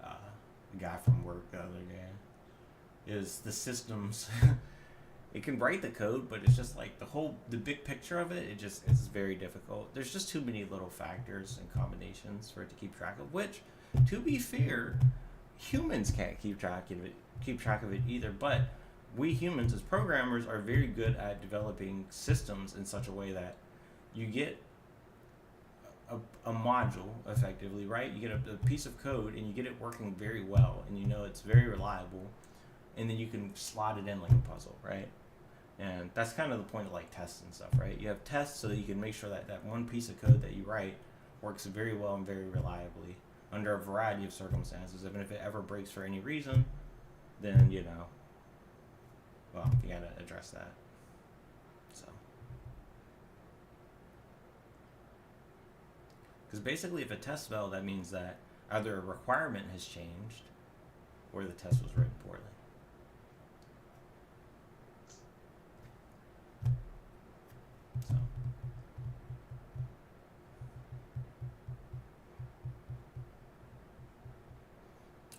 a guy from work the other day, is the systems. It can write the code, but it's just like the big picture of it. It's very difficult. There's just too many little factors and combinations for it to keep track of. Which, to be fair, humans can't keep track of it either. But we humans, as programmers, are very good at developing systems in such a way that you get a module effectively, right? You get a piece of code and you get it working very well, and you know it's very reliable, and then you can slot it in like a puzzle, right? And that's kind of the point of like tests and stuff, right? You have tests so that you can make sure that that one piece of code that you write works very well and very reliably under a variety of circumstances. Even if it ever breaks for any reason, then well, you gotta address that. So, because basically, if a test failed, that means that either a requirement has changed or the test was written poorly. So,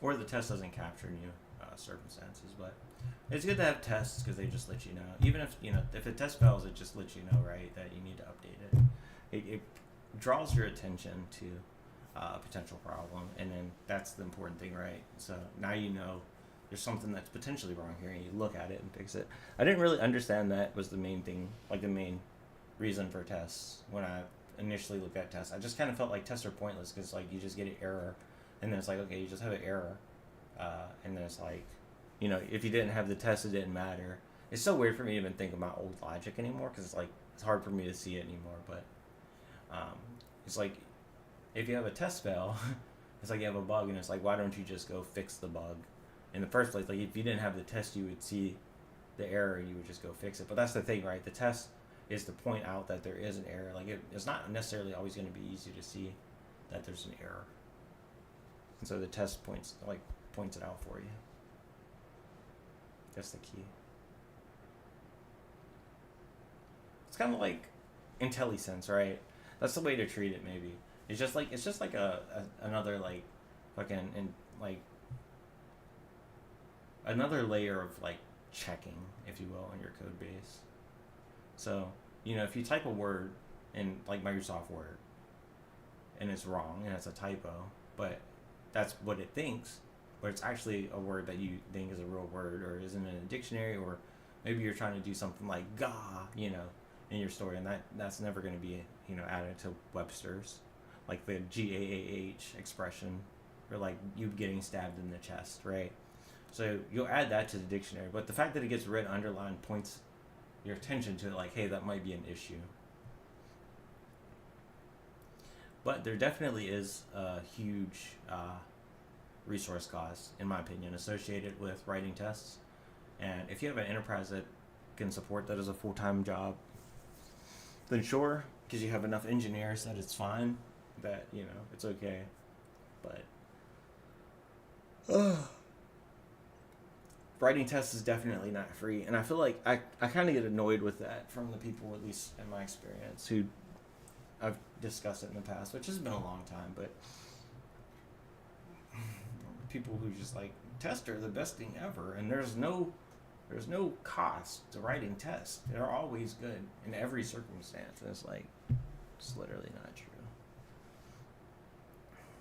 or the test doesn't capture new circumstances, but it's good to have tests because they just let you know. Even if a test fails, it just lets you know, right, that you need to update it. It draws your attention to a potential problem, and then that's the important thing, right? So now you know there's something that's potentially wrong here, and you look at it and fix it. I didn't really understand that was the main thing, like the main reason for tests. When I initially looked at tests, I just kind of felt like tests are pointless because like you just get an error, and then it's like, okay, you just have an error, and then it's like, if you didn't have the test, it didn't matter. It's so weird for me to even think about old logic anymore because it's like it's hard for me to see it anymore. But it's like if you have a test fail, it's like you have a bug, and it's like, why don't you just go fix the bug in the first place? Like if you didn't have the test, you would see the error, you would just go fix it. But that's the thing, right? The test is to point out that there is an error. Like it's not necessarily always going to be easy to see that there's an error, and so the test points it out for you. That's the key. It's kind of like IntelliSense, right? That's the way to treat it. Maybe it's just like another like fucking another layer of like checking, if you will, on your code base. So if you type a word in like Microsoft Word and it's wrong and it's a typo, but that's what it thinks, but it's actually a word that you think is a real word or isn't in a dictionary, or maybe you're trying to do something like "ga," in your story, and that's never going to be added to Webster's, like the GAAH expression, or like you getting stabbed in the chest, right? So you'll add that to the dictionary, but the fact that it gets red underlined points your attention to it, like, hey, that might be an issue. But there definitely is a huge resource cost, in my opinion, associated with writing tests. And if you have an enterprise that can support that as a full-time job, then sure, because you have enough engineers that it's fine, that, it's okay. But writing tests is definitely not free. And I feel like I kind of get annoyed with that from the people, at least in my experience, who I've discussed it in the past, which has been a long time, but people who just like, tests are the best thing ever, and there's no cost to writing tests. They're always good in every circumstance. And it's like, it's literally not true.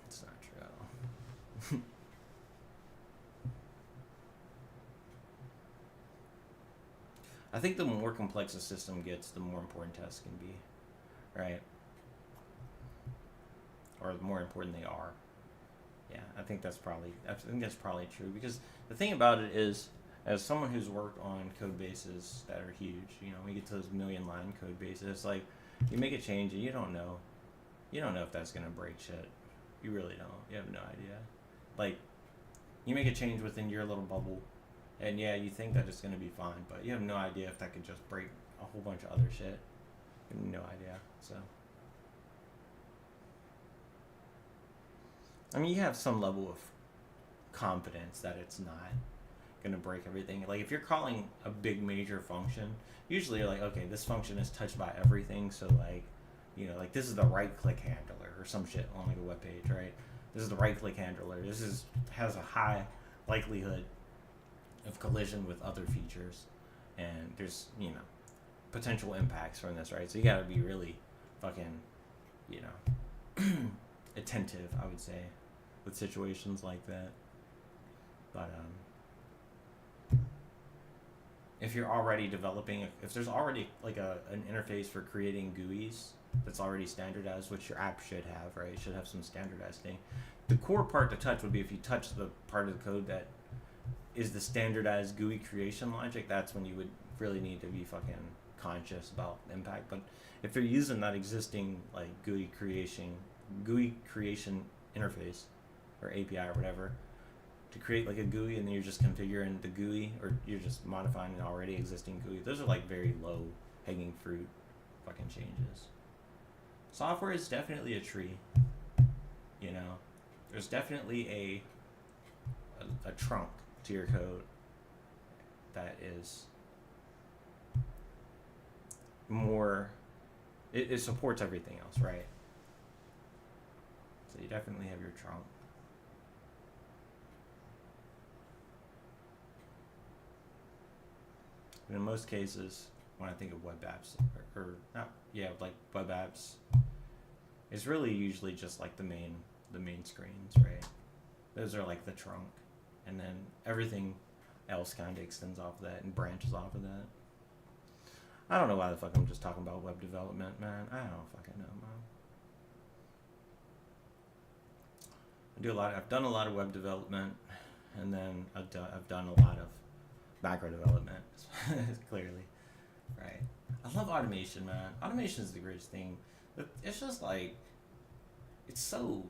It's not true at all. I think the more complex a system gets, the more important tests can be, right? Or the more important they are. Yeah, I think that's probably true, because the thing about it is, as someone who's worked on code bases that are huge, we get to those 1,000,000-line code bases, it's like you make a change and you don't know if that's gonna break shit. You really don't. You have no idea. Like, you make a change within your little bubble, and yeah, you think that it's gonna be fine, but you have no idea if that could just break a whole bunch of other shit. You have no idea. So, I mean, you have some level of confidence that it's not gonna break everything. Like if you're calling a big major function, usually you're like, okay, this function is touched by everything, so like, like this is the right click handler or some shit on like a web page, right? This is the right click handler. This is has a high likelihood of collision with other features, and there's potential impacts from this, right? So you gotta be really fucking attentive, I would say, with situations like that. But if you're already developing, if there's already like an interface for creating GUIs that's already standardized, which your app should have, right? It should have some standardized thing. The core part to touch would be if you touch the part of the code that is the standardized GUI creation logic. That's when you would really need to be fucking conscious about impact. But if you're using that existing like GUI creation interface or API or whatever to create like a GUI, and then you're just configuring the GUI, or you're just modifying an already existing GUI, those are like very low hanging fruit fucking changes. Software is definitely a tree. There's definitely a trunk to your code that is more, it supports everything else, right? So you definitely have your trunk. But in most cases, when I think of web apps, like web apps, it's really usually just like the main screens, right? Those are like the trunk, and then everything else kind of extends off of that and branches off of that. I don't know why the fuck I'm just talking about web development, man. I don't fucking know, man. I've done a lot of web development, and then I've done a lot of macro development, clearly, right? I love automation, man. Automation is the greatest thing. It's just like, it's so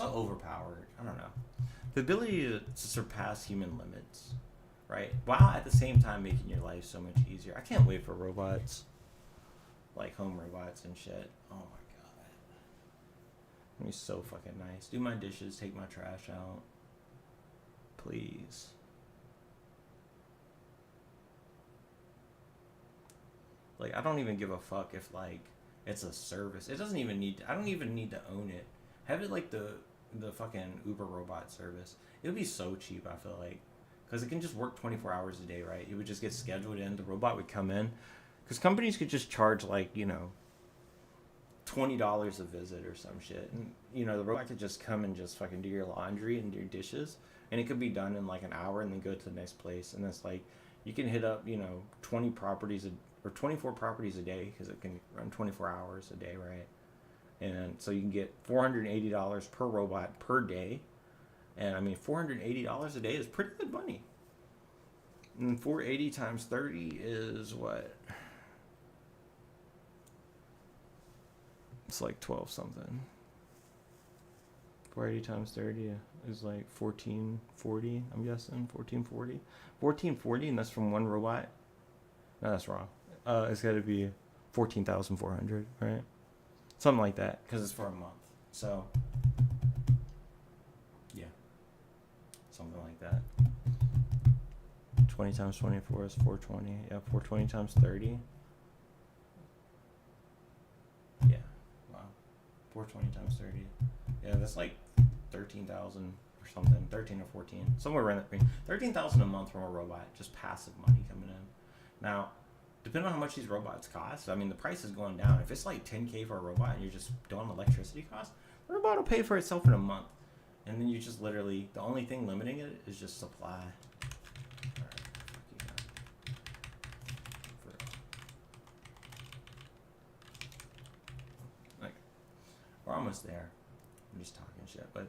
overpowered. I don't know. The ability to surpass human limits, right? While at the same time making your life so much easier. I can't wait for robots, like home robots and shit. Oh my god. It'll be so fucking nice. Do my dishes, take my trash out. Please. Like, I don't even give a fuck if, like, it's a service. It doesn't even need, I don't even need to own it. Have it like the fucking Uber robot service. It would be so cheap, I feel like. Because it can just work 24 hours a day, right? It would just get scheduled in. The robot would come in. Because companies could just charge, like, $20 a visit or some shit. And, the robot could just come and just fucking do your laundry and do your dishes. And it could be done in, like, an hour and then go to the next place. And it's like, you can hit up, 20 properties or 24 properties a day, because it can run 24 hours a day, right? And so you can get $480 per robot per day. And I mean, $480 a day is pretty good money. And 480 times 30 is what? It's like 12 something. 480 times 30 is like 1440, I'm guessing. 1440. 1440, and that's from one robot? No, that's wrong. It's got to be 14,400, right? Something like that, because it's for a month. So, yeah. Something like that. 20 times 24 is 420. Yeah, 420 times 30. Yeah. Wow. 420 times 30. Yeah, that's like 13,000 or something. 13 or 14. Somewhere around that range. 13,000 a month from a robot. Just passive money coming in. Now, depending on how much these robots cost, I mean, the price is going down. If it's like $10K for a robot and you're just doing electricity costs, the robot will pay for itself in a month. And then you just literally, the only thing limiting it is just supply. Like, we're almost there. I'm just talking shit. But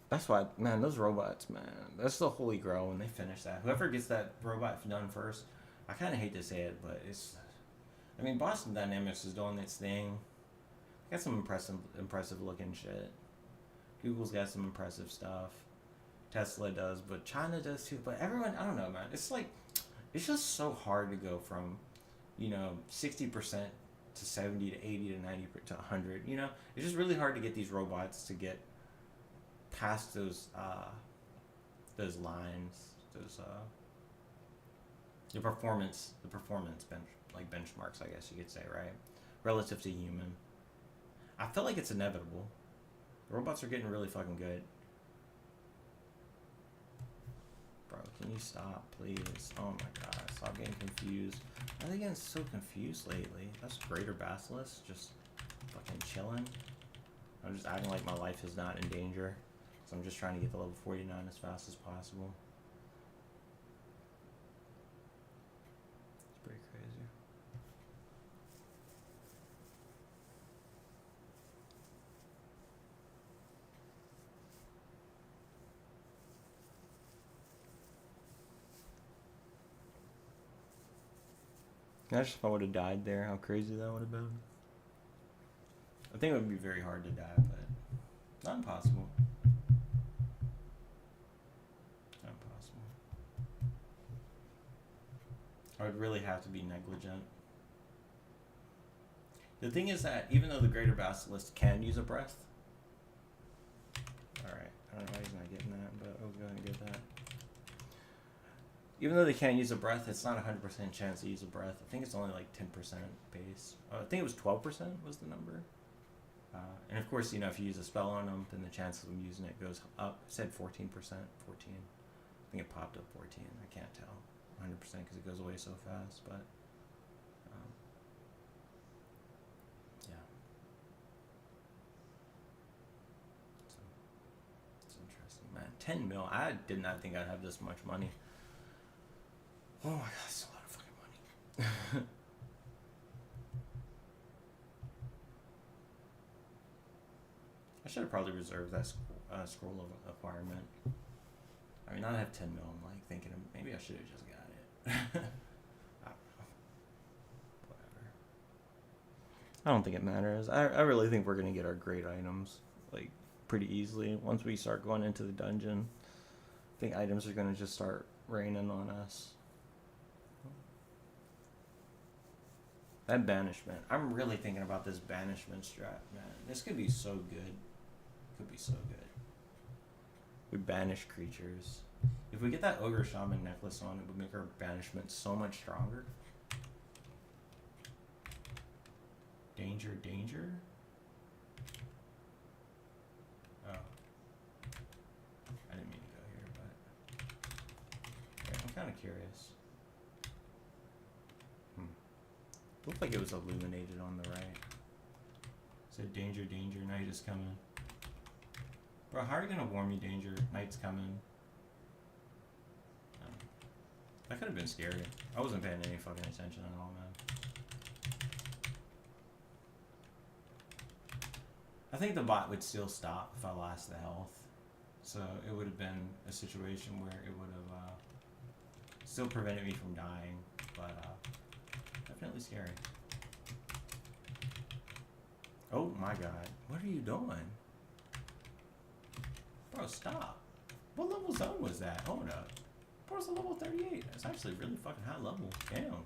that's why, man, those robots, man, that's the holy grail when they finish that. Whoever gets that robot done first, I kind of hate to say it, but I mean, Boston Dynamics is doing its thing. Got some impressive looking shit. Google's got some impressive stuff. Tesla does, but China does too. But everyone, I don't know, man. It's like, it's just so hard to go from, 60% to 70 to 80 to 90 to 100. It's just really hard to get these robots to get past those lines those the performance benchmarks, I guess you could say, right? Relative to human. I feel like it's inevitable. The robots are getting really fucking good. Bro, can you stop, please? Oh my god, stop getting confused. Why are they getting so confused lately? That's Greater Basilisk, just fucking chilling. I'm just acting like my life is not in danger. So I'm just trying to get to level 49 as fast as possible. It's pretty crazy. Imagine if I would have died there, how crazy that would have been. I think it would be very hard to die, but not impossible. Not impossible. I would really have to be negligent. The thing is that even though the Greater Basilisk can use a breath, alright, I don't know why he's not getting that, but I'll go ahead and get that. Even though they can't use a breath, it's not a 100% chance to use a breath. I think it's only like 10% base. I think it was 12% was the number. And of course, you know, if you use a spell on them, then the chance of them using it goes up. It said 14%, 14. I think it popped up 14. I can't tell 100% because it goes away so fast, but yeah. So, it's interesting, man. 10 mil. I did not think I'd have this much money. Oh my god, that's a lot of fucking money. I should have probably reserved that scroll of acquirement. I mean, I have 10 mil. I'm like thinking maybe I should have just got it. I don't know. Whatever. I don't think it matters. I really think we're gonna get our great items like pretty easily once we start going into the dungeon. I think items are gonna just start raining on us. That banishment. I'm really thinking about this banishment strat, man. This could be so good. Could be so good. We banish creatures. If we get that Ogre Shaman necklace on, it would make our banishment so much stronger. Danger, danger? Oh. I didn't mean to go here, but... yeah, I'm kind of curious. Looked like it was illuminated on the right. It said danger, danger, night is coming. Bro, how are you gonna warn me danger? Night's coming. That could have been scary. I wasn't paying any fucking attention at all, man. I think the bot would still stop if I lost the health. So it would have been a situation where it would have still prevented me from dying. But definitely scary. Oh my god. What are you doing? Bro, stop. What level zone was that? Hold up. Bro, it's a level 38. That's actually really fucking high level. Damn.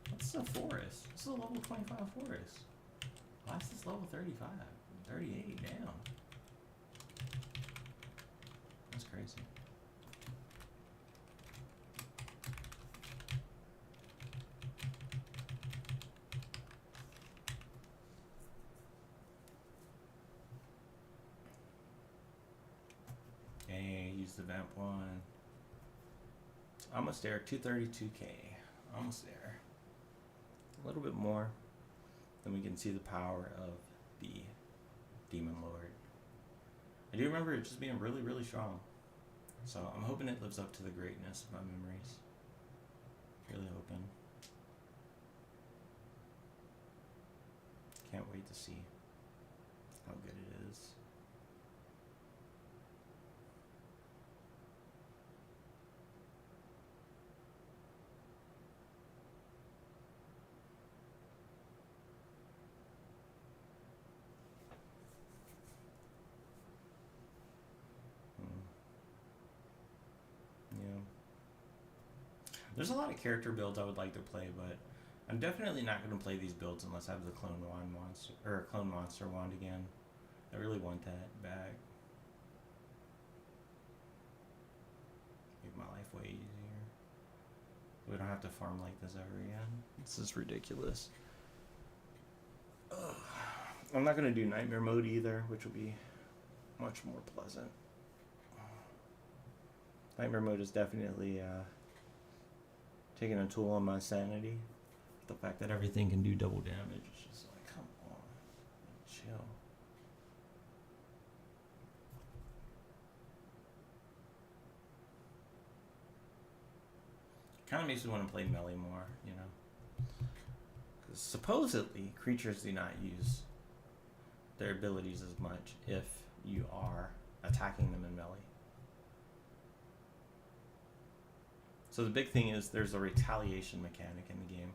What's a forest? This is a level 25 forest. Why is this level 35? 38, damn. That's crazy. Okay, use the vamp one. Almost there, 232k. Almost there. A little bit more. Then we can see the power of the Demon Lord. I do remember it just being really, really strong. So I'm hoping it lives up to the greatness of my memories. Really hoping. Can't wait to see how good it is. There's a lot of character builds I would like to play, but I'm definitely not going to play these builds unless I have the Clone Monster or Clone Monster wand again. I really want that back. Make my life way easier. We don't have to farm like this ever again. This is ridiculous. Ugh. I'm not going to do nightmare mode either, which will be much more pleasant. Nightmare mode is definitely taking a toll on my sanity. The fact that everything can do double damage is just like, come on, chill. Kind of makes me want to play melee more, you know. Because supposedly, creatures do not use their abilities as much if you are attacking them in melee. So the big thing is there's a retaliation mechanic in the game.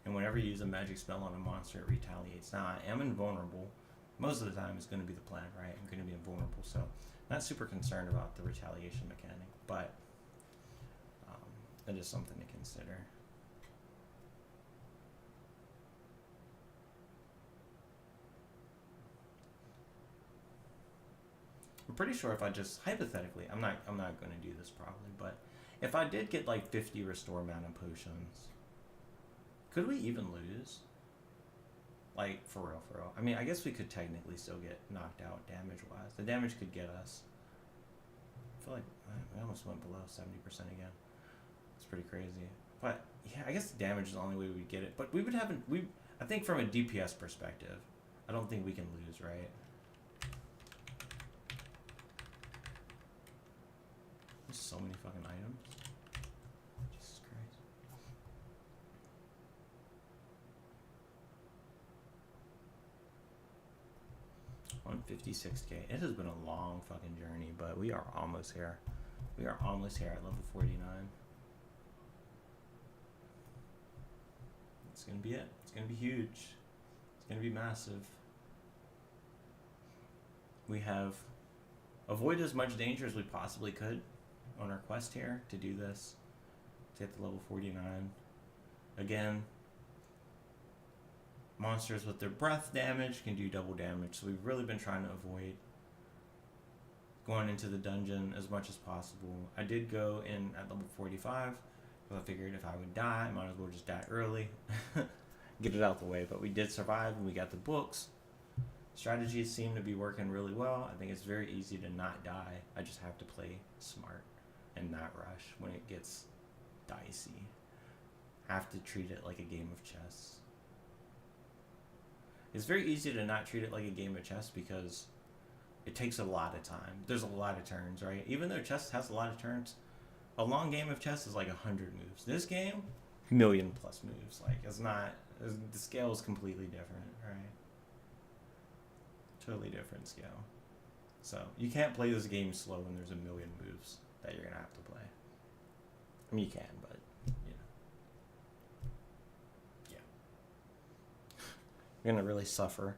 And whenever you use a magic spell on a monster, it retaliates. Now, I am invulnerable. Most of the time, it's going to be the plan, right? I'm going to be invulnerable, so not super concerned about the retaliation mechanic, but it is something to consider. I'm pretty sure if I just, hypothetically, I'm not going to do this probably, but if I did get like 50 restore mana potions, could we even lose? Like, for real, for real. I mean, I guess we could technically still get knocked out damage-wise. The damage could get us. I feel like I almost went below 70% again. It's pretty crazy. But, yeah, I guess the damage is the only way we get it. But we would have, I think from a DPS perspective, I don't think we can lose, right? There's so many fucking items. Jesus Christ. $156K. It has been a long fucking journey, but we are almost here. We are almost here at level 49. It's gonna be it. It's gonna be huge. It's gonna be massive. We have avoided as much danger as we possibly could on our quest here to do this, to hit the level 49. Again, monsters with their breath damage can do double damage, so we've really been trying to avoid going into the dungeon as much as possible. I did go in at level 45, because I figured if I would die, I might as well just die early, get it out the way, but we did survive and we got the books. Strategies seem to be working really well. I think it's very easy to not die. I just have to play smart and not rush when it gets dicey. Have to treat it like a game of chess. It's very easy to not treat it like a game of chess because it takes a lot of time. There's a lot of turns, right? Even though chess has a lot of turns, a long game of chess is like 100 moves. This game, million plus moves. Like, the scale is completely different, right? Totally different scale. So you can't play this game slow when there's a million moves that you're gonna have to play. I mean, you can, but you know, yeah, you're gonna really suffer.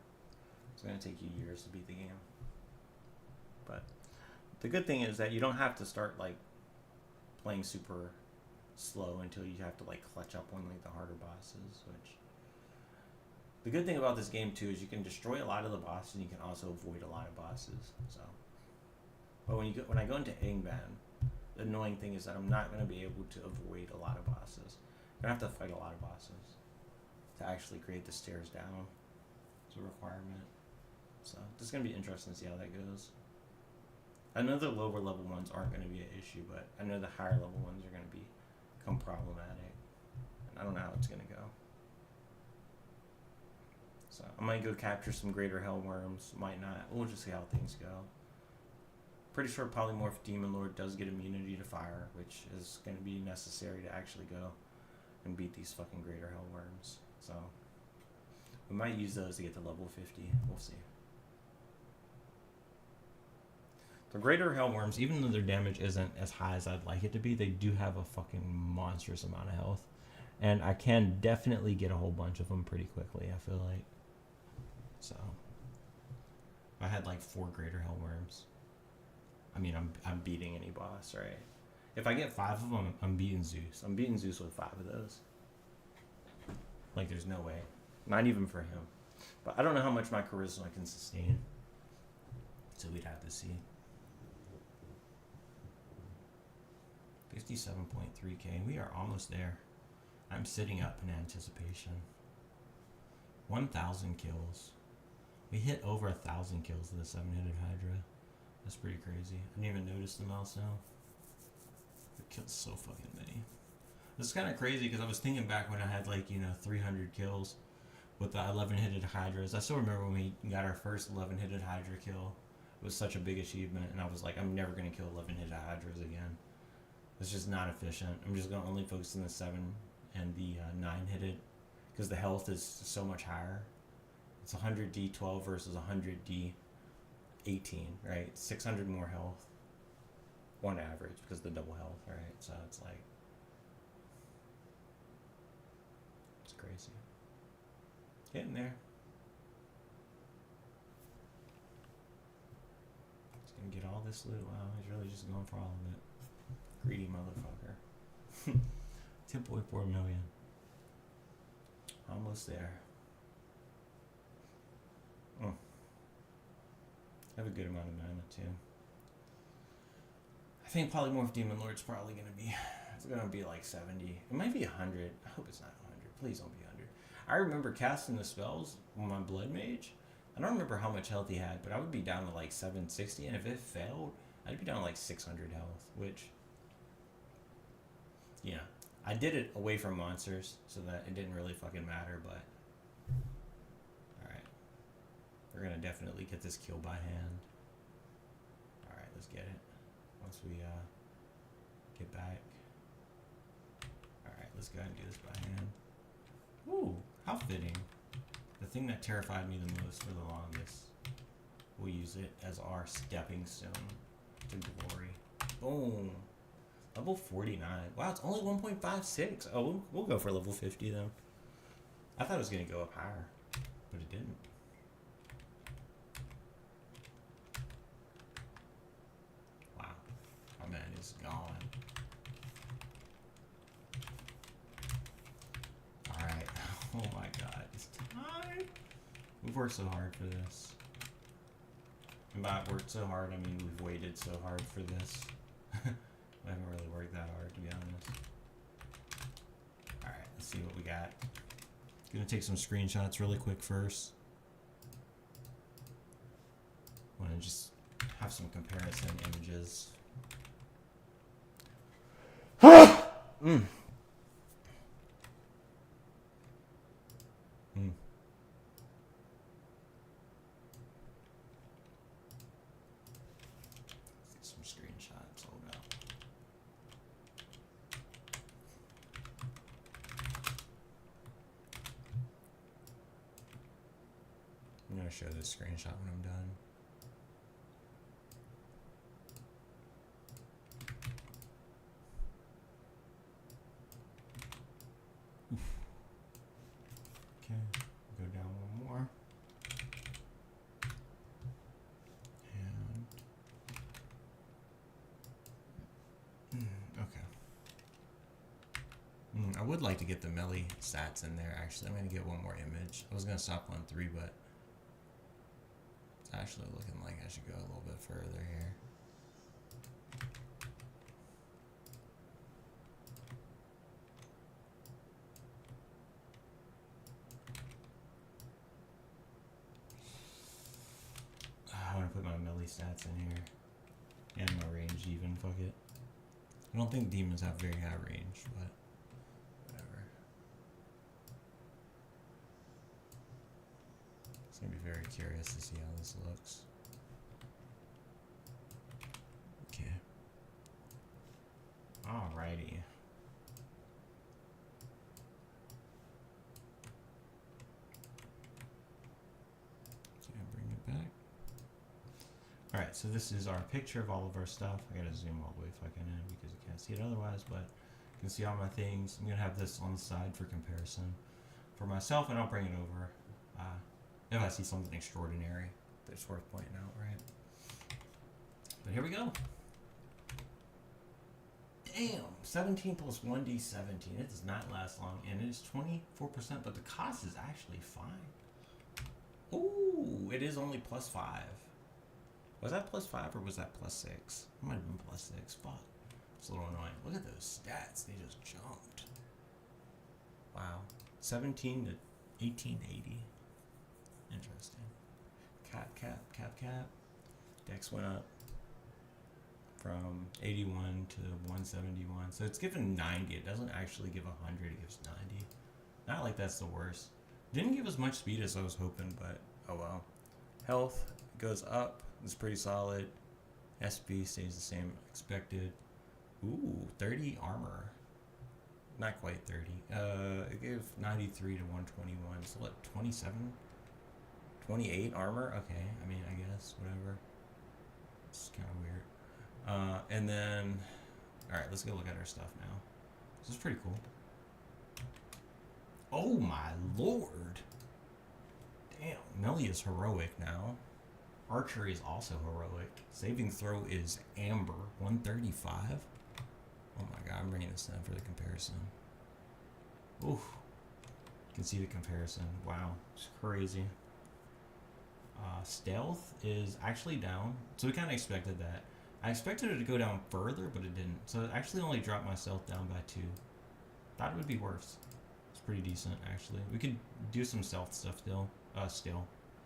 It's gonna take you years to beat the game. But the good thing is that you don't have to start like playing super slow until you have to like clutch up on like the harder bosses, which. The good thing about this game too is you can destroy a lot of the bosses and you can also avoid a lot of bosses. So, but when I go into Engban, the annoying thing is that I'm not going to be able to avoid a lot of bosses. I'm going to have to fight a lot of bosses to actually create the stairs down. It's a requirement. So it's going to be interesting to see how that goes. I know the lower level ones aren't going to be an issue, but I know the higher level ones are going to become problematic. And I don't know how it's going to go. So I might go capture some greater hellworms, might not. We'll just see how things go. Pretty sure Polymorph Demon Lord does get immunity to fire, which is going to be necessary to actually go and beat these fucking greater hellworms. So we might use those to get to level 50. We'll see. The greater hellworms, even though their damage isn't as high as I'd like it to be, they do have a fucking monstrous amount of health. And I can definitely get a whole bunch of them pretty quickly, I feel like. So, I had like 4 greater hellworms. I mean, I'm beating any boss, right? If I get 5 of them, I'm beating Zeus. I'm beating Zeus with 5 of those. Like, there's no way. Not even for him. But I don't know how much my charisma can sustain. So we'd have to see. 57.3k. We are almost there. I'm sitting up in anticipation. 1,000 kills. We hit over 1,000 kills with a 7-headed Hydra. That's pretty crazy. I didn't even notice the mouse now. It killed so fucking many. It's kind of crazy because I was thinking back when I had 300 kills with the 11-headed Hydras. I still remember when we got our first 11-headed Hydra kill. It was such a big achievement, and I was like, I'm never going to kill 11-headed Hydras again. It's just not efficient. I'm just going to only focus on the 7 and the 9-headed because the health is so much higher. It's 100 D12 versus 100 D18, right? 600 more health on average because of the double health, right? So it's crazy. Getting there. He's gonna get all this loot. Wow, he's really just going for all of it. Greedy motherfucker. 10.4 million. Almost there. Have a good amount of mana too. I think Polymorph Demon Lord's probably gonna be like 70. It might be 100. I hope it's not 100. Please don't be 100. I remember casting the spells with my Blood Mage. I don't remember how much health he had, but I would be down to like 760, and if it failed, I'd be down to like 600 health, which, yeah. I did it away from monsters, so that it didn't really fucking matter, but alright. We're gonna definitely get this kill by hand. Alright, let's get it. Once we get back. Alright, let's go ahead and do this by hand. Ooh, how fitting. The thing that terrified me the most for the longest. We'll use it as our stepping stone to glory. Boom. Level 49. Wow, it's only 1.56. Oh, we'll go for level 50 though. I thought it was going to go up higher, but it didn't. Wow. My man is gone. Alright. Oh my god. It's time. We've worked so hard for this. And by worked so hard, I mean we've waited so hard for this. I haven't really worked that hard, to be honest. Alright, let's see what we got. Gonna take some screenshots really quick first. Wanna just have some comparison images. Some screenshots, hold up. I'm gonna show this screenshot when I'm done. Okay, go down one more. And okay. I would like to get the melee stats in there actually. I'm gonna get one more image. I was gonna stop on 3, but it's actually looking like I should go a little bit further here. I want to put my melee stats in here. And my range even, fuck it. I don't think demons have very high range, but whatever. It's gonna be very curious to see how this looks. Okay. Alrighty. Bring it back. Alright, so this is our picture of all of our stuff. I gotta zoom all the way fucking in because you can't see it otherwise, but you can see all my things. I'm gonna have this on the side for comparison for myself, and I'll bring it over if I see something extraordinary that's worth pointing out, right? But here we go. Damn, 17 plus 1d17. It does not last long, and it is 24%, but the cost is actually fine. Ooh, it is only plus 5. Was that plus 5 or was that plus 6? It might have been plus 6. Fuck. It's a little annoying. Look at those stats. They just jumped. Wow. 17 to 1880. Interesting. Cap. Dex went up from 81 to 171. So it's given 90. It doesn't actually give 100. It gives 90. Not like that's the worst. Didn't give as much speed as I was hoping, but oh well. Health goes up. It's pretty solid. SP stays the same. Expected. Ooh, 30 armor. Not quite 30. It gave 93 to 121. So what, 27? 28 armor? Okay, I mean, I guess, whatever. It's kind of weird. And then, alright, let's go look at our stuff now. This is pretty cool. Oh my lord! Damn, Melee is heroic now. Archery is also heroic. Saving throw is Amber, 135. Oh my god, I'm bringing this down for the comparison. Oof. You can see the comparison. Wow, it's crazy. Stealth is actually down, so we kind of expected that. I expected it to go down further, but it didn't. So it actually only dropped my stealth down by 2. Thought it would be worse. It's pretty decent, actually. We could do some stealth stuff still.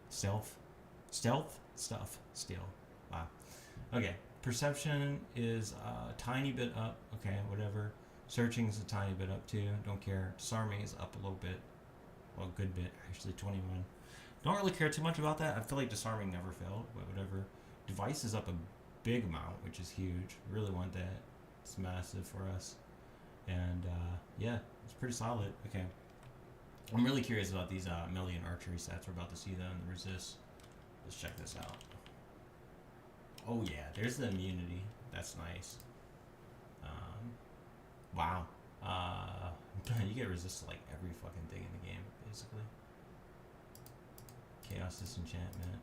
Stealth stuff still. Wow. Okay. Perception is a tiny bit up. Okay, whatever. Searching is a tiny bit up too. Don't care. Disarming is up a little bit. Well, a good bit, actually. 21. Don't really care too much about that. I feel like disarming never failed, but whatever. Device is up a big amount, which is huge. Really want that. It's massive for us. And yeah, it's pretty solid. Okay. I'm really curious about these melee and archery stats we're about to see though in the resist. Let's check this out. Oh yeah, there's the immunity. That's nice. Wow. You get resist to like every fucking thing in the game, basically. Chaos disenchantment.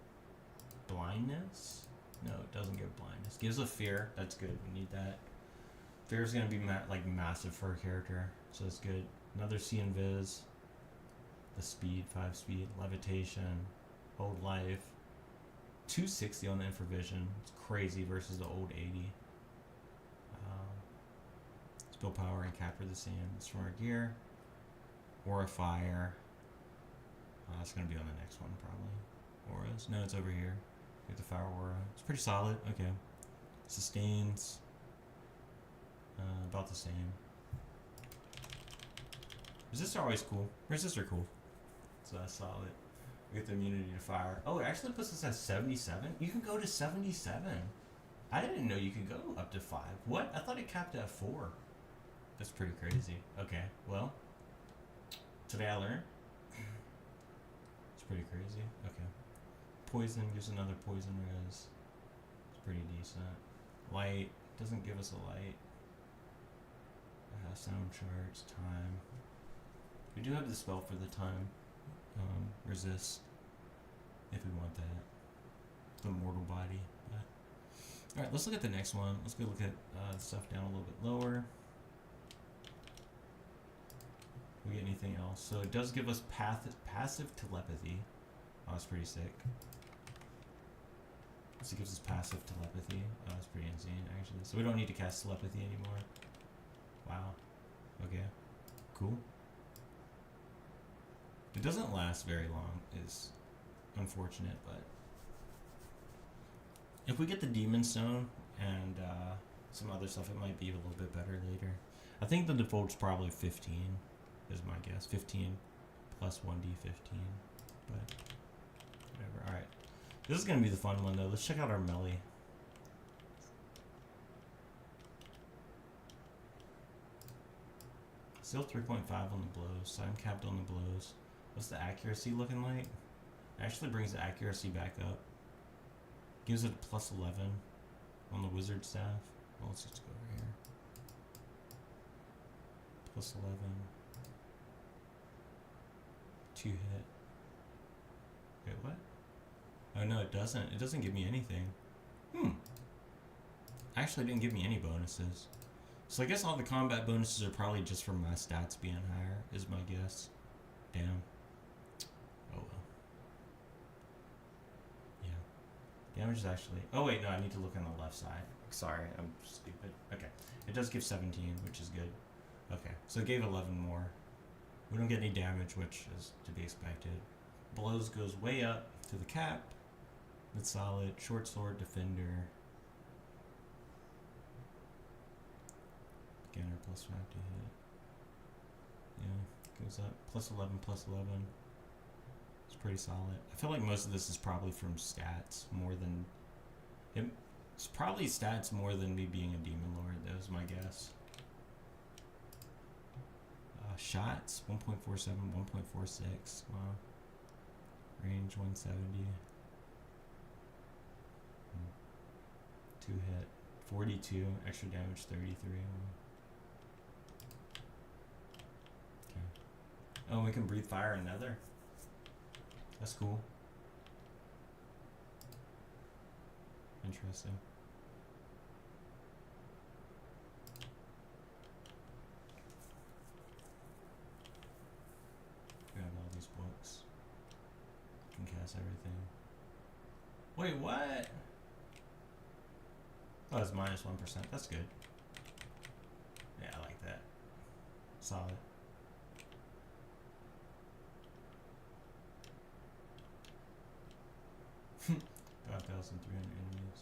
Blindness? No, it doesn't give blindness. Gives a fear. That's good. We need that. Fear is gonna be like massive for a character, so it's good. Another see and viz. The speed, 5 speed, levitation, hold life. 260 on the infravision. It's crazy versus the old 80. Spill power and capture the sand. It's from our gear. Aura fire. That's gonna be on the next one probably. Auras. No, it's over here. Get the fire aura. It's pretty solid. Okay. Sustains. About the same. Resistor always cool. Resistor cool. So that's solid. We get the immunity to fire. Oh, it actually puts us at 77? You can go to 77. I didn't know you could go up to 5. What? I thought it capped at 4. That's pretty crazy. Okay, well. Today I learned. It's pretty crazy. Okay. Poison gives another poison res. It's pretty decent. Light. Doesn't give us a light. Sound charge. Time. We do have the spell for the time. Resist. If we want that. The mortal body. Alright, let's look at the next one. Let's go look at stuff down a little bit lower. We get anything else? So it does give us passive telepathy. Oh, that's pretty sick. So it gives us passive telepathy. Oh, that's pretty insane, actually. So we don't need to cast telepathy anymore. Wow. Okay. Cool. It doesn't last very long, is unfortunate, but if we get the Demon Stone and some other stuff, it might be a little bit better later. I think the default's probably 15, is my guess. 15 plus 1d15, but whatever. Alright. This is going to be the fun one, though. Let's check out our melee. Still 3.5 on the blows, so I'm capped on the blows. What's the accuracy looking like? It actually brings the accuracy back up. Gives it a plus 11 on the wizard staff. Well, let's just go over here. Plus 11. 2 hit. Wait, what? Oh no, it doesn't. It doesn't give me anything. Actually, it didn't give me any bonuses. So I guess all the combat bonuses are probably just from my stats being higher, is my guess. Damn. Oh well. Yeah. Damage is actually... Oh wait, no, I need to look on the left side. Sorry, I'm stupid. Okay. It does give 17, which is good. Okay, so it gave 11 more. We don't get any damage, which is to be expected. Blows goes way up to the cap. That's solid. Short sword, defender. Scanner plus 5 to hit. Yeah, goes up. Plus 11, plus 11. It's pretty solid. I feel like most of this is probably from stats more than... It's probably stats more than me being a Demon Lord. That was my guess. Shots, 1.47, 1.46. Wow. Range, 170. 2 hit. 42. Extra damage, 33. Okay. Oh, we can breathe fire and nether. That's cool. Interesting. Grab all these books. Can cast everything. Wait, what? Oh, it's minus 1%. That's good. Yeah, I like that. Solid. About 1,300 enemies.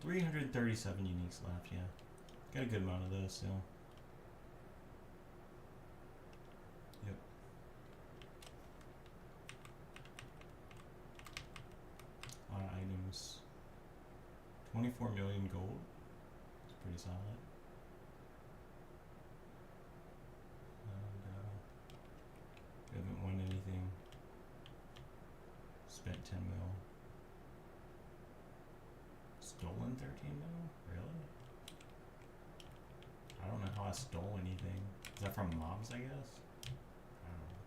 337 uniques left, yeah. Got a good amount of those still. Yep. A lot of items. 24 million gold. It's pretty solid. And, we haven't won anything. Spent 10 mil. Stolen 13 mil? Really? I don't know how I stole anything. Is that from mobs, I guess? I don't know.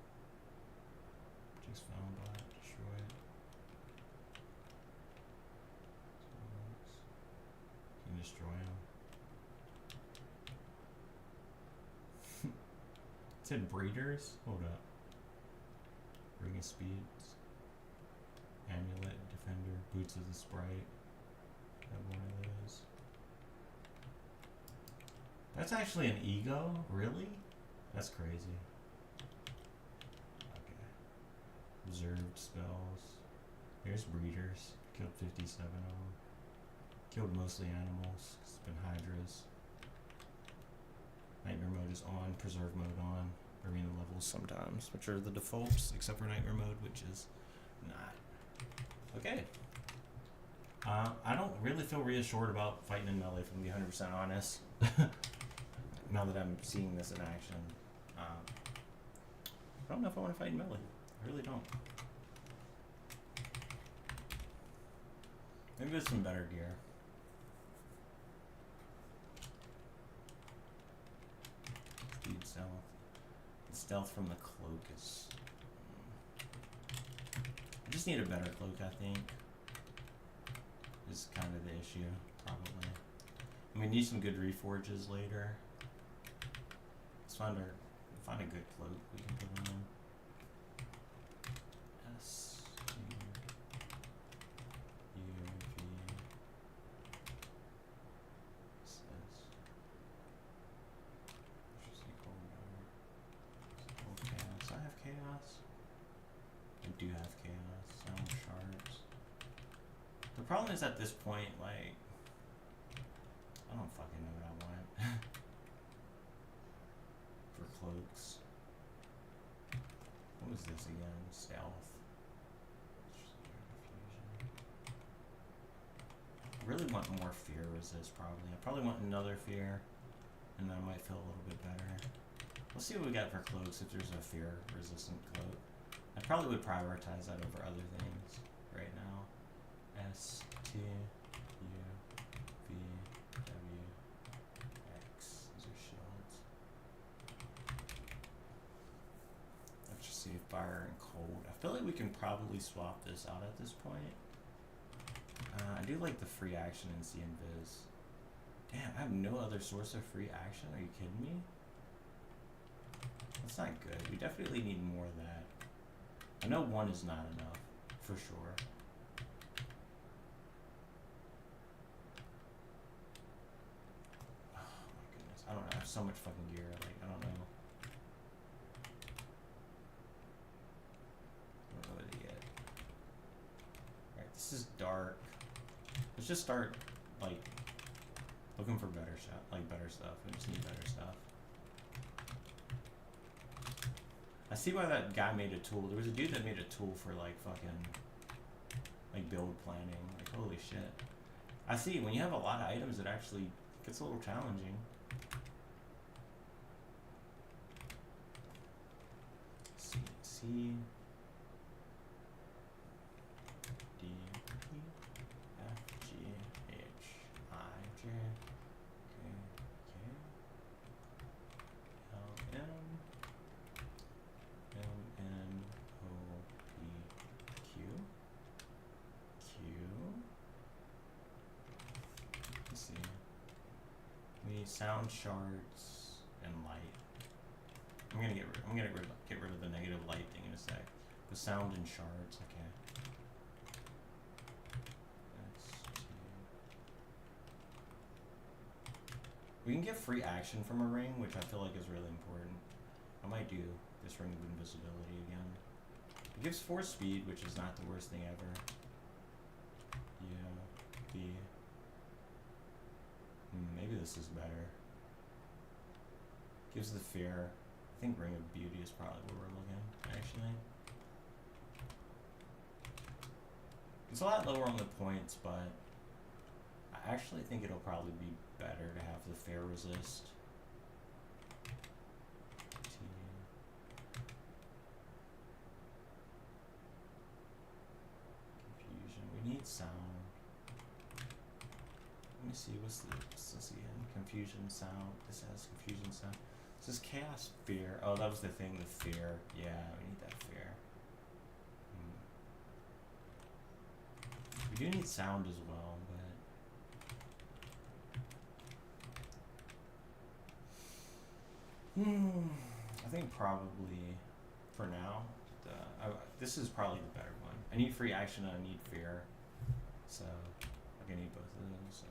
Just found bot, destroyed. You can destroy them. It said breeders? Hold up. Ring of Speeds. Amulet, Defender, Boots of the Sprite. Have one of those. That's actually an ego? Really? That's crazy. Okay. Observed spells. Here's breeders. Killed 57 of them. Killed mostly animals. 'Cause it's been hydras. Nightmare mode is on. Preserve mode on. Arena levels sometimes, which are the defaults, except for nightmare mode, which is not. Okay. I don't really feel reassured about fighting in melee, if I'm gonna be 100% honest. Now that I'm seeing this in action. I don't know if I want to fight in melee. I really don't. Maybe with some better gear. Speed stealth. The stealth from the cloak is... I just need a better cloak, I think. Is kind of the issue, probably. And we need some good reforges later. Let's find a good cloak we can put on. S U V S S. Chaos. I have chaos. I do have chaos. Sound shards. The problem is at this point, like, I don't fucking know what I want for cloaks. What was this again? Stealth. I really want more fear resist, probably. I probably want another fear, and then I might feel a little bit better. Let's see what we got for cloaks, if there's a fear resistant cloak. I probably would prioritize that over other things right now. S T U V W X. Those are shields. Let's just see fire and cold. I feel like we can probably swap this out at this point. I do like the free action and see invis. Damn, I have no other source of free action. Are you kidding me? That's not good. We definitely need more of that. I know one is not enough, for sure. I don't know. I have so much fucking gear. Like, I don't know. I don't know what to get. Alright, this is dark. Let's just start, like, looking for better stuff. Like, better stuff. We just need better stuff. I see why that guy made a tool. There was a dude that made a tool for, like, fucking, like, build planning. Like, holy shit. I see, when you have a lot of items, it actually gets a little challenging. C, D, E, F, G, H, I, J, K, L, M, N, O, P, Q, let's see. We need sound shards and light. I'm gonna get rid of the negative light thing in a sec. The sound and shards, okay. We can get free action from a ring, which I feel like is really important. I might do this ring of invisibility again. It gives force speed, which is not the worst thing ever. Yeah, maybe this is better. Gives the fear. I think Ring of Beauty is probably where we're looking, actually. It's a lot lower on the points, but I actually think it'll probably be better to have the fair resist. Confusion. We need sound. Let me see, what's this again? Confusion sound. This has confusion sound. This is chaos fear. Oh, that was the thing, the fear. Yeah, we need that fear. We do need sound as well, but I think probably for now, this is probably the better one. I need free action and I need fear, so I'm gonna need both of those. So.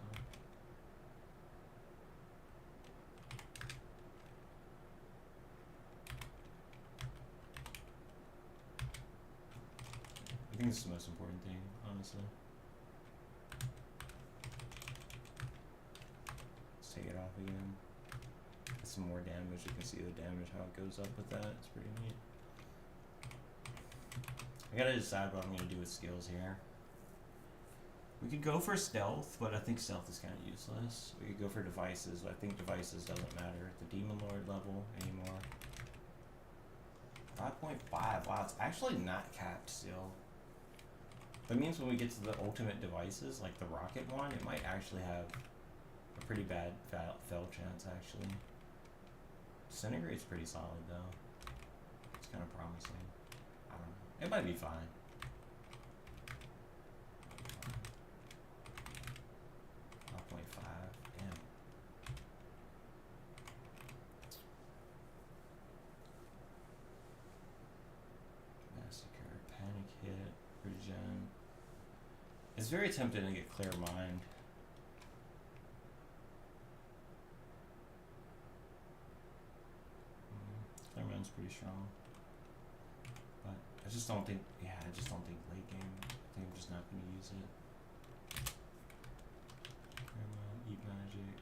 I think this is the most important thing, honestly. Let's take it off again. Get some more damage. You can see the damage, how it goes up with that. It's pretty neat. I gotta decide what I'm gonna do with skills here. We could go for stealth, but I think stealth is kind of useless. We could go for devices, but I think devices doesn't matter at the Demon Lord level anymore. 5.5. Wow, it's actually not capped still. That means when we get to the ultimate devices, like the rocket one, it might actually have a pretty bad fail chance, actually. Disintegrate's pretty solid, though. It's kind of promising. I don't know. It might be fine. 5.5. Damn. Massacre. Panic hit. Regen. It's very tempting to get Clear Mind. Clear Mind's pretty strong. But I just don't think, I just don't think late game. I think I'm just not going to use it. Clear Mind, Eat Magic,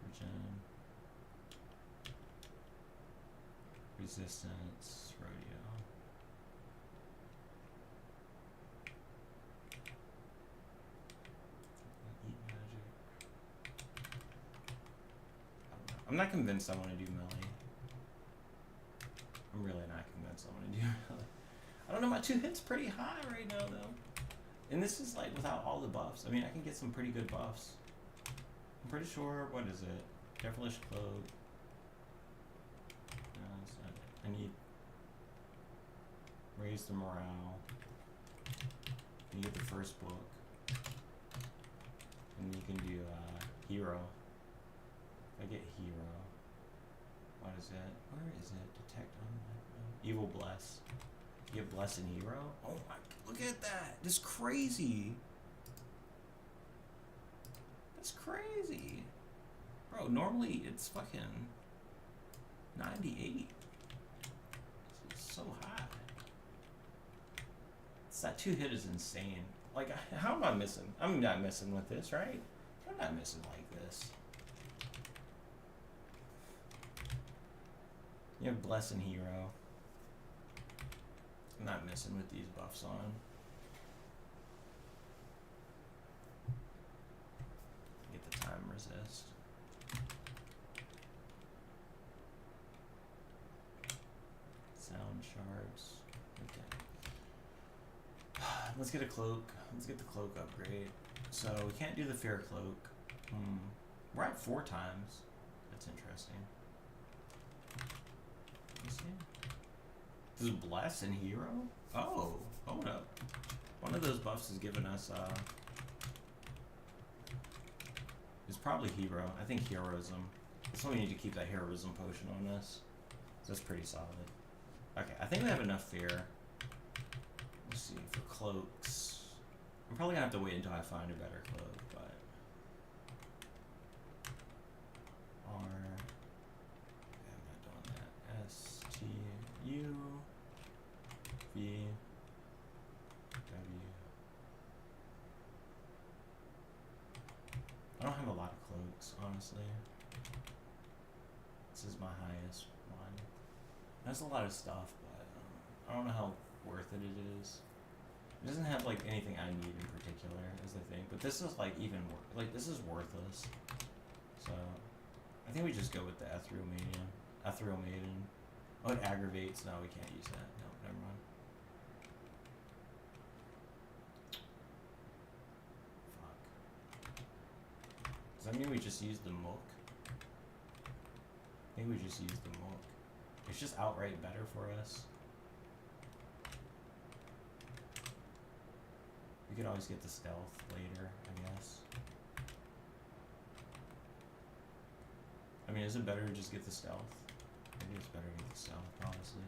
Regen, Resistance, Rodeo. I'm not convinced I want to do melee. I'm really not convinced I want to do melee. I don't know, my 2 hits pretty high right now though. And this is like without all the buffs. I mean, I can get some pretty good buffs. I'm pretty sure, what is it? Devilish Cloak. No, it's not. I need raise the morale. You get the first book. And you can do hero. I get hero. What is it? Where is it? Detect Evil Bless. You get Bless and Hero? Oh my, look at that! That's crazy! That's crazy! Bro, Bro, normally it's fucking 98. It's so high. That 2-hit is insane. Like, how am I missing? I'm not missing with this, right? I'm not missing like this. You have Bless and Hero. I'm not missing with these buffs on. Get the time resist. Sound shards. Okay. Let's get a cloak. Let's get the cloak upgrade. So we can't do the fair cloak. We're at 4 times. That's interesting. Let me see. This is Bless and Hero? Oh, hold up. One of those buffs is giving us it's probably Hero. I think Heroism. That's why we need to keep that Heroism potion on this. That's pretty solid. Okay, I think we have enough fear. Let's see, for cloaks. I'm probably gonna have to wait until I find a better cloak, but R I'm not doing that. S T U V W. I don't have a lot of cloaks, honestly. This is my highest one. That's a lot of stuff, but I don't know how worth it is. It doesn't have like anything I need in particular, is the thing. But this is like even this is worthless. So I think we just go with the Ethereal Maiden. Ethereal Maiden. Oh, it aggravates. No, we can't use that. No, never mind. Fuck. Does that mean we just use the Mook? I think we just use the Mook. It's just outright better for us. We could always get the stealth later, I guess. I mean, is it better to just get the stealth? Maybe it's better to get the stealth, honestly.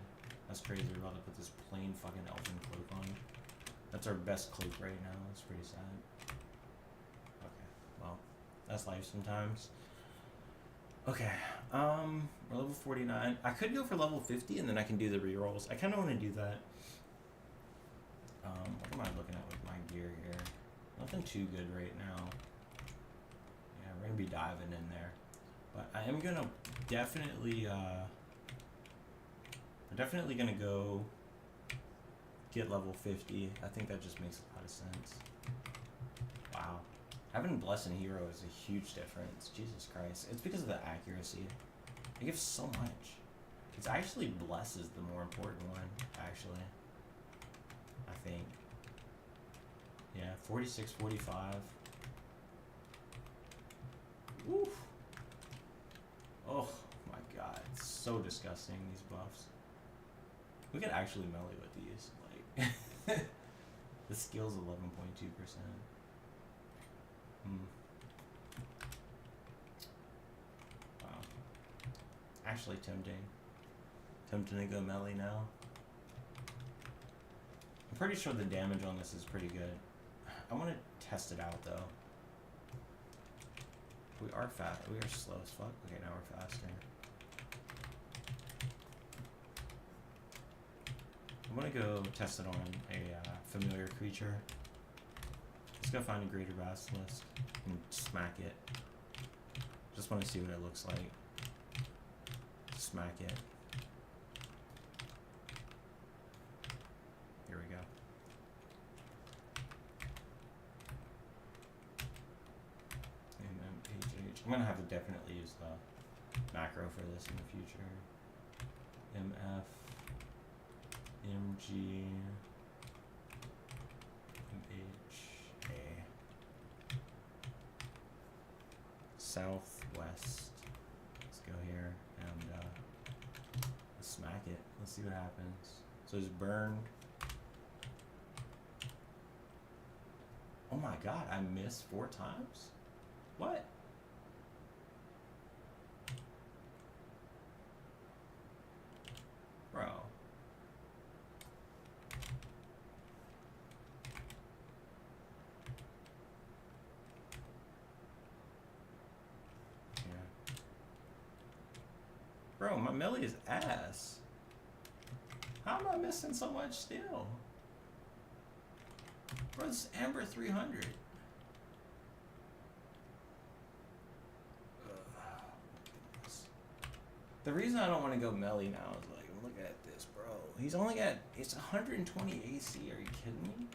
That's crazy, we're about to put this plain fucking elven cloak on. That's our best cloak right now, it's pretty sad. Okay, well, that's life sometimes. Okay, we're level 49. I could go for level 50 and then I can do the rerolls. I kinda wanna do that. What am I looking at with my gear here? Nothing too good right now. Yeah, we're gonna be diving in there. But I am gonna definitely, I'm definitely gonna go get level 50. I think that just makes a lot of sense. Wow. Having Bless and Hero is a huge difference. Jesus Christ. It's because of the accuracy. It gives so much. It's actually Bless is the more important one, actually. I think. Yeah, 46, 45. Woof. Oh my god, it's so disgusting, these buffs. We could actually melee with these. Like, the skill's 11.2%. Wow. Actually tempting. Tempting to go melee now. I'm pretty sure the damage on this is pretty good. I want to test it out though. We are fast. We are slow as fuck. Okay, now we're faster. I'm gonna go test it on a familiar creature. Let's go find a greater basilisk and smack it. Just want to see what it looks like. Smack it. Here we go. MMHH. I'm gonna have to definitely use the macro for this in the future. MF MG MHA Southwest. Let's go here and let's smack it. Let's see what happens. So it's burned. Oh my god, I missed 4 times? What? Bro. Yeah. Bro, my melee is ass. How am I missing so much still? Bro, it's Amber 300. The reason I don't want to go melee now is like, look at this, bro. He's only got, it's 120 AC. Are you kidding me?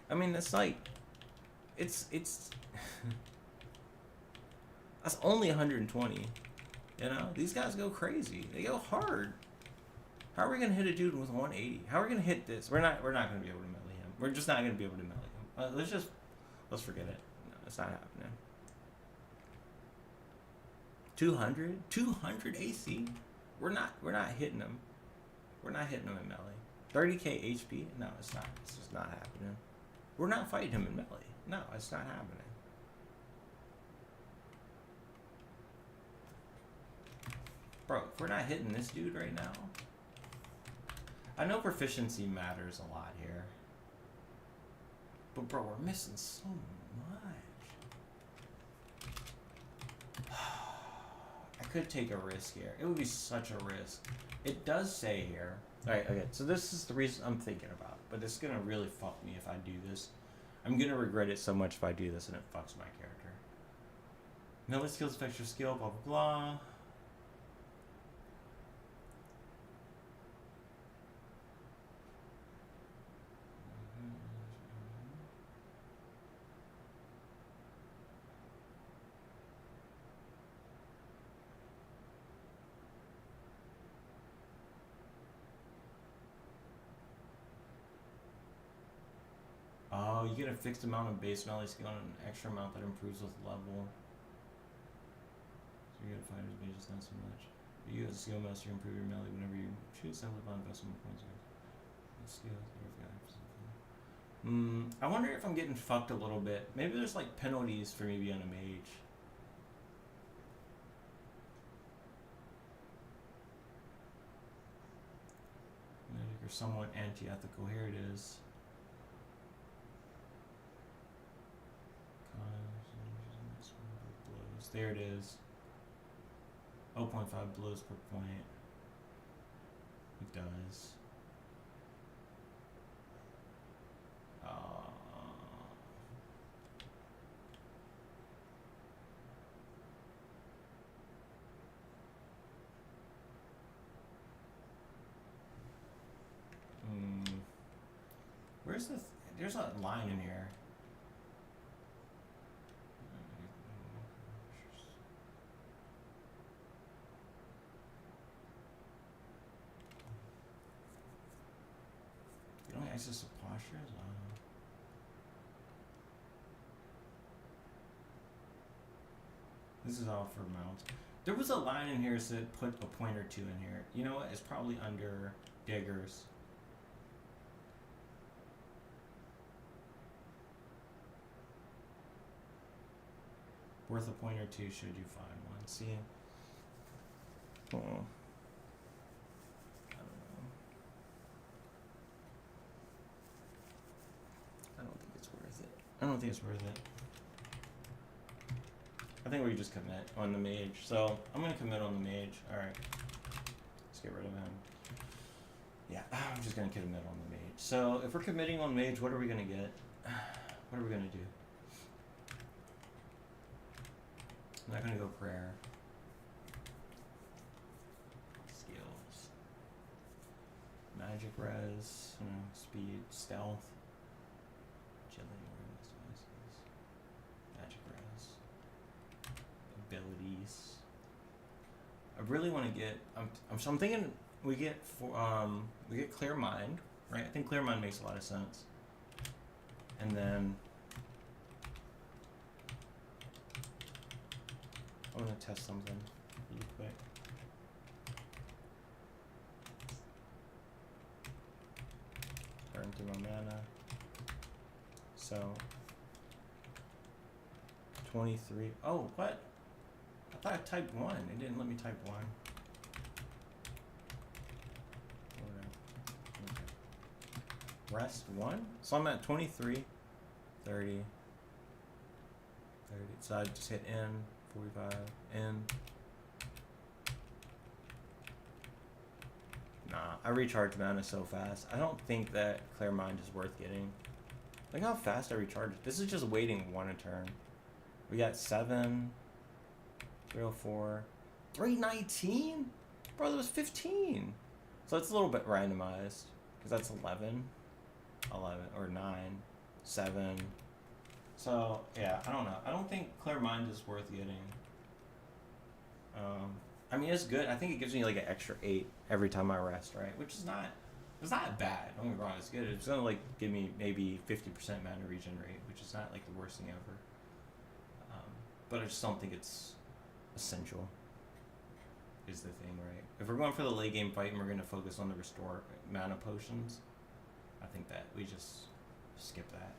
I mean, it's like, it's that's only 120. You know, these guys go crazy. They go hard. How are we gonna hit a dude with 180? How are we gonna hit this? We're not gonna be able to melee him. We're just not gonna be able to melee him. Let's forget it. No, it's not happening. 200 AC. We're not hitting him. We're not hitting him in melee. 30k HP. No, it's not. It's just not happening. We're not fighting him in melee. No, it's not happening. Bro, if we're not hitting this dude right now. I know proficiency matters a lot here. But bro, we're missing so much. I could take a risk here. It would be such a risk. It does say here. Alright, okay, so this is the reason I'm thinking about. But it's gonna really fuck me if I do this. I'm gonna regret it so much if I do this and it fucks my character. Melee skills affect your skill, blah blah blah. Oh, you get a fixed amount of base melee skill and an extra amount that improves with level. So you get fighters, but just not so much. But you as a skill master, you improve your melee whenever you shoot simply by investing more points. I wonder if I'm getting fucked a little bit. Maybe there's like penalties for me being a mage. Magic are somewhat anti-ethical. Here it is. There it is. 0.5 blows per point. It does. Where's the? There's a line in here. Access to postures? This is all for mounts. There was a line in here that said put a point or two in here. You know what? It's probably under diggers. Worth a point or two should you find one. See? Oh. I don't think it's worth it. I think we just commit on the mage. So I'm gonna commit on the mage. Alright. Let's get rid of him. Yeah, I'm just gonna commit on the mage. So if we're committing on mage, what are we gonna get? What are we gonna do? I'm not gonna go prayer. Skills. Magic res, speed, stealth. Magic res. Abilities. I really want to get. I'm thinking we get clear mind, right? I think clear mind makes a lot of sense. And then I'm gonna test something really quick. Burn through my mana. So 23. Oh, what? I thought I typed 1. It didn't let me type 1. Okay. Rest 1? So I'm at 23, 30, 30. So I just hit N, 45, N. Nah, I recharge mana so fast. I don't think that Clear Mind is worth getting. Look how fast I recharge. This is just waiting one a turn. We got 7, 304, 319? Bro, that was 15. So it's a little bit randomized. Because that's 11, or 9, 7. So, yeah, I don't know. I don't think Clear Mind is worth getting. I mean, it's good. I think it gives me like an extra 8 every time I rest, right? Which is not, it's not bad. Don't get me wrong, it's good. It's gonna like give me maybe 50% mana regen rate, which is not like the worst thing ever. But I just don't think it's essential. Is the thing, right? If we're going for the late game fight and we're gonna focus on the restore mana potions, I think that we just skip that.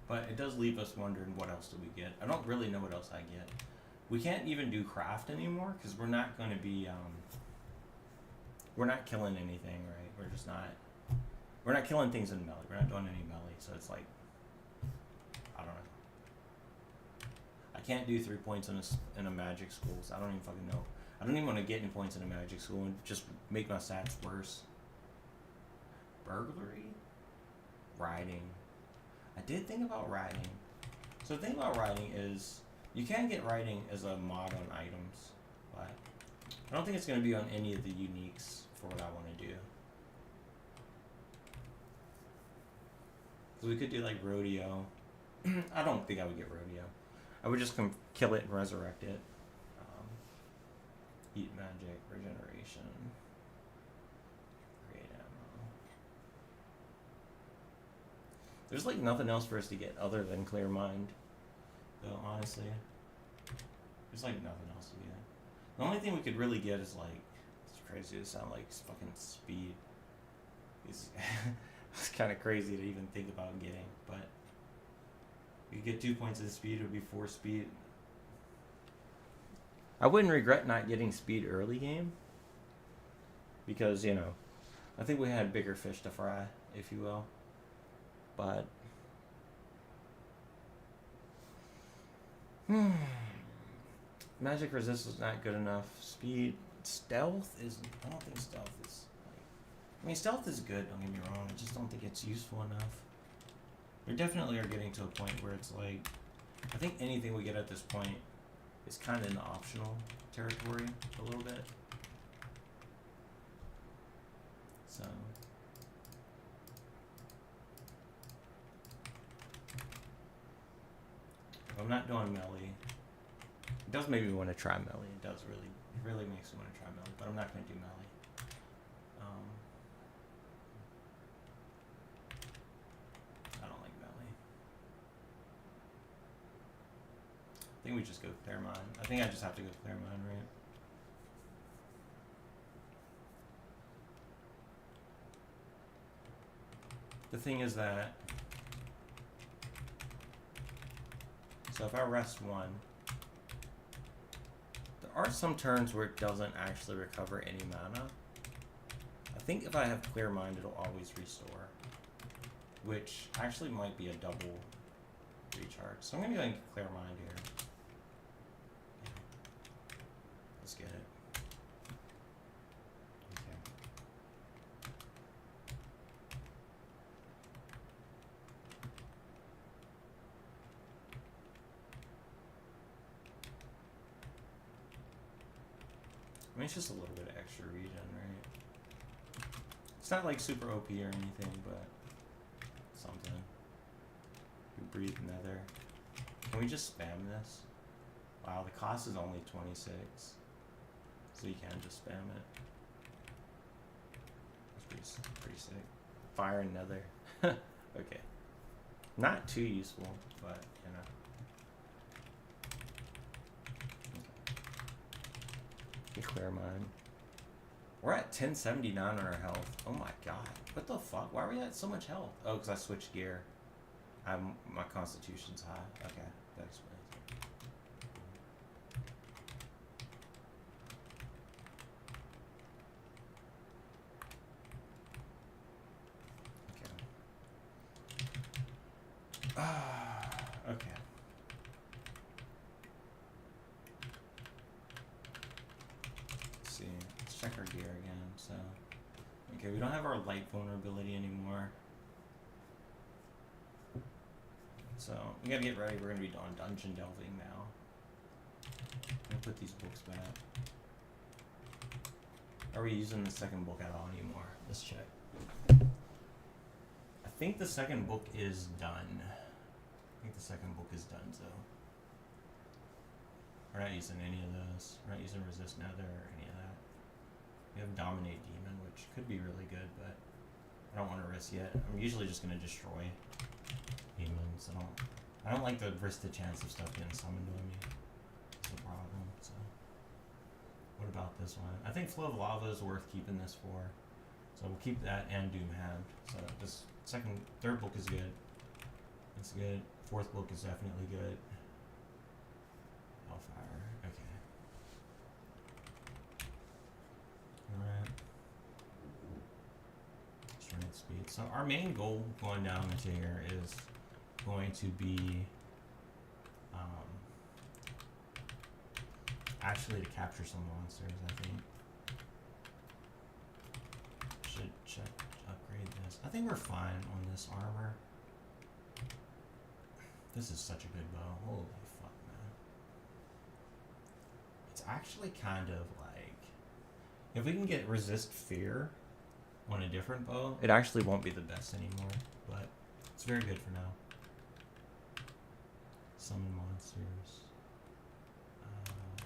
But it does leave us wondering, what else do we get? I don't really know what else I get. We can't even do craft anymore because we're not going to be, we're not killing anything, right? We're just not, we're not killing things in melee. We're not doing any melee, so it's like, I don't know. I can't do 3 points in a magic school, so I don't even fucking know. I don't even want to get any points in a magic school and just make my stats worse. Burglary? Riding. I did think about riding. So the thing about riding is you can get riding as a mod on items, but I don't think it's going to be on any of the uniques for what I want to do. So we could do like rodeo. I don't think I would get rodeo. I would just kill it and resurrect it. Eat magic, regeneration. There's like nothing else for us to get other than Clear Mind, though, honestly. There's like nothing else to get. The only thing we could really get is like, it's crazy to sound like fucking speed. It's kind of crazy to even think about getting, but you get 2 points of speed, it would be 4 speed. I wouldn't regret not getting speed early game, because, you know, I think we had bigger fish to fry, if you will. But magic resist is not good enough. Speed, stealth is. I don't think stealth is. Like, I mean, stealth is good. Don't get me wrong. I just don't think it's useful enough. We definitely are getting to a point where it's like, I think anything we get at this point is kind of in the optional territory a little bit. So. I'm not doing melee. It does make me want to try melee. It does really, it really makes me want to try melee, but I'm not going to do melee. I don't like melee. I think we just go Clear Mind. I think I just have to go Clear Mind, right? The thing is that, so if I rest 1, there are some turns where it doesn't actually recover any mana. I think if I have Clear Mind, it'll always restore, which actually might be a double recharge. So I'm going to go and get Clear Mind here. Let's get it. Okay. I mean, it's just a little bit of extra regen, right? It's not like super OP or anything, but something. We breathe nether. Can we just spam this? Wow, the cost is only 26. So you can just spam it. That's pretty sick. Fire and nether. Okay. Not too useful, but you know. Clear Mind. We're at 1079 on our health. Oh my god. What the fuck? Why are we at so much health? Oh, because I switched gear. My constitution's high. Okay, that explains it. Okay. Okay. See. let's check our gear again. So, okay, we don't have our light vulnerability anymore. So we gotta get ready. We're gonna be on dungeon delving now. I'm gonna put these books back. Are we using the second book at all anymore? Let's check. I think the second book is done. So we're not using any of those. We're not using Resist Nether or any of that. We have Dominate Demon, which could be really good, but I don't want to risk yet. I'm usually just gonna destroy demons. I don't like to risk the chance of stuff getting summoned on me. That's the problem. So what about this one? I think Flow of Lava is worth keeping this for. So we'll keep that and Doomhand. So this third book is good. It's good. Fourth book is definitely good. Hellfire. Okay. Alright. Strength speed. So our main goal going down into here is going to be actually to capture some monsters, I think. Should check upgrade this. I think we're fine on this armor. This is such a good bow. Holy fuck, man. It's actually kind of like, if we can get Resist Fear on a different bow, it actually won't be the best anymore, but it's very good for now. Summon monsters.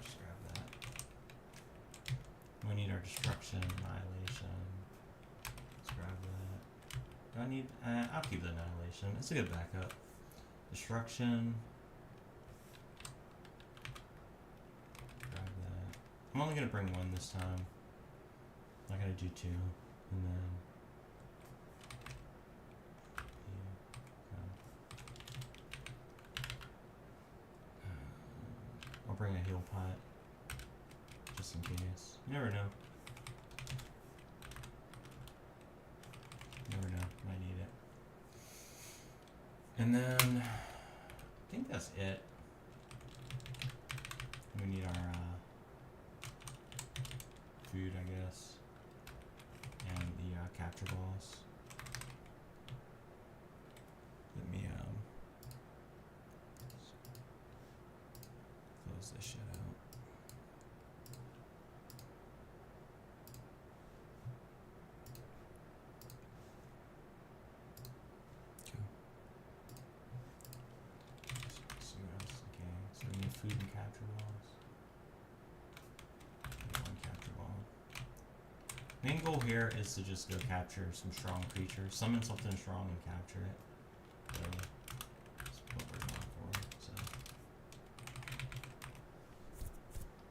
Just grab that. We need our Destruction, Annihilation. Let's grab that. Do I need, I'll keep the Annihilation. It's a good backup. Destruction. Grab that. I'm only gonna bring one this time. I'm not gonna do two. And then I'll bring a heal pot. Just in case. You never know. Never know. Might need it. And then I think that's it. We need our food, I guess, and the capture balls. Let me close this shit out. Food and capture balls. One capture ball. Main goal here is to just go capture some strong creatures. Summon something strong and capture it. So that's what we're going for. So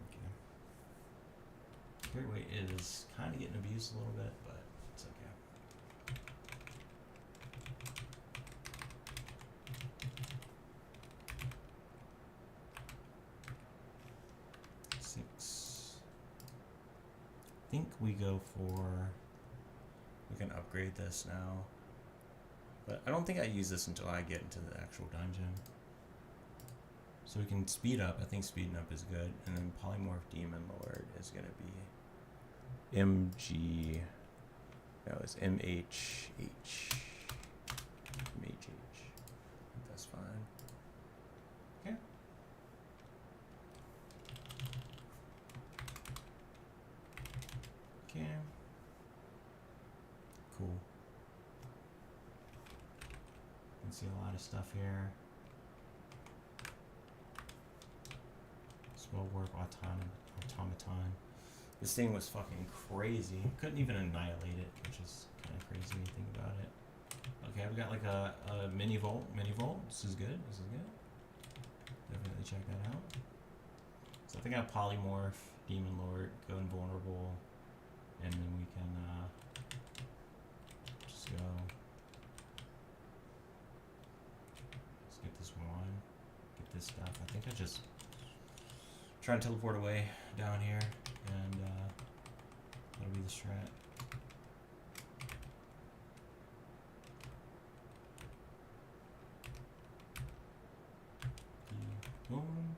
okay. Great Weight is kind of getting abused a little bit, but it's okay. I think we go for, we can upgrade this now, but I don't think I use this until I get into the actual dungeon. So we can speed up. I think speeding up is good, and then Polymorph Demon Lord is gonna be MG. No, it's MHH. That's fine. Okay. Okay. Cool. You can see a lot of stuff here. Spellwork automaton. This thing was fucking crazy. Couldn't even annihilate it, which is kind of crazy when you think about it. Okay, I've got like a mini vault. This is good. Definitely check that out. So I think I have Polymorph, Demon Lord, go invulnerable, and then we can just go. Let's get this one, get this stuff. I think I just try and teleport away down here, and that'll be the strat. Boom.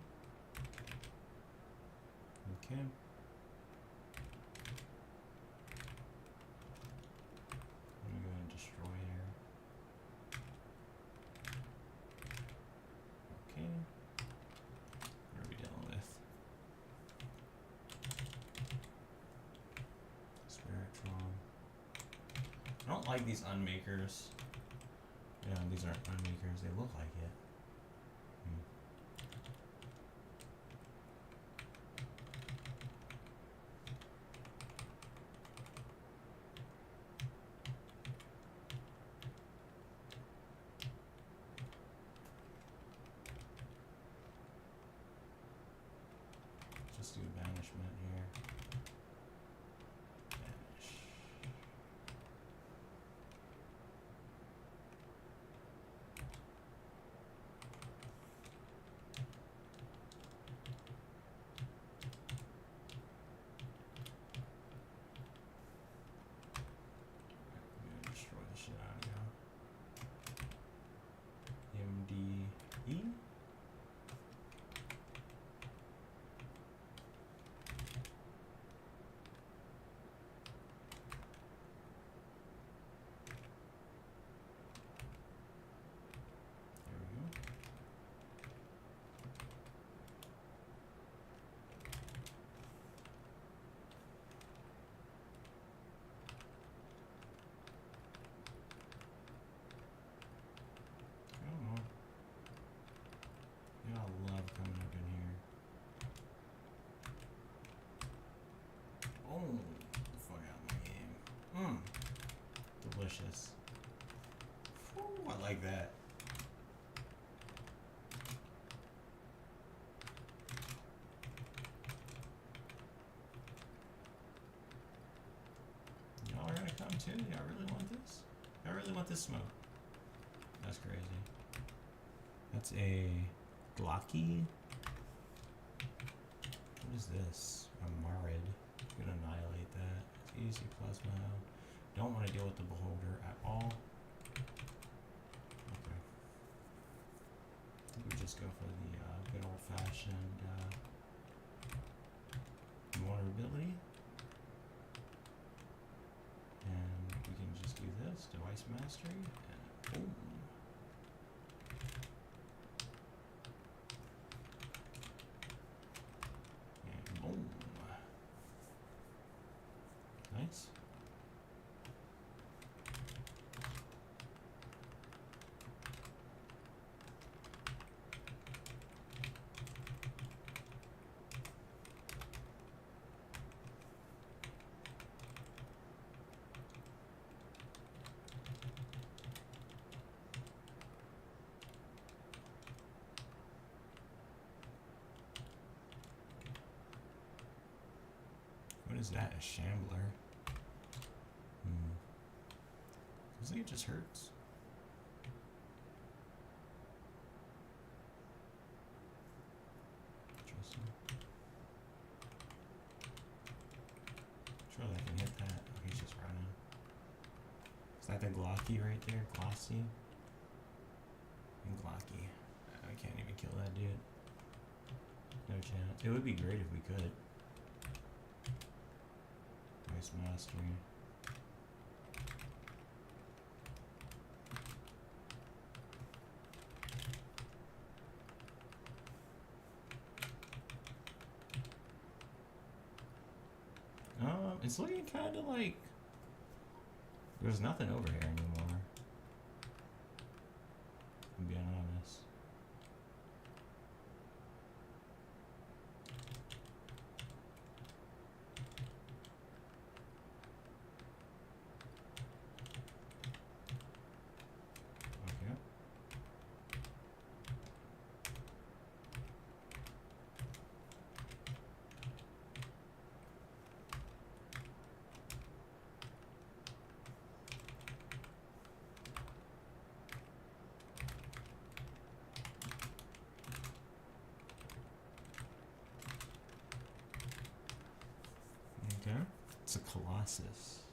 Okay. like these unmakers. Yeah, these aren't unmakers. They look like it. Just do banishment here. Banish. I'm gonna destroy the shit out of you. MDE. There we go. Come on. Y'all love coming up in here. Oh, get the fuck out of my game. Delicious. Ooh, I like that. Y'all are gonna come too? Y'all really want this? Y'all really want this smoke? That's crazy. That's a Glocky. What is this? A Marid. Gonna annihilate that. It's easy plasma. Don't want to deal with the beholder at all. Okay. We just go for the good old fashioned vulnerability. And we can just do this, device mastery, and boom. And boom. Nice. What is that? A shambler? Feels like it just hurts. Interesting. Surely I can hit that. Oh, he's just running. Is that the Glocky right there? Glossy? And Glocky. I can't even kill that dude. No chance. It would be great if we could. Nice mastery. It's looking kind of like there's nothing over here anymore. I'm being honest. Okay. Okay. It's a Colossus.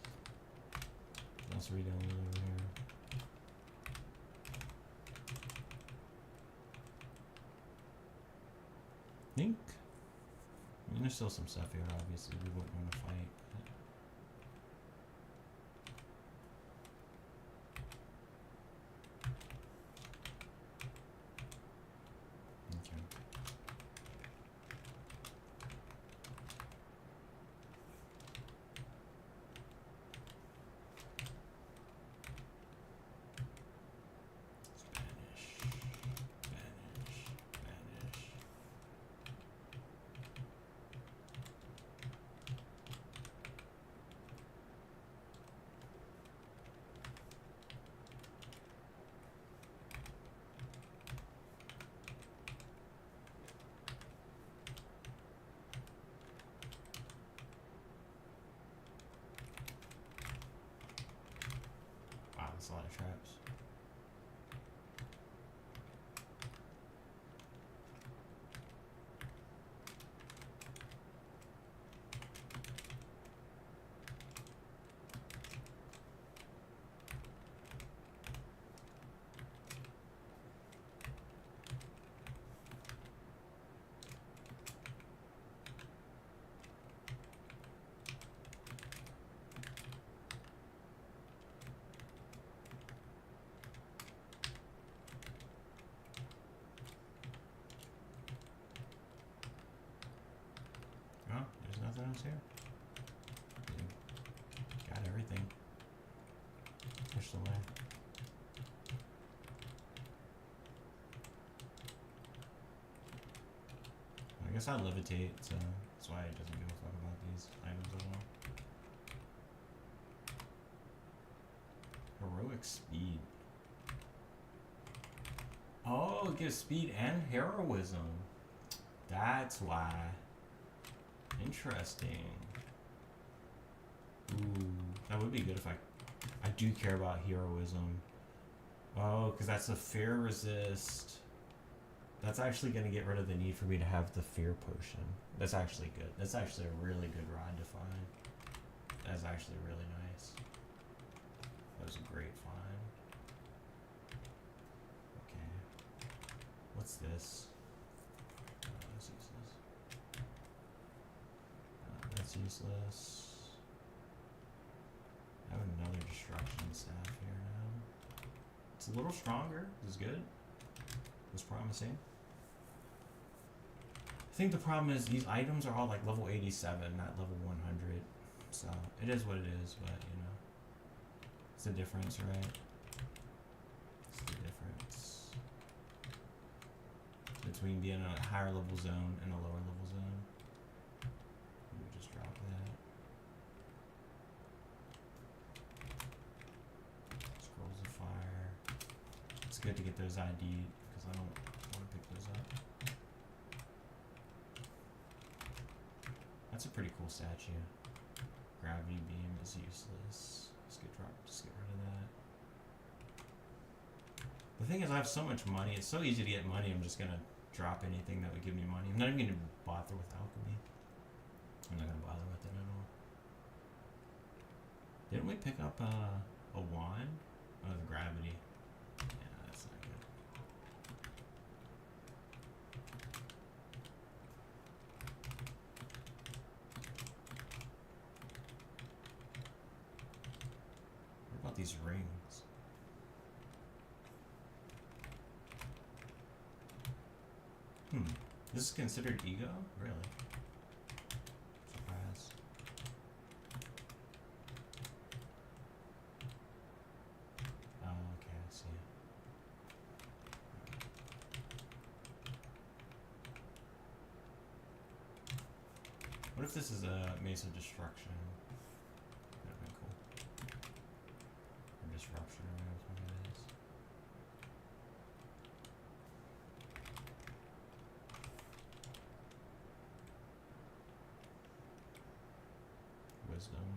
What else are we doing over here? Think. I mean, there's still some stuff here, obviously, we wouldn't want to fight. Okay. of traps. Oh, there's nothing else here. Got everything. Pushed away. I guess I levitate, so that's why it doesn't give a fuck about these items at all. Heroic speed. Oh, it gives speed and heroism. That's why. Interesting. Ooh, that would be good if I do care about heroism. Oh, because that's a fear resist. That's actually going to get rid of the need for me to have the fear potion. That's actually good. That's actually a really good rod to find. That's actually really nice. That was a great find. Okay. What's this? That's useless. That's useless. I have another destruction staff here now. It's a little stronger. This is good. It's promising. I think the problem is these items are all like level 87, not level 100. So it is what it is, but you know, it's the difference, right? It's the difference between being in a higher level zone and a lower level zone. Let me just drop that. Scrolls of fire. It's good to get those ID'd because I don't want to pick those up. That's a pretty cool statue. Gravity beam is useless. Just get rid of that. The thing is, I have so much money. It's so easy to get money. I'm just gonna drop anything that would give me money. I'm not even gonna bother with alchemy. I'm not gonna bother with it at all. Didn't we pick up a wand? Oh, the gravity. Yeah, that's not good. What about these rings? This is considered ego? Really? Surprise. Oh, okay, I see. What if this is a mace of destruction? That'd be cool. Or disruption, or whatever it is. Wisdom.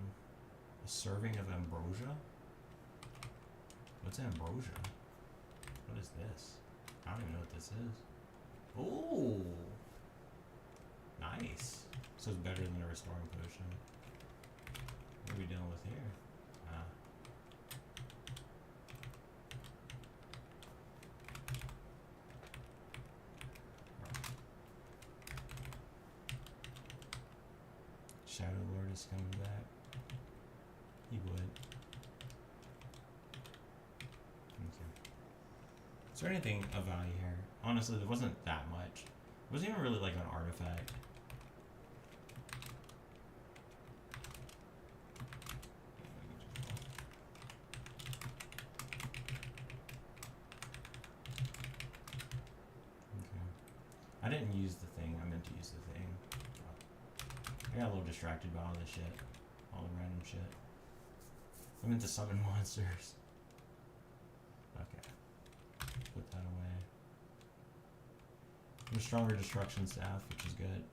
A serving of ambrosia? What's ambrosia? What is this? I don't even know what this is. Ooh! Nice. So it's better than a restoring potion. What are we dealing with here? Ah. Shadow Lord is coming back. He would. Okay. Is there anything of value here? Honestly, there wasn't that much. It wasn't even really like an artifact. Okay. I didn't use the thing. I meant to use the thing. I got a little distracted by all this shit. All the random shit. I meant to summon monsters. Okay. Put that away. A stronger destruction staff, which is good.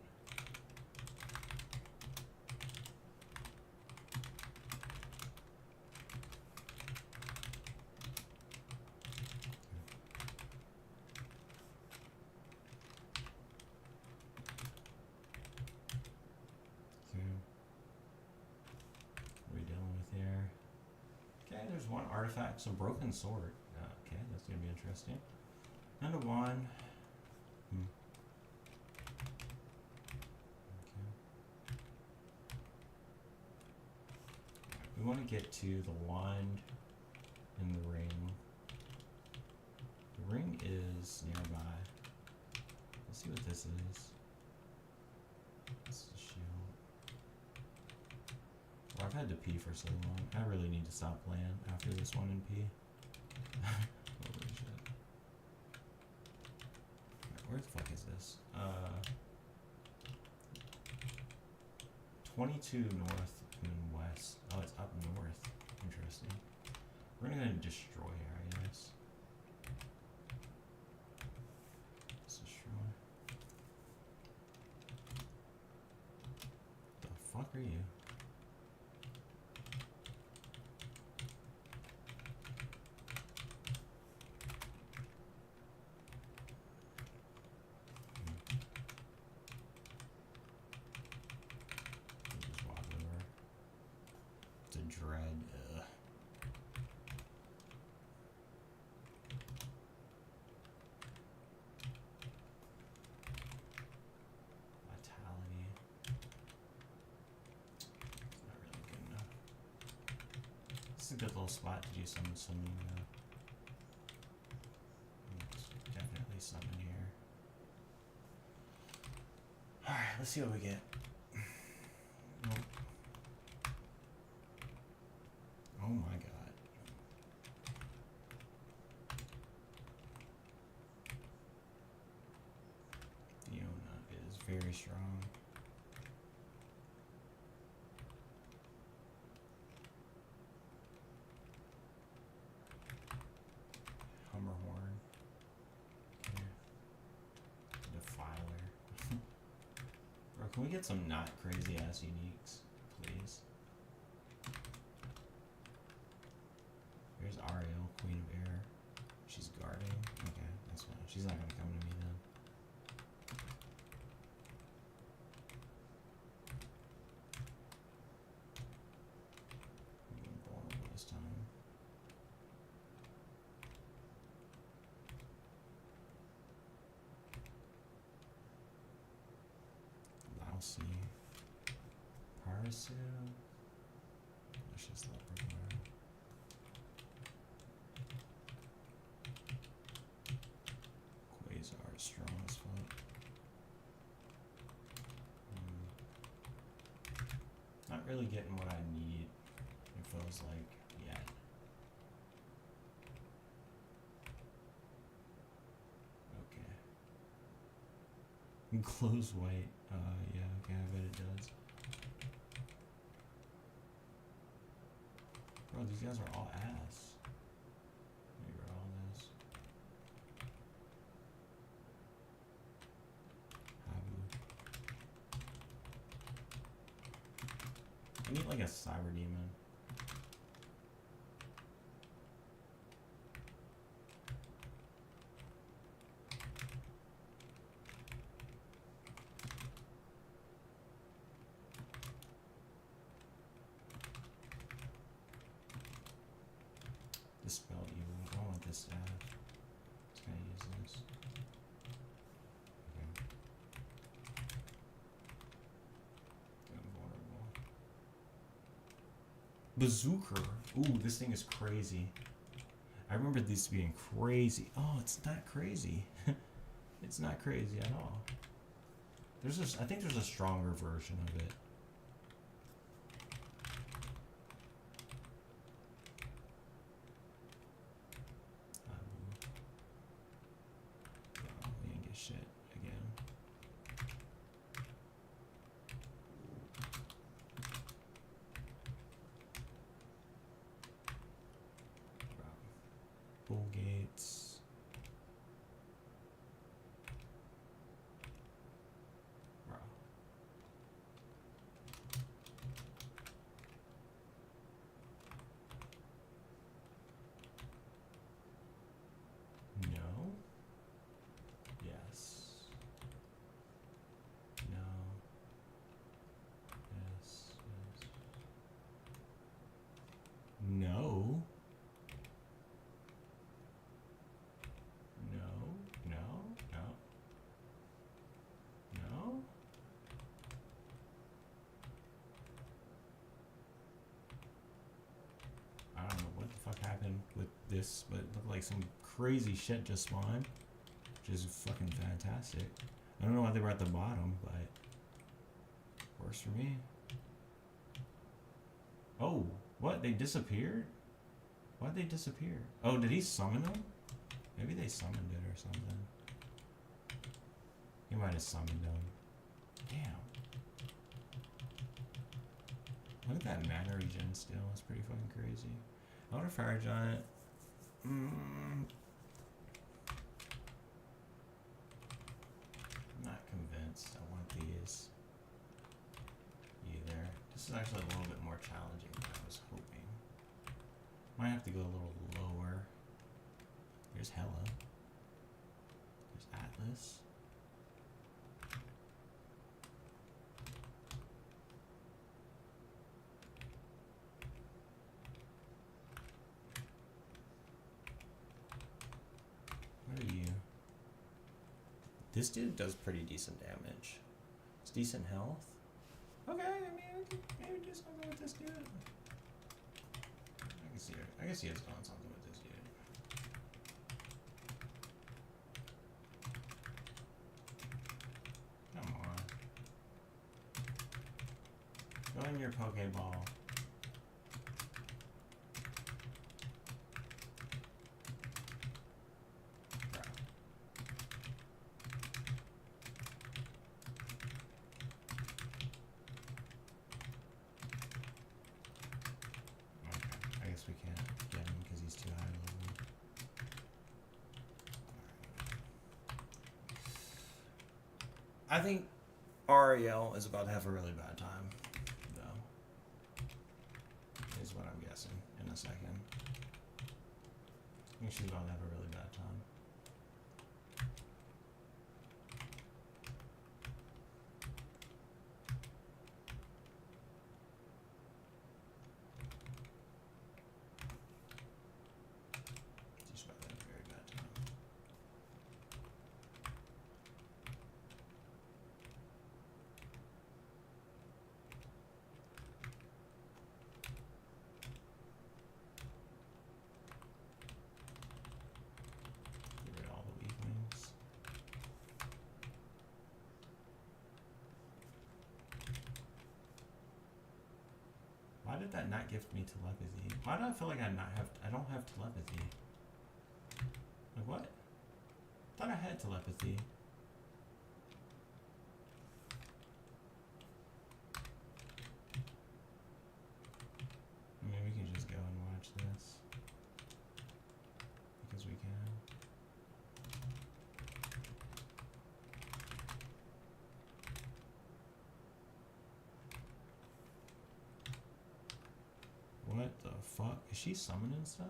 one artifact, some broken sword. Okay, that's gonna be interesting. And a wand. Okay. We want to get to the wand and the ring. The ring is nearby. Let's see what this is. This is a shield. Well, I've had to pee for so long. I really need to stop playing after this one and pee. Holy shit. Right, where the fuck is this? 22 north and west. Oh, it's up north. Interesting. We're gonna go ahead and destroy here, I guess. Let's destroy. The fuck are you? Just walk over. It's a dread. Ugh. Vitality. It's not really good enough. This is a good little spot to do some swimming though. There's definitely some in here. Alright, let's see what we get. Nope. Oh my god. Fiona is very strong. Hummerhorn. Okay. Defiler. Bro, can we get some not crazy ass uniques, please? Here's Ariel, Queen of Air. She's guarding. Okay, that's fine. She's not gonna come to me then. I'm invulnerable this time. Lousy. Parasu. Delicious leprechaun. Quasar is strong as fuck. Not really getting what I need, it feels like, yet. Okay. Glows white. Yeah, okay, I bet it does. Bro, these guys are all ass. Let me read all this. Habu. I need like a cyber demon. Dispel evil. I don't want this staff. Just gonna use this. Okay. Invulnerable. Bazooker. Ooh, this thing is crazy. I remember this being crazy. Oh, it's not crazy. It's not crazy at all. There's a, I think there's a stronger version of it. Oh, we didn't get shit again. Bull gates. Bro. No. Yes. No. Yes. Yes. No. happen with this, but it looked like some crazy shit just spawned, which is fucking fantastic. I don't know why they were at the bottom, but works for me. Oh, what? They disappeared? Why'd they disappear? Oh, did he summon them? Maybe they summoned it or something. He might have summoned them. Damn. Look at that mana regen still. It's pretty fucking crazy. Outer Fire Giant. I'm not convinced. I want these either. This is actually a little bit more challenging than I was hoping. Might have to go a little lower. There's Hella. There's Atlas. What are you? This dude does pretty decent damage. It's decent health. Okay, I mean, I could maybe do something with this dude. I guess he has done something with this dude. Come on. Go in your Pokeball. Bro. Okay, I guess we can't get him because he's too high level. I think Ariel is about to have a really bad time, though. Is what I'm guessing in a second. I think she's about to have a really bad time. She's about to have a very bad time. Get rid of all the weak wings. Why did that not gift me telepathy? Why do I feel like I don't have telepathy? Like what? I thought I had telepathy. I mean, we can just go and watch this. Because we can. What the fuck? Is she summoning stuff?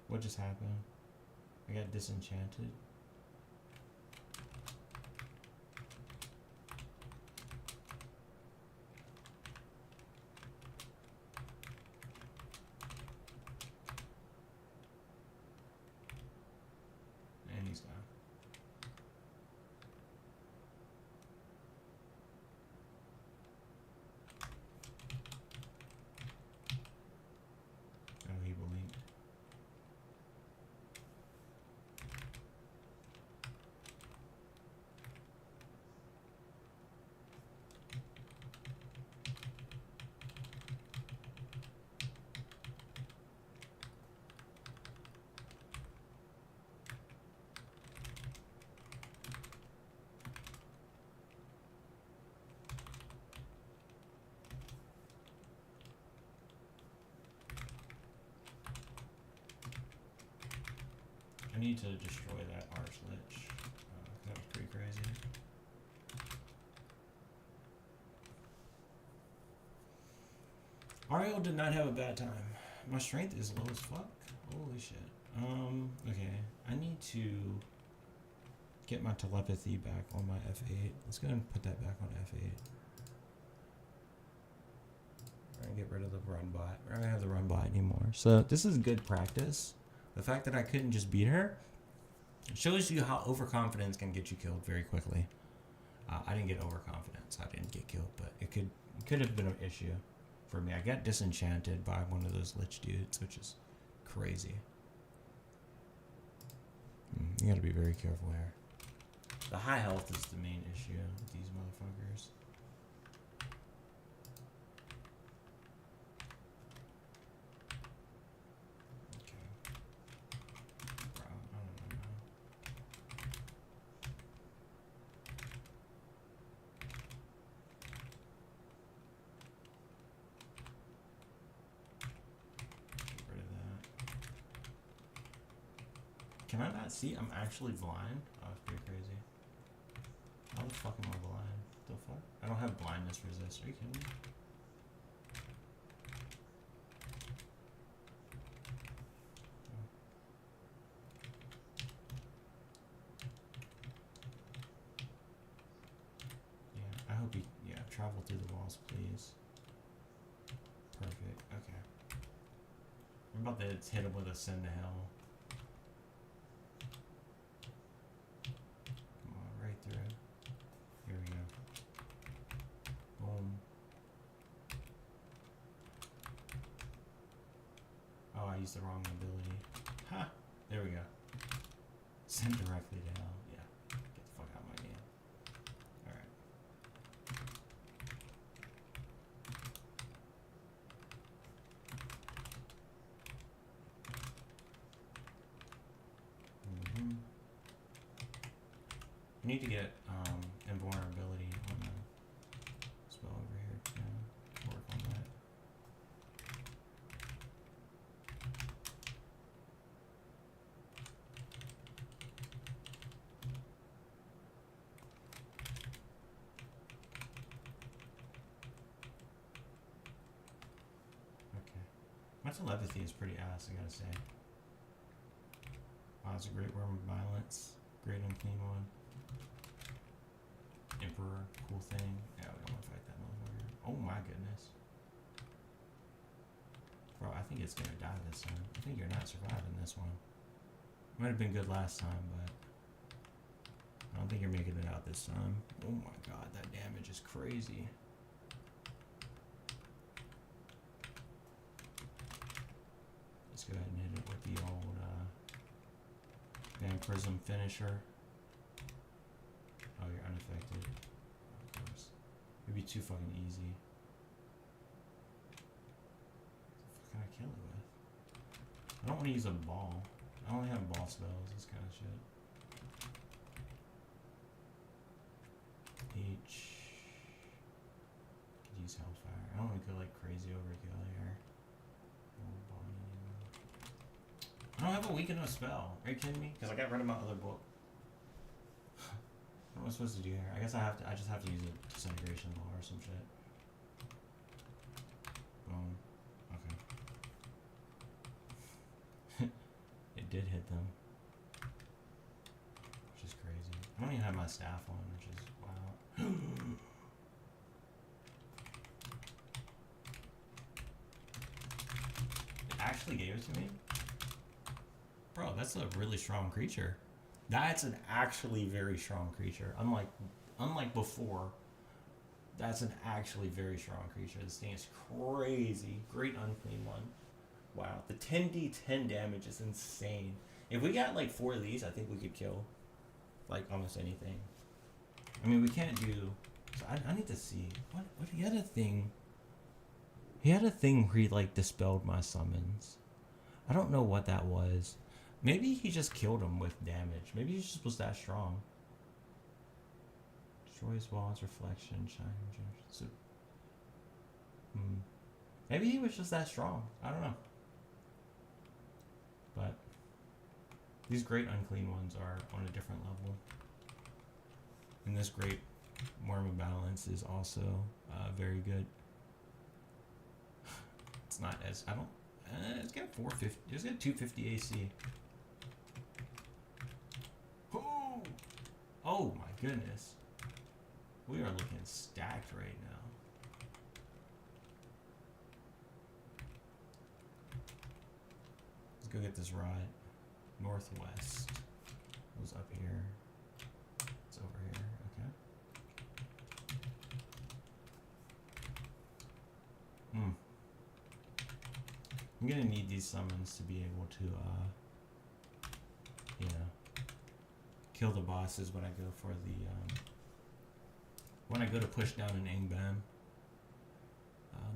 What just happened? I got disenchanted. And he's gone. Oh, he will link. I need to destroy that Arch Lich. That was pretty crazy. Ariel did not have a bad time. My strength is low as fuck. Holy shit. Okay. I need to get my telepathy back on my F8. Let's go ahead and put that back on F8. We're gonna get rid of the run bot. We're not gonna have the run bot anymore. So this is good practice. The fact that I couldn't just beat her shows you how overconfidence can get you killed very quickly. I didn't get overconfident, so I didn't get killed, but it could have been an issue for me. I got disenchanted by one of those lich dudes, which is crazy. You gotta be very careful here. The high health is the main issue with these motherfuckers. Okay. Bro, I don't know. Get rid of that. Can I not see? I'm actually blind? Oh, it's pretty crazy. How the fuck am I blind? The fuck? I don't have blindness resist. Are you kidding me? Oh. Yeah, I hope you, travel through the walls, please. Perfect, okay. I'm about to hit him with a send to hell. Come on, right through it. Here we go. Boom. Oh, I used the wrong ability. Ha! There we go. Send directly to hell. Yeah. Get the fuck out of my game. Alright. You need to get invulnerability on the spell over here to work on that. Okay. My telepathy is pretty ass, I gotta say. Wow, it's a great worm of violence. Great unclean one. Emperor, cool thing. Yeah, we don't want to fight that motherfucker. Oh my goodness. Bro, I think it's gonna die this time. I think you're not surviving this one. Might have been good last time, but I don't think you're making it out this time. Oh my god, that damage is crazy. Let's go ahead and hit it with the old Vampirism finisher. Oh, you're unaffected. Of course. It'd be too fucking easy. What the fuck can I kill it with? I don't want to use a ball. I only have ball spells, this kind of shit. H. Could use Hellfire. I don't want to go like crazy overkill here. I don't have a weak enough spell. Are you kidding me? Because I got rid of my other book. What am I supposed to do here? I guess I just have to use a disintegration ball or some shit. Boom. Okay. It did hit them. Which is crazy. I don't even have my staff on, which is wow. It actually gave it to me? Bro, that's a really strong creature. That's an actually very strong creature. Unlike before, that's an actually very strong creature. This thing is crazy. Great unclean one. Wow. The 10d10 damage is insane. If we got like 4 of these, I think we could kill like almost anything. I mean, we can't do... So I need to see. What he had a thing... He had a thing where he like dispelled my summons. I don't know what that was. Maybe he just killed him with damage. Maybe he just was that strong. Destroys walls, reflection, shine, so, maybe he was just that strong. I don't know. But these great unclean ones are on a different level. And this great Worm of Balance is also very good. It's not as... I don't... it's got 450... It's got 250 AC. Oh my goodness. We are looking stacked right now. go get this rod. Northwest was up here. It's over here. Okay. I'm gonna need these summons to be able to, you know, kill the bosses when I go for the, when I go to push down an Angbam.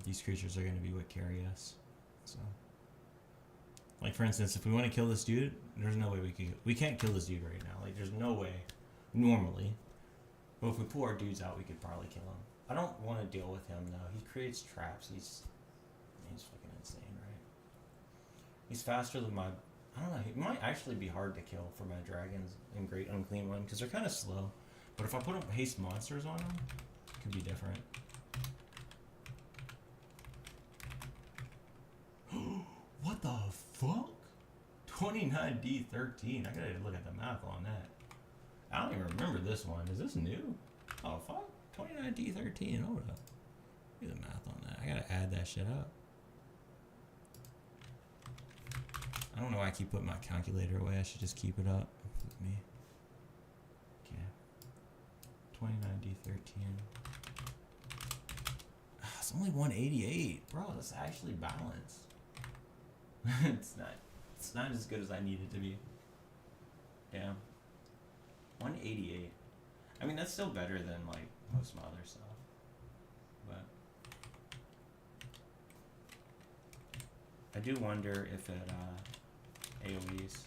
These creatures are gonna be what carry us. So, like for instance, if we want to kill this dude, there's no way we can't kill this dude right now. Like there's no way, normally. But if we pull our dudes out, we could probably kill him. I don't want to deal with him though. He creates traps. He's fucking insane, right? He's faster than my. I don't know. He might actually be hard to kill for my dragons in Great Unclean One because they're kind of slow. But if I put haste monsters on them, it could be different. What the fuck? 29D13. I gotta look at the math on that. I don't even remember this one. Is this new? Oh fuck. 29D13. Hold up. Do the math on that. I gotta add that shit up. I don't know why I keep putting my calculator away. I should just keep it up with me. Okay. 29D13. It's only 188. Bro, that's actually balanced. It's not as good as I need it to be. Yeah. 188. I mean, that's still better than like most of my other stuff. But I do wonder if it AoEs.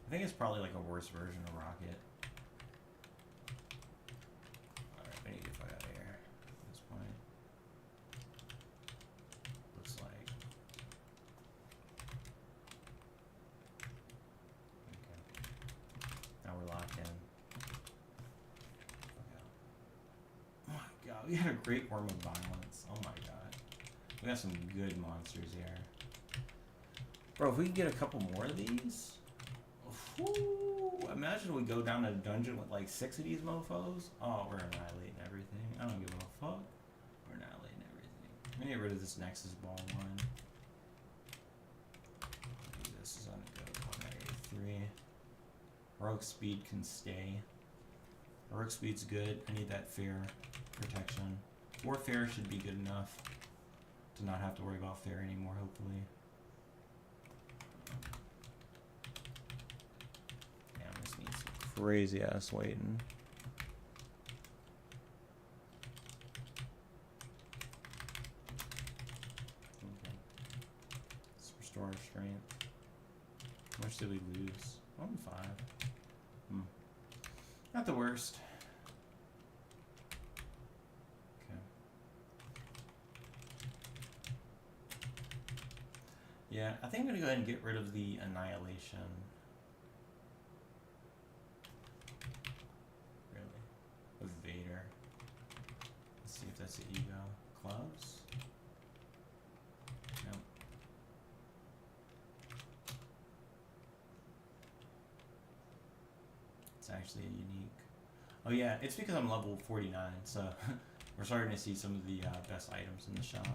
I think it's probably like a worse version of Rocket. Alright, I need to get out of here at this point. Looks like. Okay. Now we're locked in. Okay. Oh my god, we had a great Worm of Violence. Oh my god. We got some good monsters here. Bro, if we can get a couple more of these. Whew, imagine we go down a dungeon with like 6 of these mofos. Oh, we're annihilating everything. I don't give a fuck. We're annihilating everything. I'm gonna get rid of this Nexus Ball one. This is on go 183. Heroic Speed can stay. Heroic Speed's good. I need that fear protection. 4 fear should be good enough to not have to worry about fear anymore, hopefully. Crazy ass waiting. Okay. Let's restore our strength. How much did we lose? 1-5. Not the worst. Okay. Yeah, I think I'm gonna go ahead and get rid of the Annihilation. That's the ego. Clubs? Nope. It's actually a unique. Oh yeah, it's because I'm level 49, so we're starting to see some of the best items in the shop.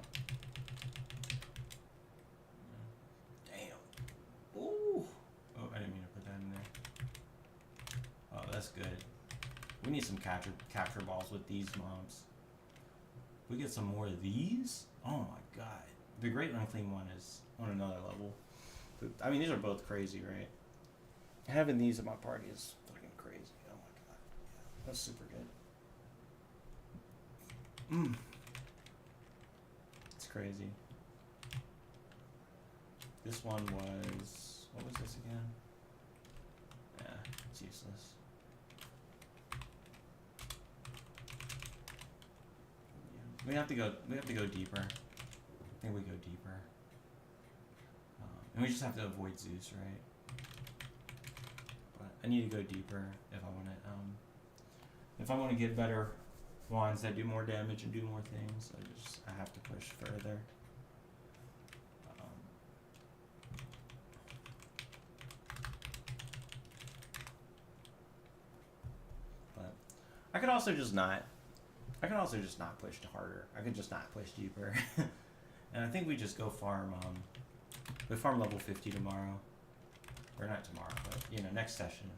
Damn. Ooh. Oh, I didn't mean to put that in there. Oh, that's good. We need some capture balls with these mobs. We get some more of these? Oh my god. The Great Unclean One is on another level. I mean, these are both crazy, right? Having these in my party is fucking crazy. Oh my god. Yeah, that's super good. It's crazy. This one was... What was this again? Yeah, it's useless. We have to go deeper. I think we go deeper. And we just have to avoid Zeus, right? But I need to go deeper if I want to get better wands that do more damage and do more things. I have to push further. But I could also just not push harder. I could just not push deeper. And I think we just go farm, we farm level 50 tomorrow. Or not tomorrow, but, you know, next session.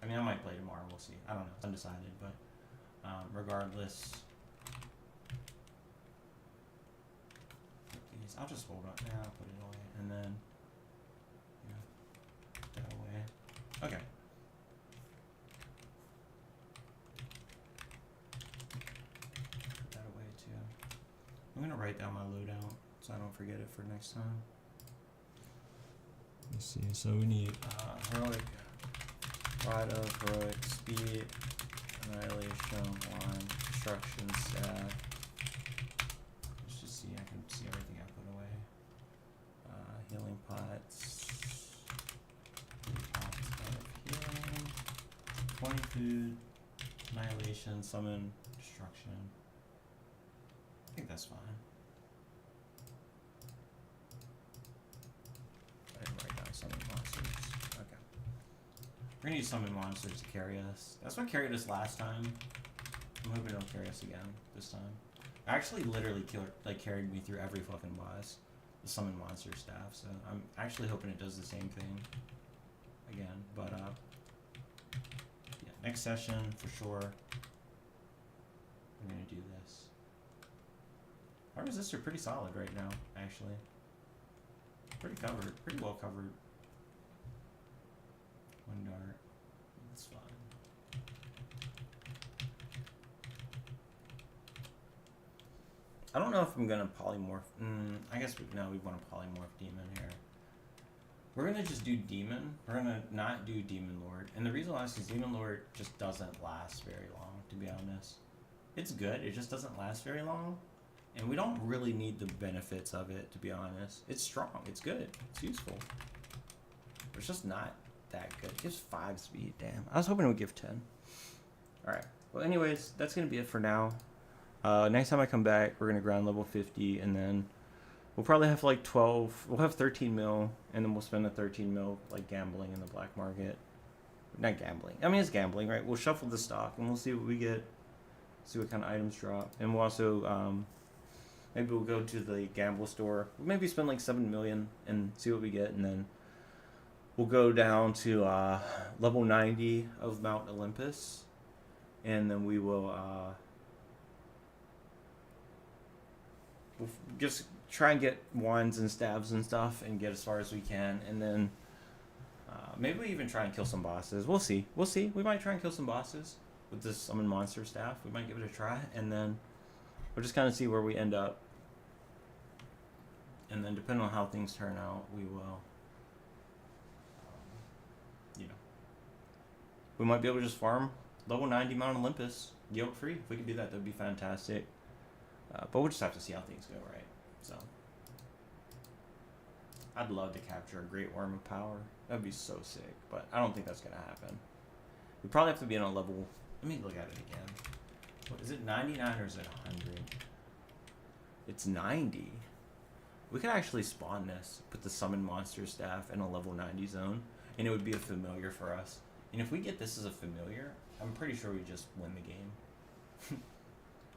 I mean, I might play tomorrow, we'll see. I don't know, it's undecided, but, regardless. Put these, I'll just hold on, yeah, I'll put it away, and then, you know, put that away. Okay. Put that away too. I'm gonna write down my loadout so I don't forget it for next time. Let's see. So we need Heroic, Pride of Heroic, Speed, Annihilation, Wine, Destruction, Staff. Let's just see, I can see everything I put away. Healing Pots. Pots of Healing. 20 Food, Annihilation, Summon, Destruction. I think that's fine. I didn't write down summon monsters. Okay. We're gonna use summon monsters to carry us. That's what carried us last time. I'm hoping it'll carry us again this time. Actually, literally carried me through every fucking boss. The summon monster staff. So I'm actually hoping it does the same thing again. But yeah, next session for sure. We're gonna do this. Our resists are pretty solid right now, actually. Pretty covered, pretty well covered. One dart, that's fine. I don't know if I'm gonna polymorph. I guess we want to polymorph demon here. We're gonna just do demon. We're gonna not do demon lord, and the reason why is because demon lord just doesn't last very long. To be honest, it's good. It just doesn't last very long. And we don't really need the benefits of it, to be honest. It's strong, it's good, it's useful. But it's just not that good. It gives 5 speed, damn. I was hoping it would give 10. Alright, well anyways, that's going to be it for now. Next time I come back, we're going to grind level 50, and then we'll probably have like 12, we'll have 13 mil, and then we'll spend the 13 mil like gambling in the black market. Not gambling, I mean it's gambling, right? We'll shuffle the stock, and we'll see what we get, see what kind of items drop. And we'll also, maybe we'll go to the gamble store. Maybe spend like 7 million and see what we get, and then we'll go down to level 90 of Mount Olympus, and then we will we'll just try and get wands and stabs and stuff, and get as far as we can, and then maybe we even try and kill some bosses. We'll see. We'll see. We might try and kill some bosses with this summon monster staff. We might give it a try, and then we'll just kind of see where we end up. And then depending on how things turn out, we will, you know, we might be able to just farm level 90 Mount Olympus, guilt free. If we could do that, that'd be fantastic. But we'll just have to see how things go, right? So, I'd love to capture a Great Worm of Power. That'd be so sick, but I don't think that's gonna happen. We probably have to be on a level. Let me look at it again. What is it, 99 or is it 100? It's 90. We could actually spawn this, put the summon monster staff in a level 90 zone, and it would be a familiar for us. And if we get this as a familiar, I'm pretty sure we just win the game.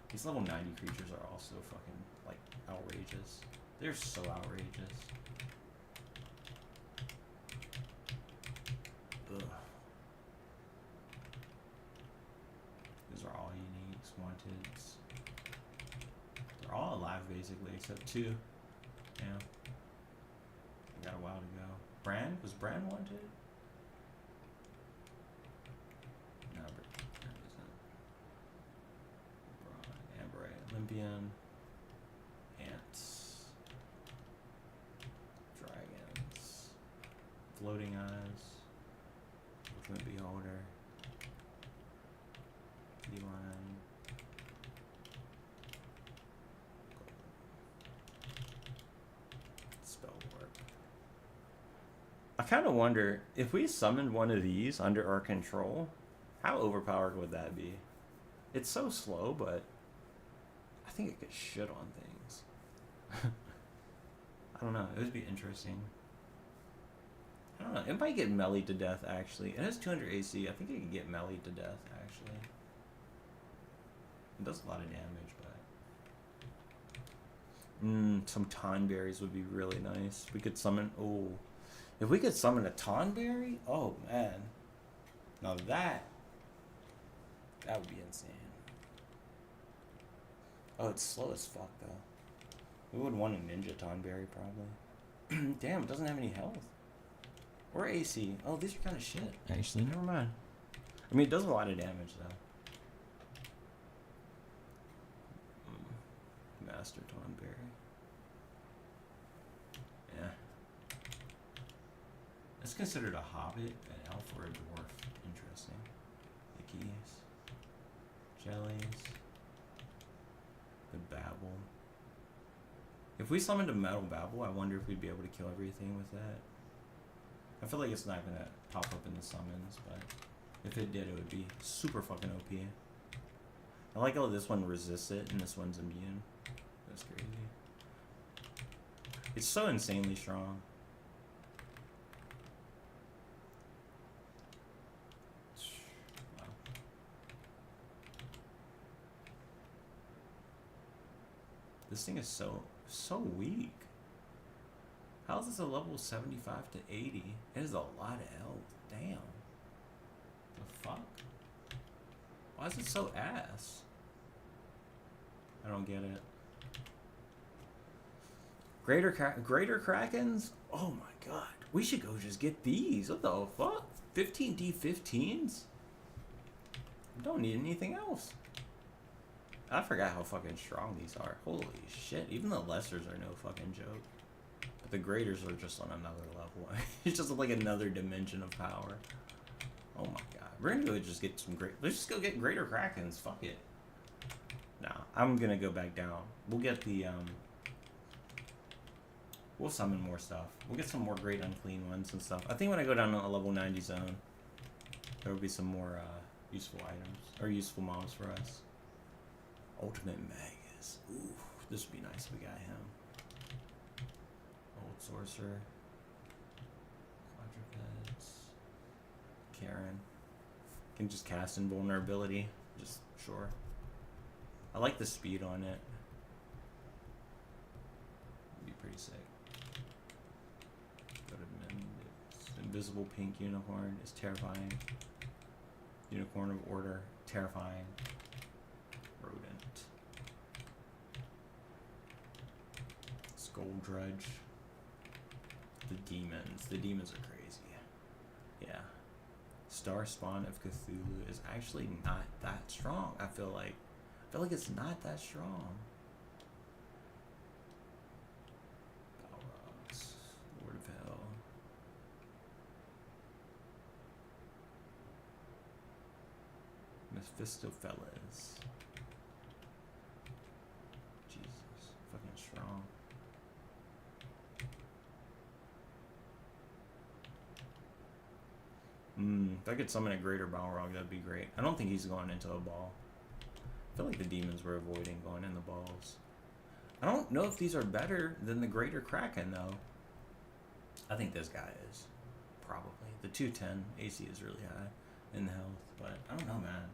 These level 90 creatures are also fucking, like, outrageous. They're so outrageous. Ugh. These are all uniques, wanteds. They're all alive, basically, except 2. Yeah. We got a while to go. Bran? Was Bran wanted? No, Bran isn't. Amber, Olympian. Ants. Dragons. Floating Eyes. Ultimate Beholder. D1. I kind of wonder, if we summoned one of these under our control, how overpowered would that be? It's so slow, but I think it could shit on things. I don't know, it would be interesting. I don't know, it might get melee to death, actually. It has 200 AC, I think it could get melee to death, actually. It does a lot of damage, but Some Tonberries would be really nice. We could summon. Oh, if we could summon a Tonberry, oh man, now that would be insane. Oh, it's slow as fuck though. We would want a Ninja Tonberry probably. Damn, it doesn't have any health or AC. Oh, these are kind of shit. Actually, never mind. I mean, it does a lot of damage though. Master Tonberry. Yeah. It's considered a hobbit, an elf, or a dwarf. Interesting. Ickies. Jellies. The Babble. If we summoned a Metal Babble, I wonder if we'd be able to kill everything with that. I feel like it's not gonna pop up in the summons, but if it did, it would be super fucking OP. I like how this one resists it and this one's immune. That's crazy. It's so insanely strong. Wow. This thing is so weak. How is this a level 75 to 80? It is a lot of health. Damn. The fuck? Why is it so ass? I don't get it. Greater Krakens? Oh my god. We should go just get these. What the fuck? 15 D15s? We don't need anything else. I forgot how fucking strong these are. Holy shit. Even the lessers are no fucking joke. But the greaters are just on another level. It's just like another dimension of power. Oh my god. We're gonna go just get some let's just go get greater Krakens. Fuck it. Nah, I'm gonna go back down. We'll get the, we'll summon more stuff. We'll get some more great unclean ones and stuff. I think when I go down to a level 90 zone, there will be some more, useful items. Or useful mobs for us. Ultimate Magus. Ooh, this would be nice if we got him. Old Sorcerer. Quadrupeds. Karen. Can just cast invulnerability. Just, sure. I like the speed on it. It'd be pretty sick. Go to Invisible Pink Unicorn is terrifying. Unicorn of Order, terrifying. Rodent. Skull Drudge. The demons. The demons are crazy. Yeah. Star Spawn of Cthulhu is actually not that strong. I feel like it's not that strong. Balrogs, Lord of Hell. Mephistopheles. Jesus, fucking strong. If I could summon a greater Balrog, that'd be great. I don't think he's going into a ball. I feel like the demons were avoiding going in the balls. I don't know if these are better than the greater Kraken, though. I think this guy is. Probably. The 210 AC is really high in the health, but I don't know, man.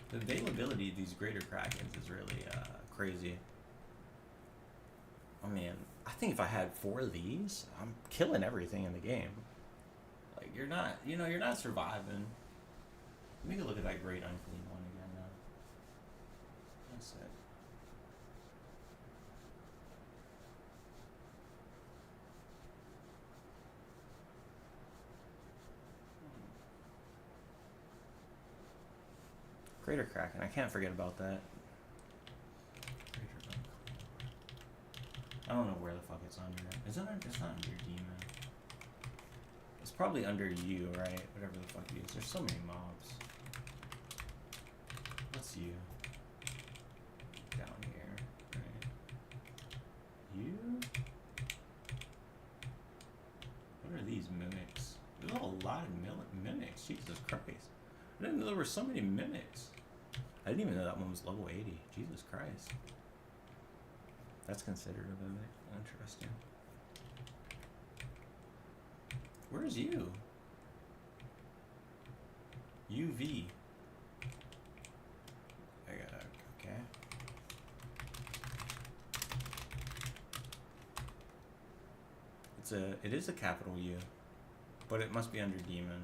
The availability of these greater Krakens is really crazy. I mean, I think if I had 4 of these, I'm killing everything in the game. Like, you're not surviving. Let me go look at that great unclean one again now. That's it. Greater Kraken, I can't forget about that. I don't know where the fuck it's under. It's not under Demon. It's probably under you, right? Whatever the fuck you is. There's so many mobs. What's you? Down here, right? You? What are these mimics? There's a lot of mimics. Jesus Christ. I didn't know there were so many mimics. I didn't even know that one was level 80. Jesus Christ. That's considered a mimic. Interesting. Where's you? UV. I got okay. It is a capital U, but it must be under demon,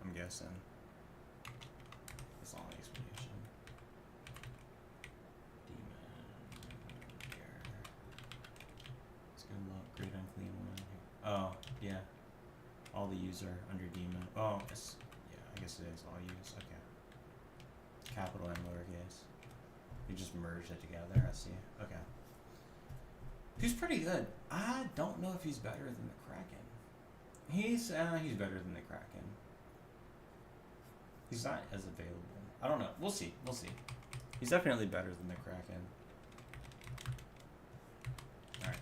I'm guessing. That's a long explanation. Demon here. Let's go look. Great unclean one here. Oh, yeah. All the U's are under demon. Oh, it's, yeah, I guess it is all U's. Okay. Capital and lowercase. We just merged it together. I see. Okay. He's pretty good. I don't know if he's better than the Kraken. He's better than the Kraken. He's not as available. I don't know. We'll see. We'll see. He's definitely better than the Kraken. Alright.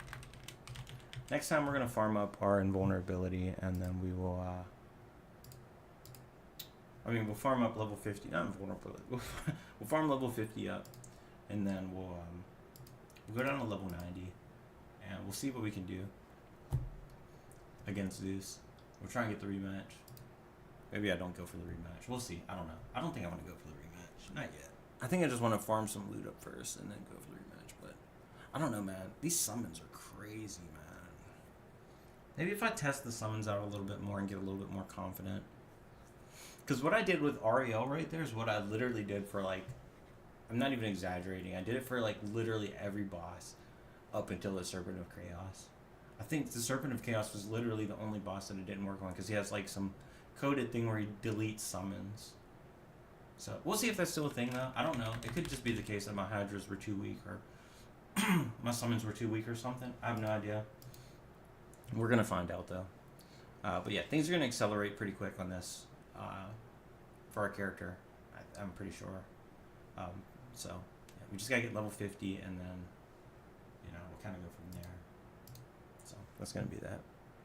Next time we're going to farm up our invulnerability, and then we will, we'll farm up level 50. Not invulnerability. We'll farm level 50 up, and then we'll go down to level 90, and we'll see what we can do against Zeus. We'll try and get the rematch. Maybe I don't go for the rematch. We'll see. I don't know. I don't think I want to go for the rematch. Not yet. I think I just want to farm some loot up first and then go for the rematch. But I don't know, man. These summons are crazy, man. Maybe if I test the summons out a little bit more and get a little bit more confident. Because what I did with Ariel right there is what I literally did for, like, I'm not even exaggerating. I did it for, like, literally every boss up until the Serpent of Chaos. I think the Serpent of Chaos was literally the only boss that it didn't work on, because he has, like, some coded thing where he deletes summons. So we'll see if that's still a thing, though. I don't know. It could just be the case that my Hydras were too weak, or my summons were too weak or something. I have no idea. We're going to find out, though. But yeah, things are going to accelerate pretty quick on this for our character. I'm pretty sure. So yeah, we just got to get level 50, and then, we'll kind of go from there. So that's going to be that.